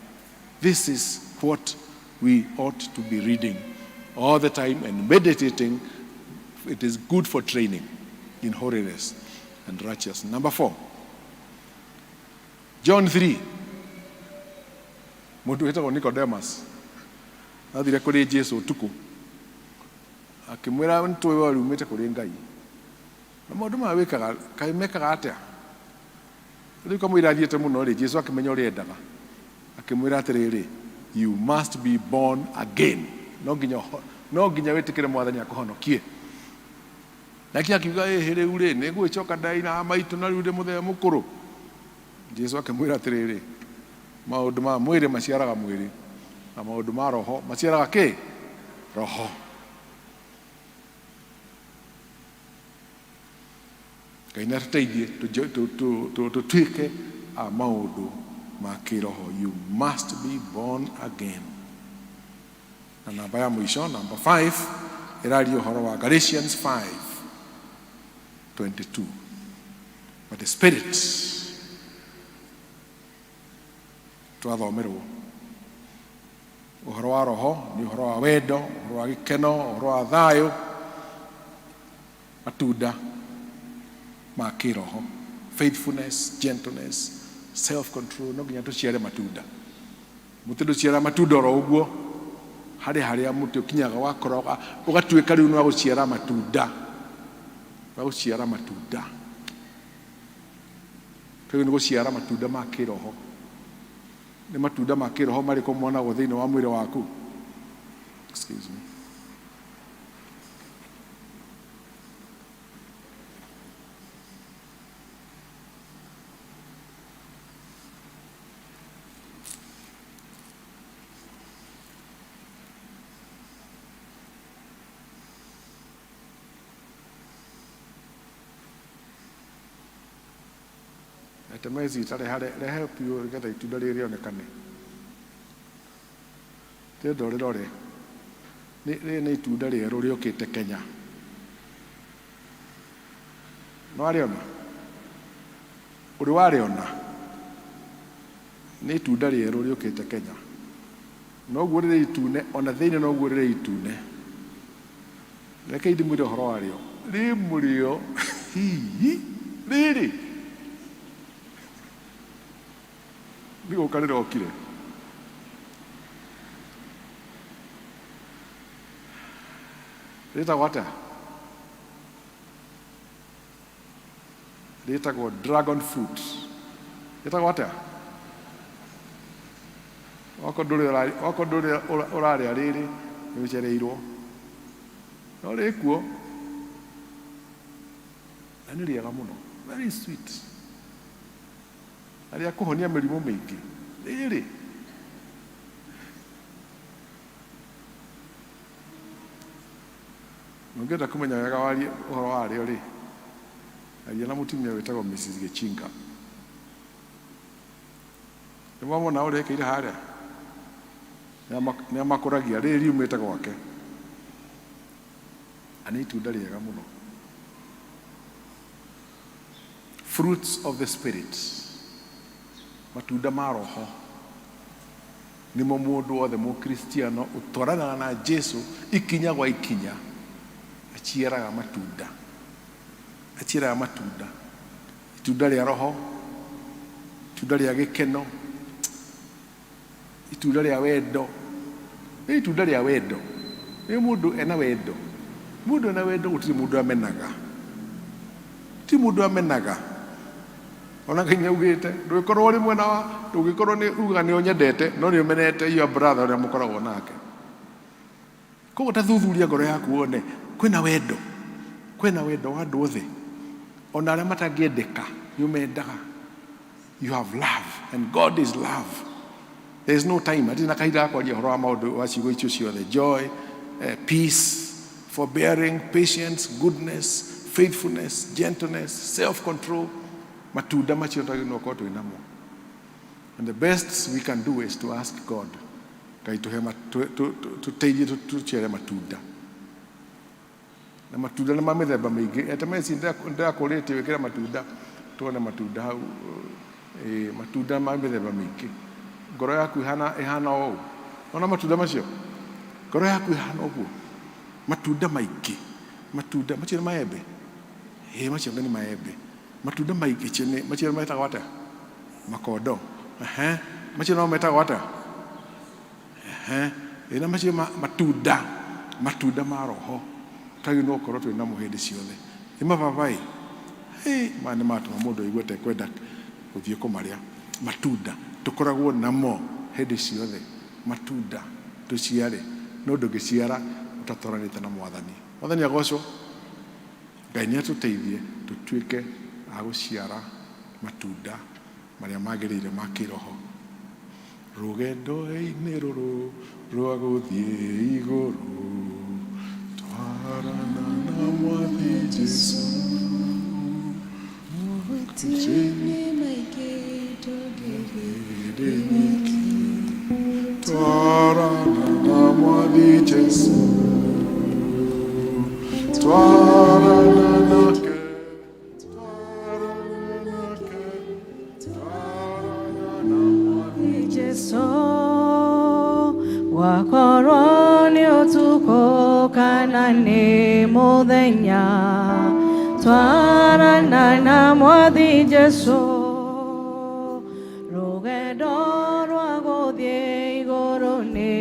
This is what we ought to be reading all the time and meditating. It is good for training in holiness and righteousness. Number 4, John 3. Mũndũ wĩtagwo Nicodemus athire kũrĩ Jesu ũtukũ akĩmwĩra nĩtũĩ we umĩte kũrĩ Ngai na maũndũ maya wĩkaga kaĩ mekaga atĩa. Rĩu kamũira athiĩte mũno rĩ, Jesu akĩmenya ũrĩa endaga akĩmwĩra atĩrĩrĩ, you must be born again. No nginya wĩtĩkĩre Mwathani akũhonokie. Nake akiuga rĩu rĩ nĩngũgĩcoka ndaina maitũ na rĩu ndĩ mũthee mũkũrũ. Jesu akĩmwĩra atĩrĩrĩ, maũndũ ma mwĩrĩ maciaraga mwĩrĩ na maũndũ ma roho maciaraga kĩ? Roho. Ngai nĩ atũteithie tũtuĩke a maũndũ ma kĩroho. You must be born again. Na namba ya mũico, number 5, ĩraria ũhoro wa Galatians 5:22. But the Spirit twathomerwo ũhoro wa roho nĩ ũhoro wa wendo, ũhoro wa gĩkeno, ũhoro wa thayũ, matunda ma kĩroho, faithfulness, gentleness, self-control. No nginya tũciare matunda. Mũtĩ ndũciara matunda oro ũguo, harĩa mũtĩ ũkinyaga wakora ũgatuĩka rĩu nĩ wa gũciara matunda, wa gũciara matunda. Kĩu nĩ gũciara matunda ma kĩroho. Nĩ matunda ma kĩroho marĩkũ monagwo thĩinĩ wa mwĩrĩ waku? Excuse me. Temezi rehe piũ nĩgetha itunda rĩrĩ rĩonekane. Ndorere rĩrĩ nĩ itunda rĩerũ rĩũkĩte Kenya. No arĩona? Ũrĩ warĩona? Nĩ itunda rĩerũ rĩũkĩte Kenya. Noguo rĩrĩ itune, ona thĩinĩ noguo rĩrĩ itune. Reke ndĩmwĩre ũhoro warĩo. Rĩ mũrĩo hihi rĩrĩ nĩgũka rĩrokire. Rĩtagwo atĩa? Rĩtagwo dragon fruit. Rĩtagwo atĩa? Oko ndũrĩ ũrarĩa rĩrĩ nĩũcereirwo. No rĩkuo na nĩ rĩega mũno, very sweet. Arĩa kũhonia mĩrimũ mĩingĩ rĩrĩ. Ũngĩenda kũmenya wega ũhoro warĩo rĩ, aria na mũtumia wĩtagwo Mrs. Gichinga. Nĩwamona ũrĩa ekĩire harĩa nĩamakũragia rĩrĩ riumĩte gwake. Nĩ itunda rĩega mũno. Fruits of the Spirit, matunda ma roho, nĩmo mũndũ wothe mũkristiano ũtwaranaga na Jesu ikinya gwa ikinya aciaraga matunda. Aciaraga matunda. Itunda rĩa roho, itunda rĩa gĩkeno, itunda rĩa wendo. Nĩ itunda rĩa wendo. Nĩ mũndũ ena wendo. Mũndũ ena wendo gũtirĩ mũndũ amenaga. Ti mũndũ amenaga. Ona Ngai augĩte ndũgĩkorwo ũrĩ mwena wa, ndũgĩkorwo nĩ uga nĩ ũnyendete no nĩ ũmenete your brother ũrĩa mũkoragwo nake. Koguo ta thuthuria ngoro yaku wone kwĩna wendo. Kwĩna wendo wa andũ othe. Ona arĩa matangĩendeka nĩũmendaga. You have love and God is love. There is no time. Atina kahinda kwaria ũhoro wa maũndũ wa ciugo icio ciothe. Joy, peace, forbearing, patience, goodness, faithfulness, gentleness, self-control. Matunda macio twagĩrĩirwo gũkorwo twĩ namo. And the best we can do is to ask God Ngai tuteithie tuciare matunda na matunda nĩ ma mĩthemba mĩingĩ eta meci ndakũrĩtie wĩkĩre matunda tuone matunda hau matunda ma mĩthemba mĩingĩ ngoro yaku ihana ũũ ona matunda macio ngoro yaku ihana ũguo matunda maingĩ matunda macio nĩ maembe macio nĩ maembe matunda maingĩ macio metagwo atĩa makondo macio no metagwo atĩa ĩna macio matunda ma roho tagi no korwo twĩ namo hĩndĩ ciothe nĩ mababaĩ ma nĩ matũma mũndũ aigue tekwenda gũthiĩ kũmarĩa matunda tũkoragwo namo hĩndĩ ciothe matunda tũciare no ndũngĩciara ũtatwaranĩte na mwathani agocwo Ngai nĩ atũteithie tũtuĩke a gũciara matunda marĩa magĩrĩire ma kĩroho rũgendo-inĩ rũrũ rwa gũthiĩ igũrũ twarana na mwathi Jesũ mũhĩnga-inĩ maingĩ tũngĩrĩrĩki twarana na mwathi Jesũ twarana nake wakorwo nĩ ũtukũ kana nĩ mũthenya twarana na mwathi Jesũ rũgendo rwa gũthiĩ igũrũ nĩ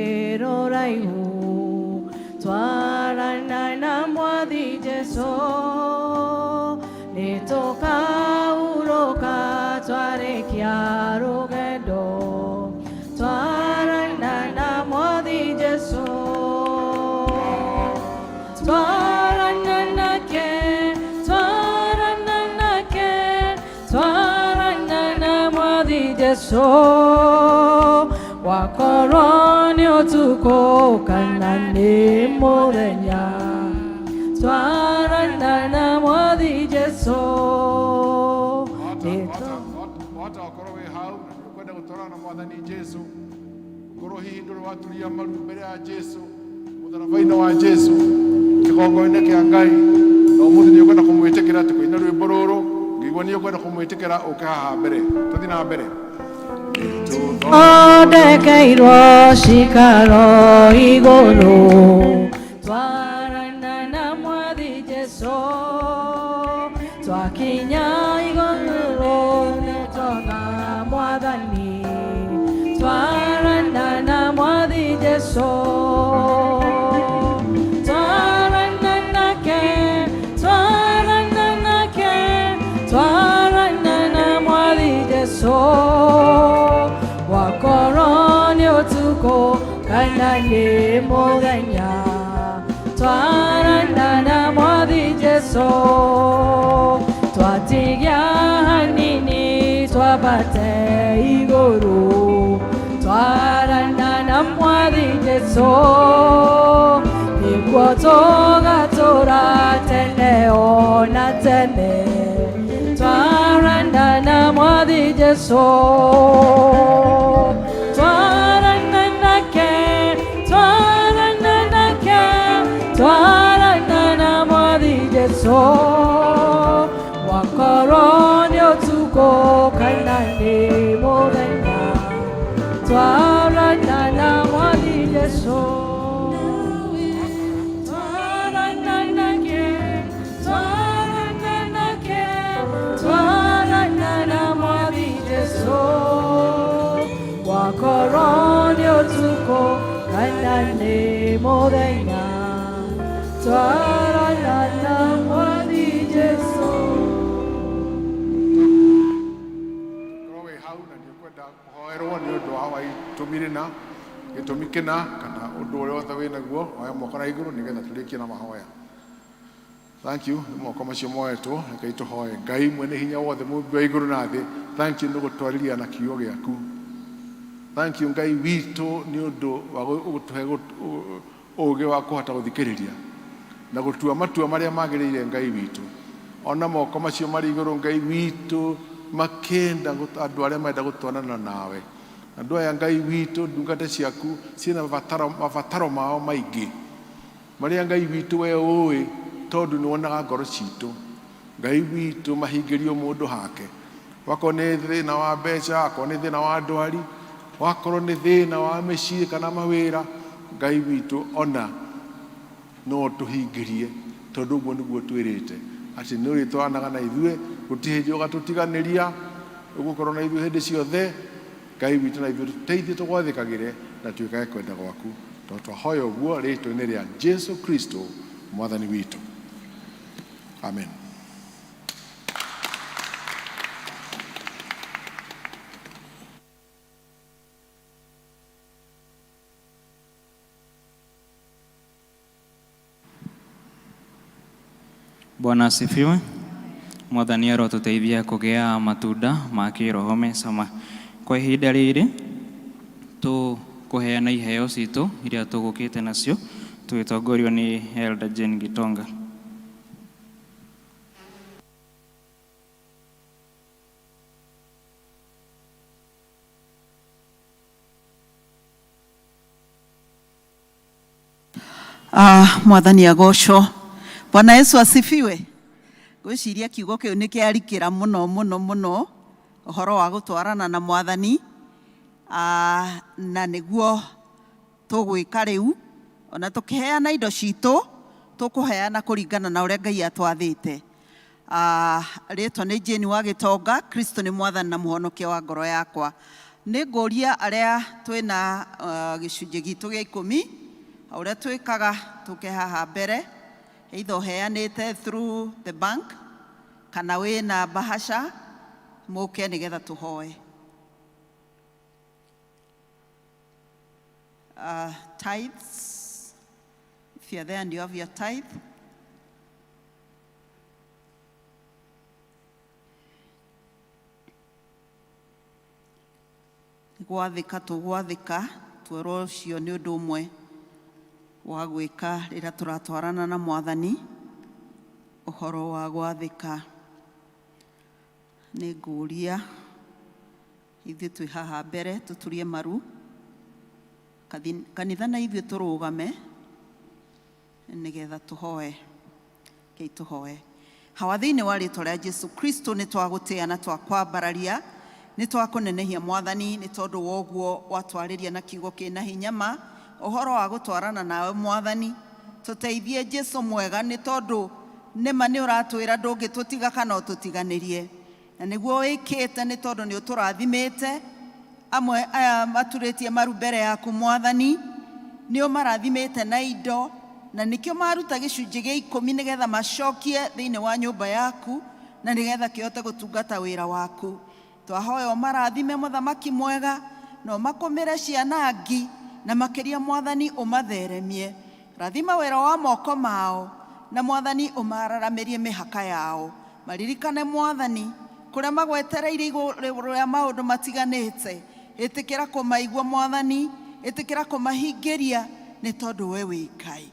rũraihu twarana na mwathi Jesũ nĩ tũkaurũka twarĩkia rũgendo twarana na mwathi Jesũ twarana nake twarana na mwathi Jesũ wakorwo nĩ ũtukũ kana nĩ mũthenya twarana na mwathi Jesũ wata wakorwo wĩ hau na nĩũkwenda gũtwarana na mwathani Jesũ ngoro hihi ndũrĩ waturia maru mbere ya Jesũ mũtharaba-inĩ wa Jesũ kĩgongo-inĩ kĩa Ngai na ũmũthĩ nĩũkwenda kũmwĩtĩkĩra atĩ kũina rwĩmbo rũrũ ngĩigua nĩũkwenda kũmwĩtĩkĩra ũke haha mbere tũthiĩ na mbere ondekeirwo cikaro igũrũ twarana na mwathi Jesũ twakinya igũrũ nĩtona mwathani twarana na mwathi Jesũ twarana nake twarana na mwathi Jesũ wakorwo nĩ ũtukũ kana nĩ mũthenya twarana na mwathi Jesũ twatigia hanini twambate igũrũ twarana na mwathi Jesũ nĩguo tũgatũra tene ona tene twarana na mwathi Jesũ twarana nake twarana na mwathi Jesũ wakorwo nĩ ũtukũ kana nĩ mũthenya twarana na mwathi Jesũ twarana na mwathi Jesũ wakorwo nĩ ũtukũ kana nĩ mũthenya twarana na mwathi Jesũ korwo wĩ hau na nĩũkwenda kũhoerwo nĩ ũndũ wa itũmi rĩna gĩtũmi kĩna kana ũndũ ũrĩa wothe wĩ naguo oya moko na igũrũ nĩgetha tũrĩkie na mahoya thank you nĩ moko macio moetwo rekei tũhoe Ngai mwene hinya wothe mũmbi wa igũrũ na thĩ thank you nĩ gũtwarĩria na kiugo gĩaku thank you Ngai witũ nĩ ũndũ wa gũtũhe ũũgĩ wa kũhota gũthikĩrĩria na gũtua matua marĩa magĩrĩire Ngai witũ ona moko macio marĩ igũrũ Ngai witũ makenda andũ arĩa marenda gũtwarana nawe andå aya Ngai witå ndungata ciaku ciĩna mabataro mao maingĩ marĩa Ngai witũ we ũĩ tondũ nĩ wonaga ngoro citũ. Ngai witũ mahingĩrio mũndũ hake, wakorwo nĩ thĩna wa mbeca, wakorwo nĩ thĩna wa ndwari, wakorwo nĩ thĩna wa mĩciĩ kana mawĩra, Ngai witũ ona no tũhingĩrie tondũ ũguo nĩguo twĩrĩte atĩ nĩ ũrĩtwaranaga na ithuĩ, gũtirĩ hĩndĩ ũgatũtiganĩria, ũgũkorwo na ithuĩ hĩndĩ ciothe. Ngai witũ na ithuĩ tũteithie tũgwathĩkagĩre na twĩkage kwenda gwaku, tondũ twahoya ũguo rĩĩtwa-inĩ rĩa Jesu Kristo mwathani witũ, amen. Bwana asifiwe. Mwathani arotũteithia kũgĩa matunda ma kĩroho me cama. Kwa ihinda rĩrĩ tũkũheana iheo citũ iria tũgũkĩte nacio tũgĩtongorio nĩ Elder Jane Gitonga. Mwathani agocwo. Bwana Yesu asifiwe. Gwĩciria kiugo kĩu nĩ kĩarikĩra mũno mũno mũno ũhoro wa gũtwarana na Mwathani, na nĩguo tũgwĩka rĩu, ona tũkĩheana indo citũ tũkũheana kũringana na ũrĩa Ngai atwathĩte. Rĩtwa nĩ Jane wa Gitonga. Kristo nĩ Mwathani na mũhonokia wa ngoro yakwa. Nĩ ngũria arĩa twĩna gĩcunjĩ gitũ gĩa 10 ũrĩa twĩkaga tũke haha mbere, either ũheanĩte through the bank kana wĩna bahasha, mũke nĩgetha tũhoe. Tithes, if you're there and you have your tithe. Gwathĩka tũgwathĩka, tuoro ũcio nĩ ũndũ ũmwe wa gwĩka rĩrĩa tũratwarana na Mwathani, ũhoro wa gwathĩka. Nĩ ngũria ithuĩ twĩ haha mbere tũturie maru, kanitha na ithuĩ tũrũgame nĩgetha tũhoe. Kei tũhoe. Hawa thĩinĩ wa rĩĩtwa rĩa Jesu Kristo nĩ twagũtĩĩa na twakwambararia, nĩ twakũnenehia Mwathani nĩ tondũ wa ũguo watwarĩria na kiugo kĩna hinya ma ũhoro wa gũtwarana nawe Mwathani. Tũteithie Jesu mwega nĩ tondũ nĩma nĩ ũratwĩra ndũngĩtũtiga kana ũtũtiganĩrie, na nĩguo wĩkĩte nĩ tondũ nĩ ũtũrathimĩte. Amwe aya maturĩtie maru mbere yaku Mwathani, nĩ ũmarathimĩte na indo, na nĩkĩo maruta gĩcunjĩ gĩa 10 nĩgetha macokie thĩinĩ wa nyũmba yaku na nĩgetha kĩhote gũtungata wĩra waku. Twahoya ũmarathime Mũthamaki mwega, na ũmakũmĩre ciana ngi, na makĩria Mwathani ũmatheremie. Rathima wĩra wa moko mao, na Mwathani ũmararamĩrie mĩhaka yao. Maririkane Mwathani kũrĩa magwetereire igũrũ rĩa maũndũ matiganĩte. Ĩtĩkĩra kũmaigua Mwathani, ĩtĩkĩra kũmahingĩria nĩ tondũ we wĩ Ngai.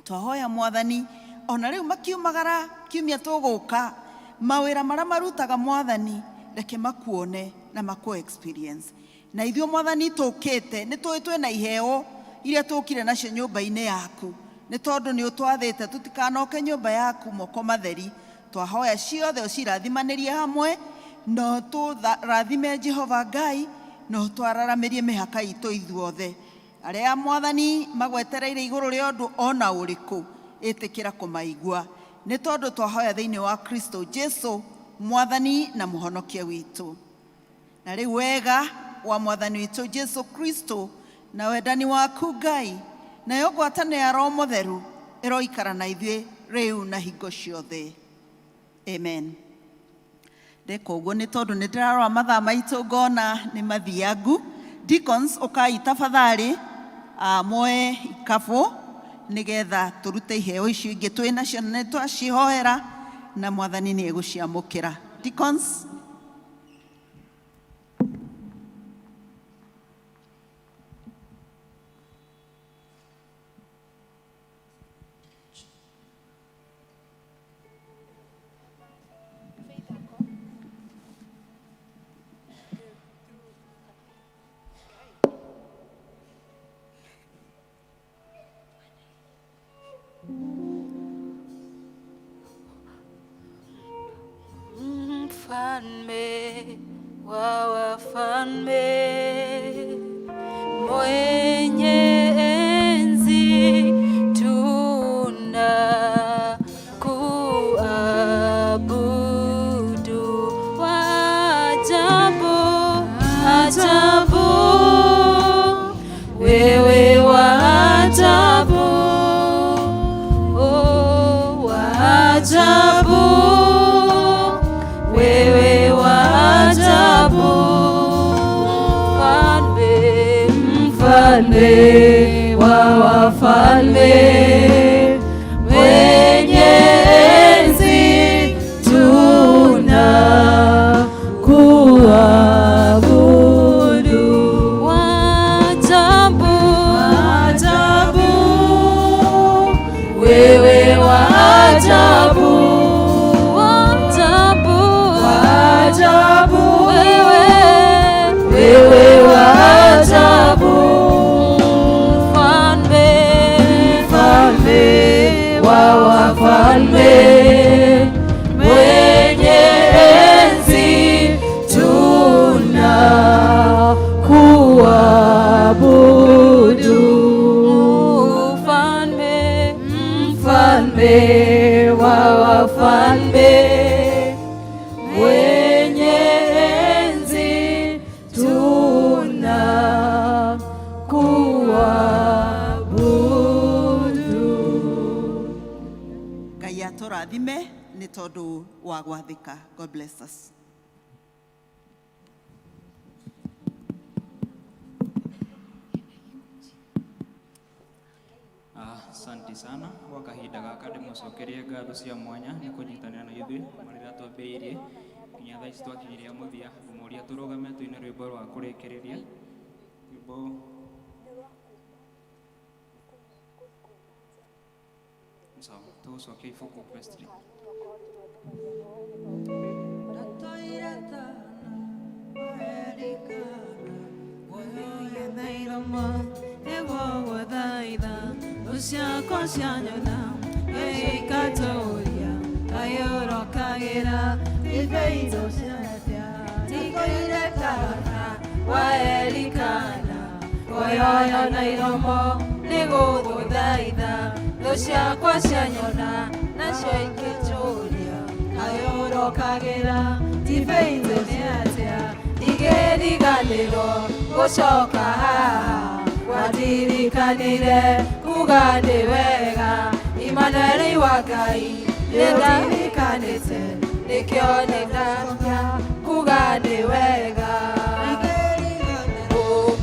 Twahoya Mwathani ona rĩu makiumagara kiumia tũgũka, mawĩra marĩa marutaga Mwathani reke makuone na maku experience. Na ithuĩ Mwathani tũkĩte nĩ tũĩ twĩna iheo iria tũkire nacio nyũmba-inĩ yaku, nĩ tondũ nĩ ũtwathĩte tũtikanoke nyũmba yaku moko matheri. Twahoya ciothe ũcirathimanĩrie hamwe, no tũrathime Jehova Ngai, no twararamĩrie mĩhaka itũ ithuothe. Arĩa Mwathani magwetereire igũrũ rĩa ũndũ ona ũrĩkũ, ĩtĩkĩra kũmaigua nĩ tondũ twahoya thĩinĩ wa Kristo Jesu Mwathani na mũhonokia witũ. Na rĩu wega wa Mwathani witũ Jesu Kristo na wendani waku Ngai nayo ngwatanĩro ya Roho Mũtheru ĩroikara na ithuĩ rĩu na hingo ciothe. Amen. Ndeka ũguo nĩ tondũ nĩ ndĩrarora mathaa maitũ ngona nĩ mathiangu. Deacons ũkai tafadhali moe ikabũ nĩgetha tũrute iheo icio ingĩ twĩ nacio na nĩ twacihoera na Mwathani nĩ egũciamũkĩra. Deacons. mfalme wa wafalme, mwenye enzi tuna kuabudu. Waajabu, ajabu, wewe waajabu, oh, waajabu, wewe waajabu, mfalme wa wafalme, mwenye enzi tuna kuabudu. Waajabu, waajabu, wewe waajabu, waajabu, waajabu, wewe waajabu, mfalme wa wafalme, mwenye enzi tuna kuabudu. Mfalme wa wafalme, mwenye enzi tuna kuabudu. Ngai atũrathime nĩ tondũ wa gwathĩka. God bless us. Asante sana gwa kahinda gaka ndĩmũcokerie ngatho cia mwanya nĩ kũnyitanĩra na ithuĩ marĩrĩa twambĩrĩirie nginya thaa ici twakinyĩria mũthia. Ngũmũria tũrũgame twĩne rwĩmbo rwa kũrĩkĩrĩria. Rwĩmbo sawa, tũgũcokia ibuku Pestry. Usiako sianyona, ikatoria, ayorokagira, ifeito siatia, tikoirekana, waelikana, oyoyo nairomo, nigututhaitha, usiako sianyona, nacio ikitoria, ayorokagira, ifeito siatia, igeriganiro, gucoka haha, watirikanire kugande wega, Imanueli wa Ngai nĩndarikanĩte, nĩkĩo nĩndakia kugande wega.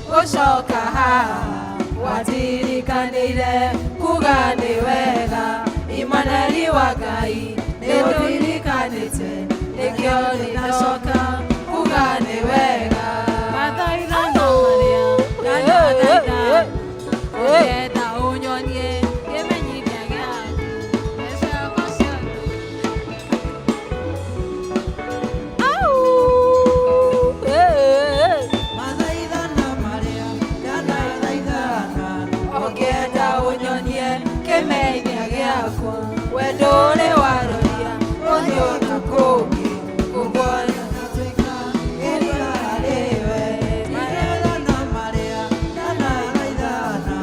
Gũcoka haha watirikanire kugande wega, Imanueli wa Ngai nĩndarikanĩte, nĩkĩo nĩndacoka kugande wega. Mathaitha no marĩa ndathaitha, ũngĩenda ũnyonie kĩmenyithia gĩaku, ciakwa ciothe. Mathaithana marĩa ndanathaithana, ũngĩenda ũnyonie kĩmenyithia gĩaku, wendo ũrĩ waroria ũthiũ na kũngĩ, kũguoya natuĩka ĩria rĩwe. Mathaithana marĩa ndanathaithana,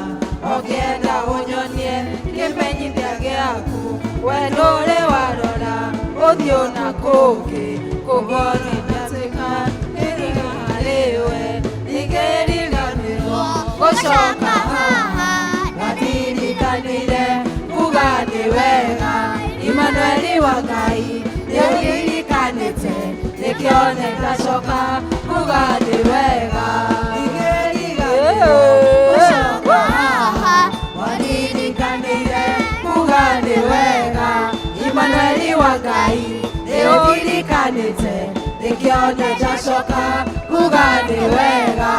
ũngĩenda ũnyonie kĩmenyithia gĩaku, wendo ũrĩ warora ũthiũ na kũngĩ, kũguoya natuĩka ĩria rĩwe. Nĩngĩriganĩrwo gũcoka haha, watirikanire kuga nĩ wega, Imanueli wa Ngai nĩũririkanĩte, nĩkĩo nĩndacoka kuga nĩ wega. Nĩngĩriganĩrwo gũcoka haha, watirikanire kuga nĩ wega, Imanueli wa Ngai nĩũririkanĩte, nĩkĩo nĩndacoka kuga nĩ wega.